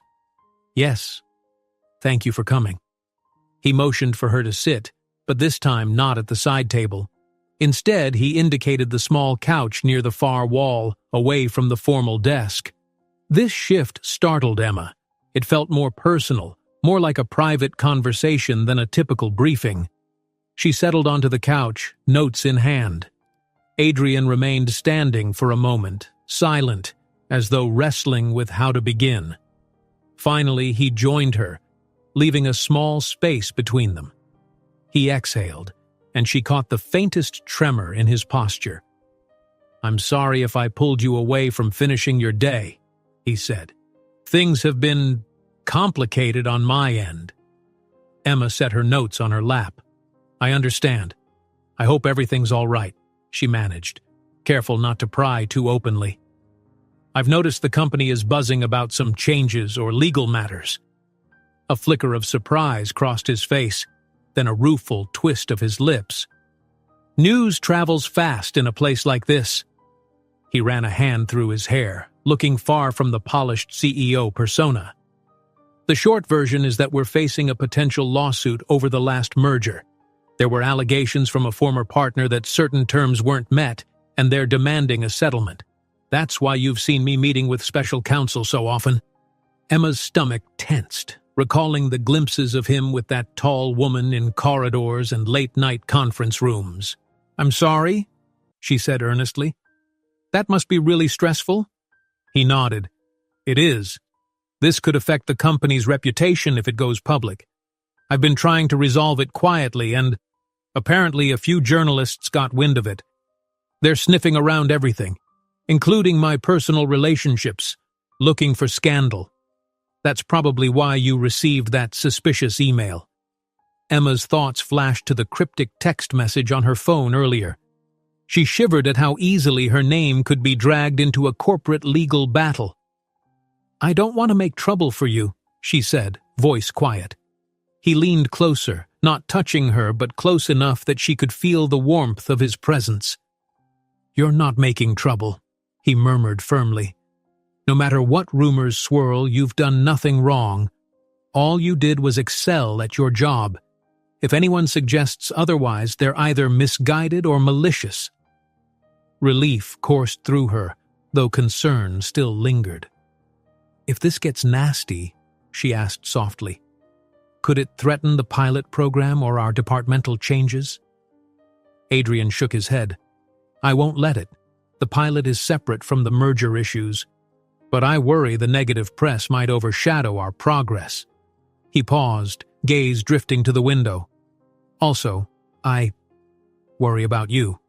"Yes. Thank you for coming." He motioned for her to sit, but this time not at the side table. Instead, he indicated the small couch near the far wall, away from the formal desk. This shift startled Emma. It felt more personal, more like a private conversation than a typical briefing. She settled onto the couch, notes in hand. Adrian remained standing for a moment, silent, as though wrestling with how to begin. Finally, he joined her, leaving a small space between them. He exhaled, and she caught the faintest tremor in his posture. "I'm sorry if I pulled you away from finishing your day," he said. "Things have been complicated on my end." Emma set her notes on her lap. "I understand. I hope everything's all right," she managed, careful not to pry too openly. "I've noticed the company is buzzing about some changes or legal matters." A flicker of surprise crossed his face, then a rueful twist of his lips. "News travels fast in a place like this." He ran a hand through his hair, looking far from the polished CEO persona. "The short version is that we're facing a potential lawsuit over the last merger. There were allegations from a former partner that certain terms weren't met, and they're demanding a settlement. That's why you've seen me meeting with special counsel so often." Emma's stomach tensed, recalling the glimpses of him with that tall woman in corridors and late-night conference rooms. "I'm sorry," she said earnestly. "That must be really stressful?" He nodded. "It is. This could affect the company's reputation if it goes public. I've been trying to resolve it quietly, and Apparently, a few journalists got wind of it. They're sniffing around everything, including my personal relationships, looking for scandal. That's probably why you received that suspicious email." Emma's thoughts flashed to the cryptic text message on her phone earlier. She shivered at how easily her name could be dragged into a corporate legal battle. "I don't want to make trouble for you," she said, voice quiet. He leaned closer, not touching her but close enough that she could feel the warmth of his presence. "You're not making trouble," he murmured firmly. "No matter what rumors swirl, you've done nothing wrong. All you did was excel at your job. If anyone suggests otherwise, they're either misguided or malicious." Relief coursed through her, though concern still lingered. "If this gets nasty," she asked softly, "could it threaten the pilot program or our departmental changes?" Adrian shook his head. "I won't let it. The pilot is separate from the merger issues. But I worry the negative press might overshadow our progress." He paused, gaze drifting to the window. "Also, I worry about you.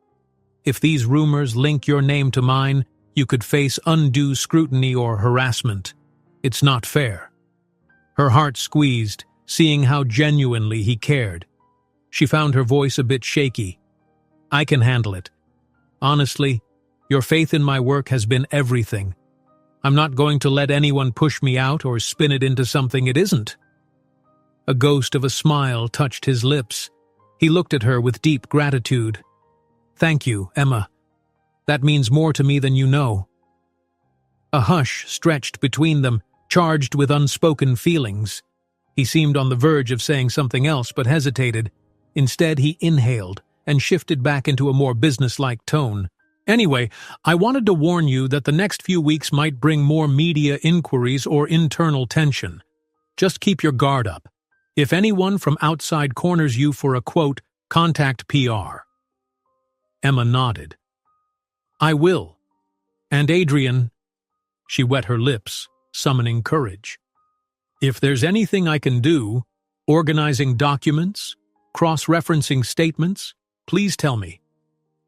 If these rumors link your name to mine, you could face undue scrutiny or harassment. It's not fair." Her heart squeezed, seeing how genuinely he cared. She found her voice a bit shaky. "I can handle it. Honestly, your faith in my work has been everything. I'm not going to let anyone push me out or spin it into something it isn't." A ghost of a smile touched his lips. He looked at her with deep gratitude. "Thank you, Emma. That means more to me than you know." A hush stretched between them, charged with unspoken feelings. He seemed on the verge of saying something else but hesitated. Instead, he inhaled and shifted back into a more businesslike tone. "Anyway, I wanted to warn you that the next few weeks might bring more media inquiries or internal tension. Just keep your guard up. If anyone from outside corners you for a quote, contact PR." Emma nodded. "I will. And Adrian," she wet her lips, summoning courage, "if there's anything I can do, organizing documents, cross-referencing statements, please tell me.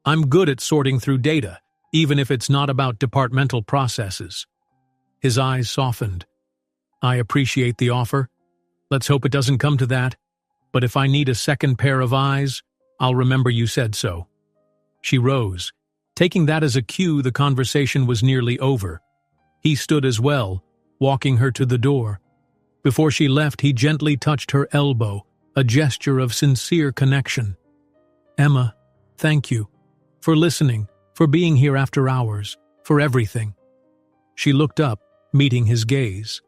I'm good at sorting through data, even if it's not about departmental processes." His eyes softened. "I appreciate the offer. Let's hope it doesn't come to that. But if I need a second pair of eyes, I'll remember you said so." She rose. Taking that as a cue, the conversation was nearly over. He stood as well, walking her to the door. Before she left, he gently touched her elbow, a gesture of sincere connection. "Emma, thank you. For listening, for being here after hours, for everything." She looked up, meeting his gaze.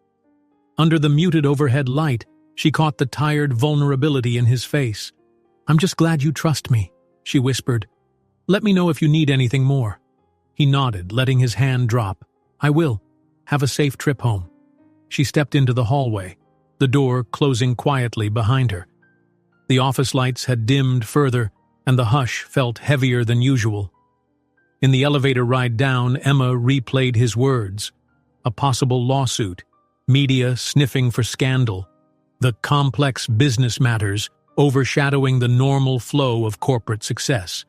Under the muted overhead light, she caught the tired vulnerability in his face. "I'm just glad you trust me," she whispered. "Let me know if you need anything more." He nodded, letting his hand drop. "I will. Have a safe trip home." She stepped into the hallway, the door closing quietly behind her. The office lights had dimmed further, and the hush felt heavier than usual. In the elevator ride down, Emma replayed his words. A possible lawsuit, media sniffing for scandal, the complex business matters overshadowing the normal flow of corporate success.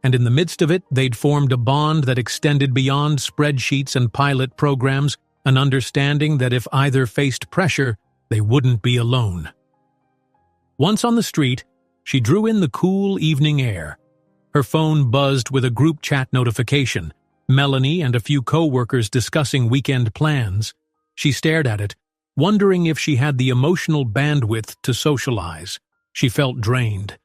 And in the midst of it, they'd formed a bond that extended beyond spreadsheets and pilot programs, an understanding that if either faced pressure, they wouldn't be alone. Once on the street, she drew in the cool evening air. Her phone buzzed with a group chat notification, Melanie and a few co-workers discussing weekend plans. She stared at it, wondering if she had the emotional bandwidth to socialize. She felt drained.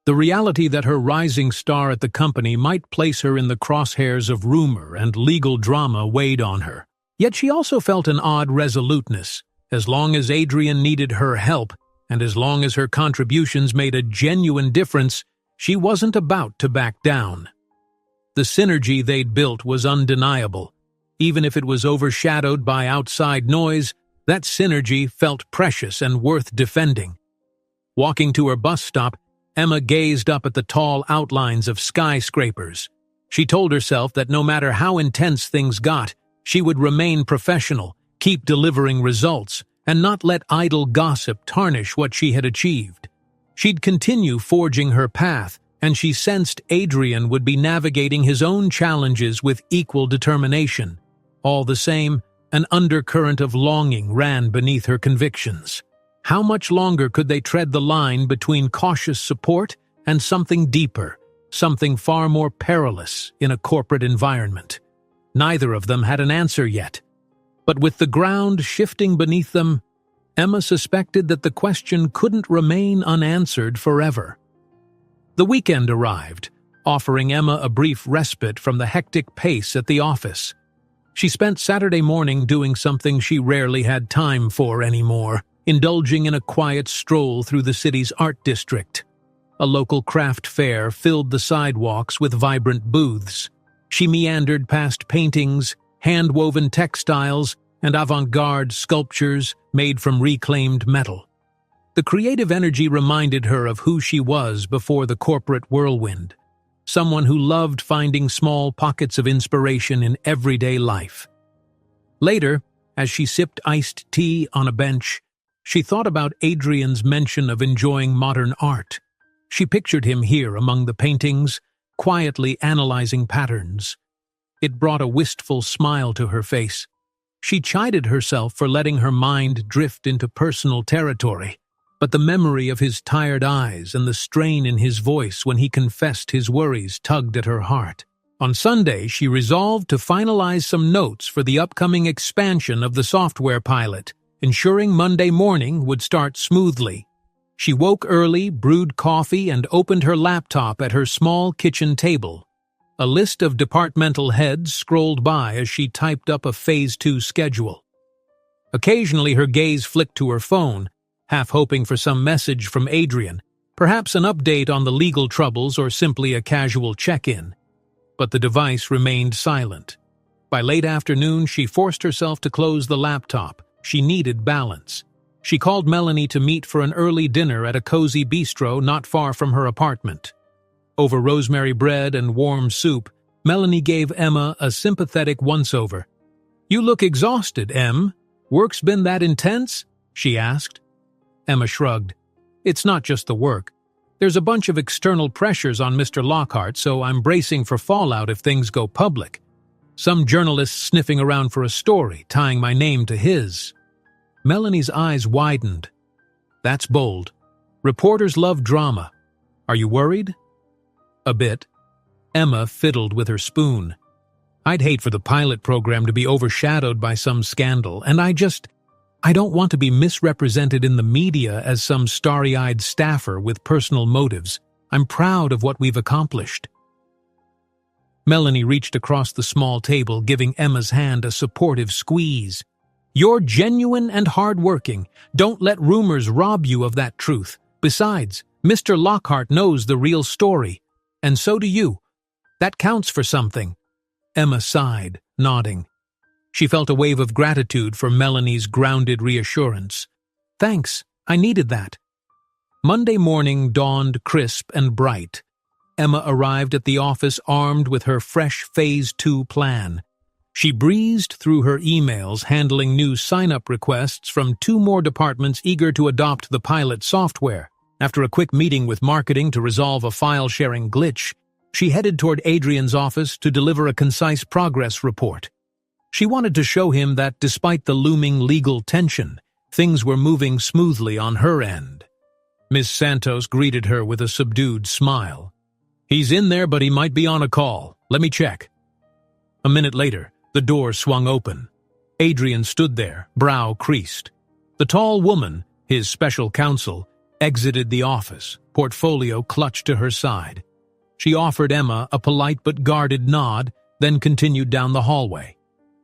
The reality that her rising star at the company might place her in the crosshairs of rumor and legal drama weighed on her. Yet she also felt an odd resoluteness. As long as Adrian needed her help, and as long as her contributions made a genuine difference, she wasn't about to back down. The synergy they'd built was undeniable. Even if it was overshadowed by outside noise, that synergy felt precious and worth defending. Walking to her bus stop, Emma gazed up at the tall outlines of skyscrapers. She told herself that no matter how intense things got, she would remain professional, keep delivering results, and not let idle gossip tarnish what she had achieved. She'd continue forging her path, and she sensed Adrian would be navigating his own challenges with equal determination. All the same, an undercurrent of longing ran beneath her convictions. How much longer could they tread the line between cautious support and something deeper, something far more perilous in a corporate environment? Neither of them had an answer yet. But with the ground shifting beneath them, Emma suspected that the question couldn't remain unanswered forever. The weekend arrived, offering Emma a brief respite from the hectic pace at the office. She spent Saturday morning doing something she rarely had time for anymore, indulging in a quiet stroll through the city's art district. A local craft fair filled the sidewalks with vibrant booths. She meandered past paintings, hand-woven textiles, and avant-garde sculptures made from reclaimed metal. The creative energy reminded her of who she was before the corporate whirlwind, someone who loved finding small pockets of inspiration in everyday life. Later, as she sipped iced tea on a bench, she thought about Adrian's mention of enjoying modern art. She pictured him here among the paintings, quietly analyzing patterns. It brought a wistful smile to her face. She chided herself for letting her mind drift into personal territory, but the memory of his tired eyes and the strain in his voice when he confessed his worries tugged at her heart. On Sunday, she resolved to finalize some notes for the upcoming expansion of the software pilot, ensuring Monday morning would start smoothly. She woke early, brewed coffee, and opened her laptop at her small kitchen table. A list of departmental heads scrolled by as she typed up a Phase 2 schedule. Occasionally her gaze flicked to her phone, half hoping for some message from Adrian, perhaps an update on the legal troubles or simply a casual check-in. But the device remained silent. By late afternoon, she forced herself to close the laptop. She needed balance. She called Melanie to meet for an early dinner at a cozy bistro not far from her apartment. Over rosemary bread and warm soup, Melanie gave Emma a sympathetic once-over. "You look exhausted, Em. Work's been that intense?" she asked. Emma shrugged. "It's not just the work. There's a bunch of external pressures on Mr. Lockhart, so I'm bracing for fallout if things go public. Some journalist sniffing around for a story, tying my name to his." Melanie's eyes widened. "That's bold. Reporters love drama. Are you worried?" "A bit." Emma fiddled with her spoon. "I'd hate for the pilot program to be overshadowed by some scandal, and I don't want to be misrepresented in the media as some starry-eyed staffer with personal motives. I'm proud of what we've accomplished." Melanie reached across the small table, giving Emma's hand a supportive squeeze. "You're genuine and hard-working. Don't let rumors rob you of that truth. Besides, Mr. Lockhart knows the real story. And so do you. That counts for something." Emma sighed, nodding. She felt a wave of gratitude for Melanie's grounded reassurance. "Thanks, I needed that." Monday morning dawned crisp and bright. Emma arrived at the office armed with her fresh Phase 2 plan. She breezed through her emails, handling new sign-up requests from 2 more departments eager to adopt the pilot software. After a quick meeting with marketing to resolve a file-sharing glitch, she headed toward Adrian's office to deliver a concise progress report. She wanted to show him that despite the looming legal tension, things were moving smoothly on her end. Ms. Santos greeted her with a subdued smile. "He's in there, but he might be on a call. Let me check." A minute later, the door swung open. Adrian stood there, brow creased. The tall woman, his special counsel, exited the office, portfolio clutched to her side. She offered Emma a polite but guarded nod, then continued down the hallway.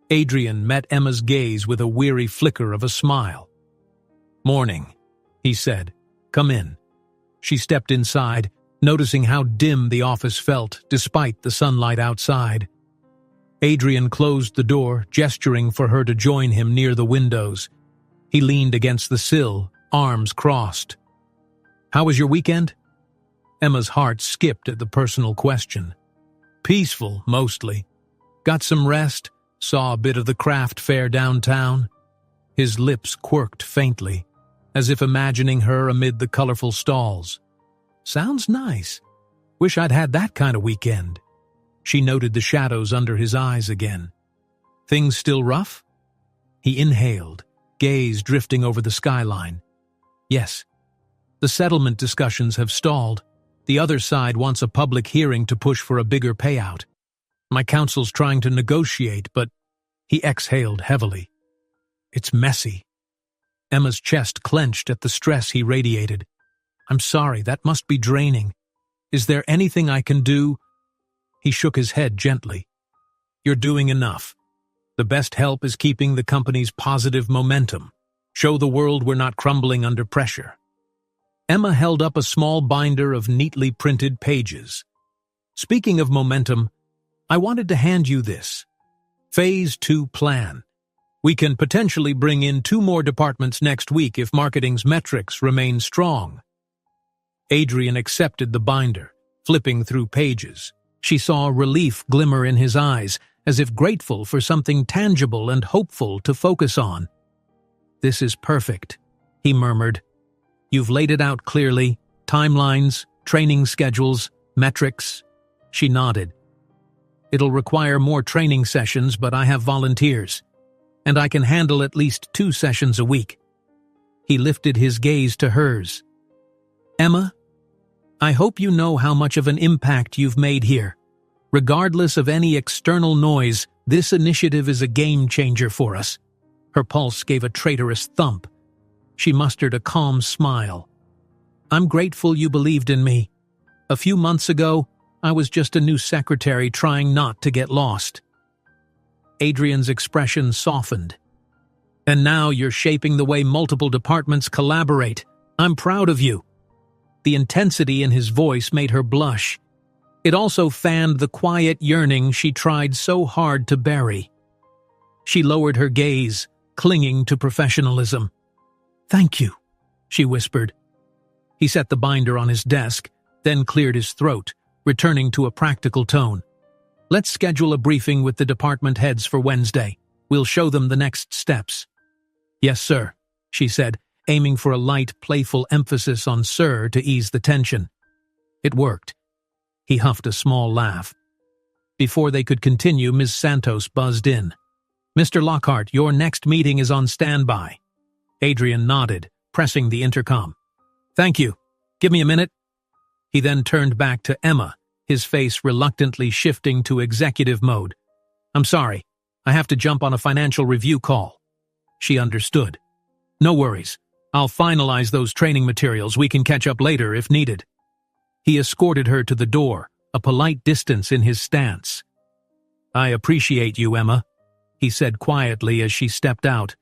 Adrian met Emma's gaze with a weary flicker of a smile. "Morning," he said. "Come in." She stepped inside, noticing how dim the office felt despite the sunlight outside. Adrian closed the door, gesturing for her to join him near the windows. He leaned against the sill, arms crossed. "How was your weekend?" Emma's heart skipped at the personal question. "Peaceful, mostly. Got some rest, saw a bit of the craft fair downtown." His lips quirked faintly, as if imagining her amid the colorful stalls. Sounds nice. Wish I'd had that kind of weekend. She noted the shadows under his eyes again. Things still rough? He inhaled, gaze drifting over the skyline. Yes. The settlement discussions have stalled. The other side wants a public hearing to push for a bigger payout. My counsel's trying to negotiate, but he exhaled heavily. It's messy. Emma's chest clenched at the stress he radiated. I'm sorry, that must be draining. Is there anything I can do? He shook his head gently. You're doing enough. The best help is keeping the company's positive momentum. Show the world we're not crumbling under pressure. Emma held up a small binder of neatly printed pages. Speaking of momentum, I wanted to hand you this. Phase 2 plan. We can potentially bring in 2 more departments next week if marketing's metrics remain strong. Adrian accepted the binder, flipping through pages. She saw relief glimmer in his eyes, as if grateful for something tangible and hopeful to focus on. This is perfect, he murmured. You've laid it out clearly, timelines, training schedules, metrics. She nodded. It'll require more training sessions, but I have volunteers, and I can handle at least 2 sessions a week. He lifted his gaze to hers. Emma, I hope you know how much of an impact you've made here. Regardless of any external noise, this initiative is a game changer for us. Her pulse gave a traitorous thump. She mustered a calm smile. I'm grateful you believed in me. A few months ago, I was just a new secretary trying not to get lost. Adrian's expression softened. And now you're shaping the way multiple departments collaborate. I'm proud of you. The intensity in his voice made her blush. It also fanned the quiet yearning she tried so hard to bury. She lowered her gaze, clinging to professionalism. Thank you, she whispered. He set the binder on his desk, then cleared his throat, returning to a practical tone. Let's schedule a briefing with the department heads for Wednesday. We'll show them the next steps. Yes, sir, she said, aiming for a light, playful emphasis on sir to ease the tension. It worked. He huffed a small laugh. Before they could continue, Ms. Santos buzzed in. Mr. Lockhart, your next meeting is on standby. Adrian nodded, pressing the intercom. Thank you. Give me a minute. He then turned back to Emma, his face reluctantly shifting to executive mode. I'm sorry. I have to jump on a financial review call. She understood. No worries. I'll finalize those training materials. We can catch up later if needed. He escorted her to the door, a polite distance in his stance. I appreciate you, Emma, he said quietly as she stepped out.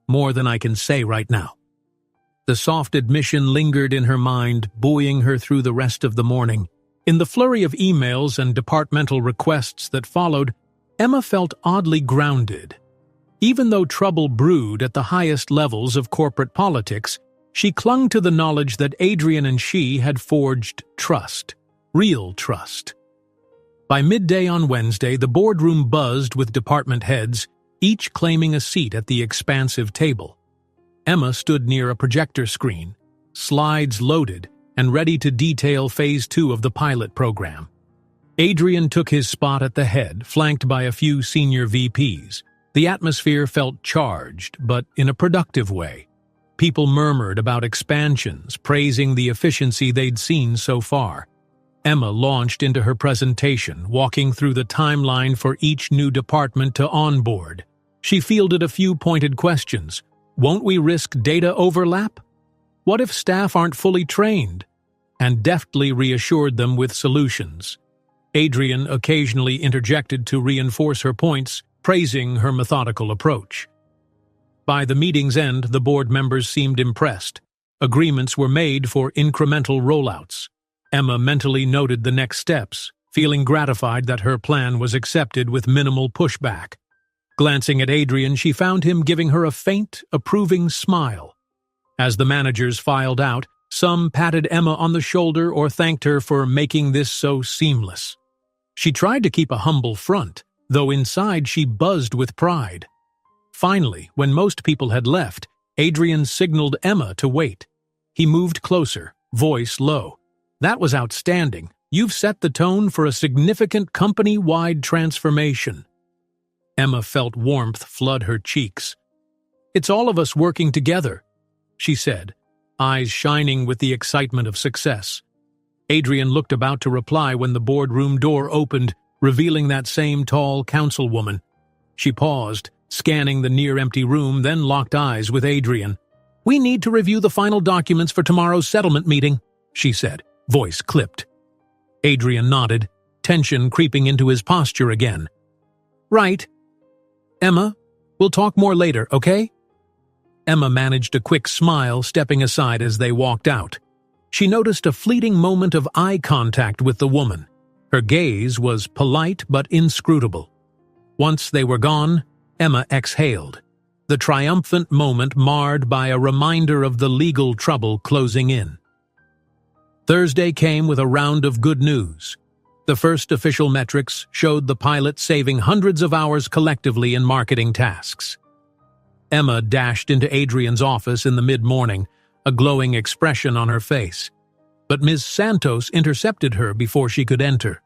More than I can say right now. The soft admission lingered in her mind, buoying her through the rest of the morning. In the flurry of emails and departmental requests that followed, Emma felt oddly grounded. Even though trouble brewed at the highest levels of corporate politics, she clung to the knowledge that Adrian and she had forged trust, real trust. By midday on Wednesday, the boardroom buzzed with department heads, each claiming a seat at the expansive table. Emma stood near a projector screen, slides loaded and ready to detail Phase 2 of the pilot program. Adrian took his spot at the head, flanked by a few senior VPs. The atmosphere felt charged, but in a productive way. People murmured about expansions, praising the efficiency they'd seen so far. Emma launched into her presentation, walking through the timeline for each new department to onboard. She fielded a few pointed questions. Won't we risk data overlap? What if staff aren't fully trained? And deftly reassured them with solutions. Adrian occasionally interjected to reinforce her points, praising her methodical approach. By the meeting's end, the board members seemed impressed. Agreements were made for incremental rollouts. Emma mentally noted the next steps, feeling gratified that her plan was accepted with minimal pushback. Glancing at Adrian, she found him giving her a faint, approving smile. As the managers filed out, some patted Emma on the shoulder or thanked her for making this so seamless. She tried to keep a humble front, though inside she buzzed with pride. Finally, when most people had left, Adrian signaled Emma to wait. He moved closer, voice low. That was outstanding. You've set the tone for a significant company-wide transformation. Emma felt warmth flood her cheeks. It's all of us working together, she said, eyes shining with the excitement of success. Adrian looked about to reply when the boardroom door opened, revealing that same tall councilwoman. She paused, scanning the near-empty room, then locked eyes with Adrian. We need to review the final documents for tomorrow's settlement meeting, she said, voice clipped. Adrian nodded, tension creeping into his posture again. Right. Emma, we'll talk more later, okay? Emma managed a quick smile, stepping aside as they walked out. She noticed a fleeting moment of eye contact with the woman. Her gaze was polite but inscrutable. Once they were gone, Emma exhaled, the triumphant moment marred by a reminder of the legal trouble closing in. Thursday came with a round of good news. The first official metrics showed the pilot saving hundreds of hours collectively in marketing tasks. Emma dashed into Adrian's office in the mid-morning, a glowing expression on her face. But Ms. Santos intercepted her before she could enter.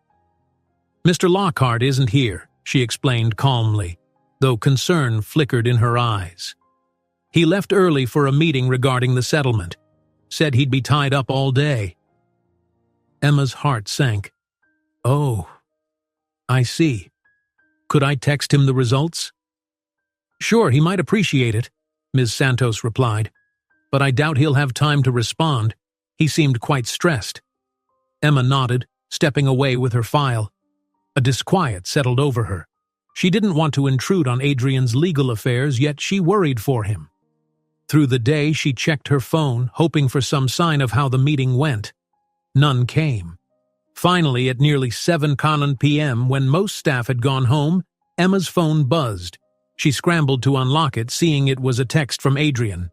Mr. Lockhart isn't here, she explained calmly, though concern flickered in her eyes. He left early for a meeting regarding the settlement. Said he'd be tied up all day. Emma's heart sank. Oh, I see. Could I text him the results? Sure, he might appreciate it, Ms. Santos replied, but I doubt he'll have time to respond. He seemed quite stressed. Emma nodded, stepping away with her file. A disquiet settled over her. She didn't want to intrude on Adrian's legal affairs, yet she worried for him. Through the day, she checked her phone, hoping for some sign of how the meeting went. None came. Finally, at nearly 7 p.m., when most staff had gone home, Emma's phone buzzed. She scrambled to unlock it, seeing it was a text from Adrian.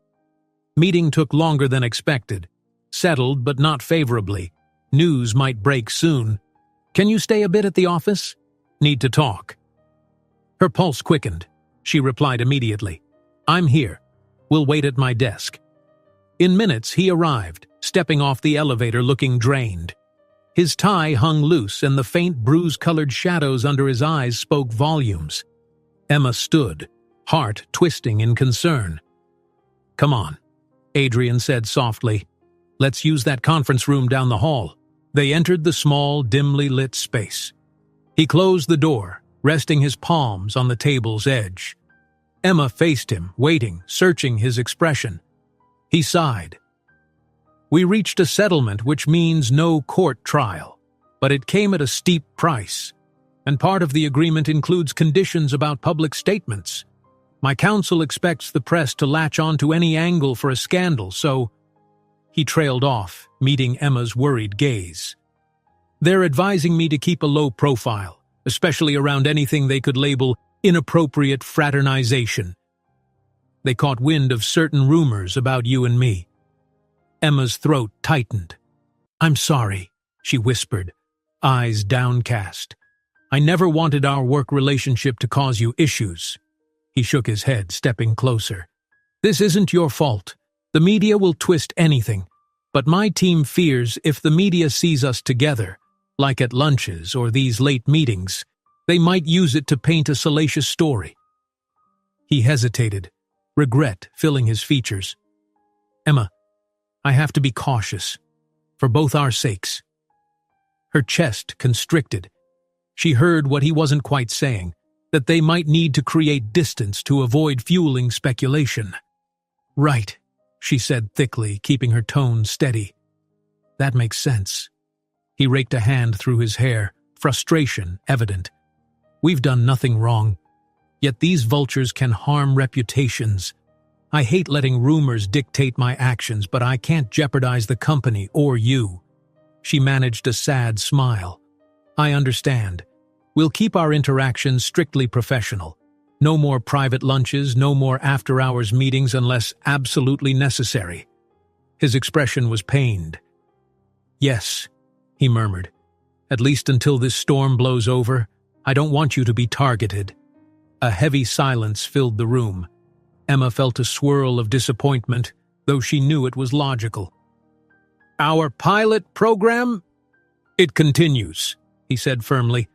Meeting took longer than expected. Settled, but not favorably. News might break soon. Can you stay a bit at the office? Need to talk. Her pulse quickened. She replied immediately. I'm here. We'll wait at my desk. In minutes, he arrived, stepping off the elevator looking drained. His tie hung loose, and the faint bruise-colored shadows under his eyes spoke volumes. Emma stood, heart twisting in concern. Come on, Adrian said softly. Let's use that conference room down the hall. They entered the small, dimly lit space. He closed the door, resting his palms on the table's edge. Emma faced him, waiting, searching his expression. He sighed. We reached a settlement, which means no court trial, but it came at a steep price, and part of the agreement includes conditions about public statements. My counsel expects the press to latch on to any angle for a scandal, so... He trailed off, meeting Emma's worried gaze. They're advising me to keep a low profile, especially around anything they could label inappropriate fraternization. They caught wind of certain rumors about you and me. Emma's throat tightened. I'm sorry, she whispered, eyes downcast. I never wanted our work relationship to cause you issues. He shook his head, stepping closer. This isn't your fault. The media will twist anything, but my team fears if the media sees us together, like at lunches or these late meetings, they might use it to paint a salacious story. He hesitated, regret filling his features. Emma, I have to be cautious, for both our sakes. Her chest constricted. She heard what he wasn't quite saying, that they might need to create distance to avoid fueling speculation. Right, she said thickly, keeping her tone steady. That makes sense. He raked a hand through his hair, frustration evident. We've done nothing wrong, yet these vultures can harm reputations. I hate letting rumors dictate my actions, but I can't jeopardize the company or you. She managed a sad smile. I understand. We'll keep our interactions strictly professional. No more private lunches, no more after-hours meetings unless absolutely necessary. His expression was pained. Yes, he murmured. At least until this storm blows over, I don't want you to be targeted. A heavy silence filled the room. Emma felt a swirl of disappointment, though she knew it was logical. Our pilot program? It continues, he said firmly.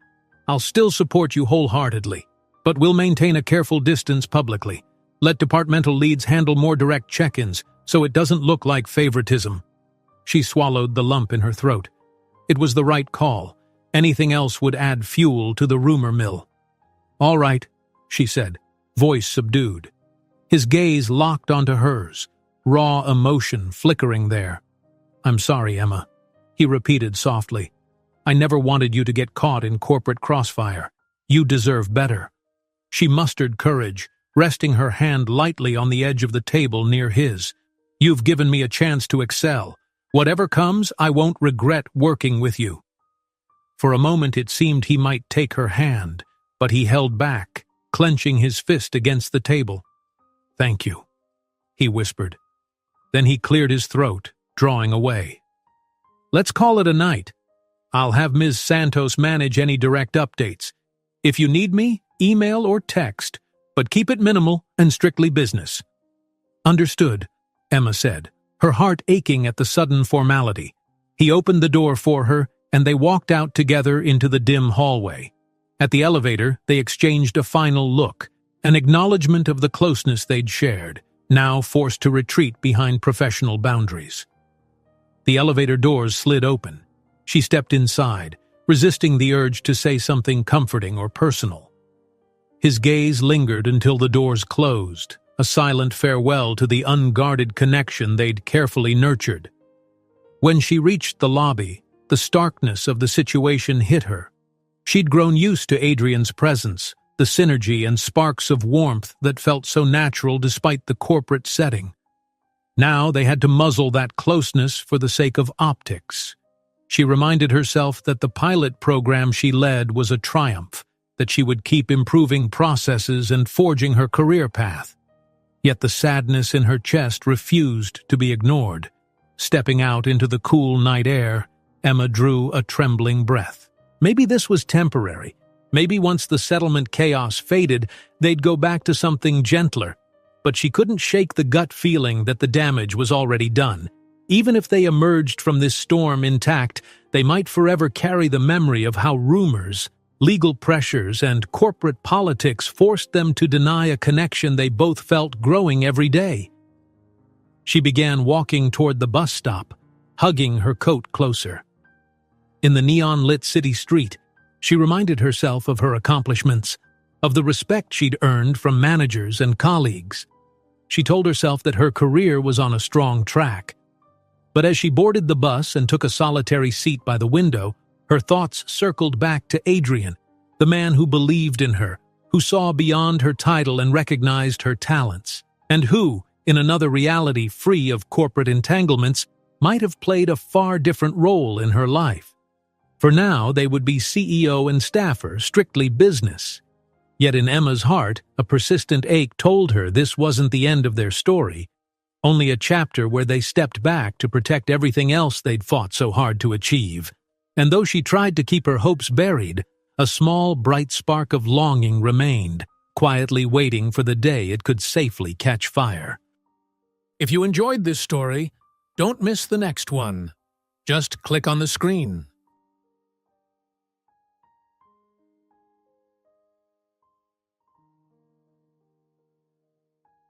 I'll still support you wholeheartedly, but we'll maintain a careful distance publicly. Let departmental leads handle more direct check-ins, so it doesn't look like favoritism. She swallowed the lump in her throat. It was the right call. Anything else would add fuel to the rumor mill. All right, she said, voice subdued. His gaze locked onto hers, raw emotion flickering there. I'm sorry, Emma, he repeated softly. I never wanted you to get caught in corporate crossfire. You deserve better. She mustered courage, resting her hand lightly on the edge of the table near his. You've given me a chance to excel. Whatever comes, I won't regret working with you. For a moment it seemed he might take her hand, but he held back, clenching his fist against the table. Thank you, he whispered. Then he cleared his throat, drawing away. Let's call it a night. I'll have Ms. Santos manage any direct updates. If you need me, email or text, but keep it minimal and strictly business. Understood, Emma said, her heart aching at the sudden formality. He opened the door for her, and they walked out together into the dim hallway. At the elevator, they exchanged a final look, an acknowledgement of the closeness they'd shared, now forced to retreat behind professional boundaries. The elevator doors slid open. She stepped inside, resisting the urge to say something comforting or personal. His gaze lingered until the doors closed, a silent farewell to the unguarded connection they'd carefully nurtured. When she reached the lobby, the starkness of the situation hit her. She'd grown used to Adrian's presence, the synergy and sparks of warmth that felt so natural despite the corporate setting. Now they had to muzzle that closeness for the sake of optics. She reminded herself that the pilot program she led was a triumph, that she would keep improving processes and forging her career path. Yet the sadness in her chest refused to be ignored. Stepping out into the cool night air, Emma drew a trembling breath. Maybe this was temporary. Maybe once the settlement chaos faded, they'd go back to something gentler. But she couldn't shake the gut feeling that the damage was already done. Even if they emerged from this storm intact, they might forever carry the memory of how rumors, legal pressures, and corporate politics forced them to deny a connection they both felt growing every day. She began walking toward the bus stop, hugging her coat closer. In the neon-lit city street, she reminded herself of her accomplishments, of the respect she'd earned from managers and colleagues. She told herself that her career was on a strong track. But as she boarded the bus and took a solitary seat by the window, her thoughts circled back to Adrian, the man who believed in her, who saw beyond her title and recognized her talents, and who, in another reality free of corporate entanglements, might have played a far different role in her life. For now, they would be CEO and staffer, strictly business. Yet in Emma's heart, a persistent ache told her this wasn't the end of their story, only a chapter where they stepped back to protect everything else they'd fought so hard to achieve. And though she tried to keep her hopes buried, a small, bright spark of longing remained, quietly waiting for the day it could safely catch fire. If you enjoyed this story, don't miss the next one. Just click on the screen.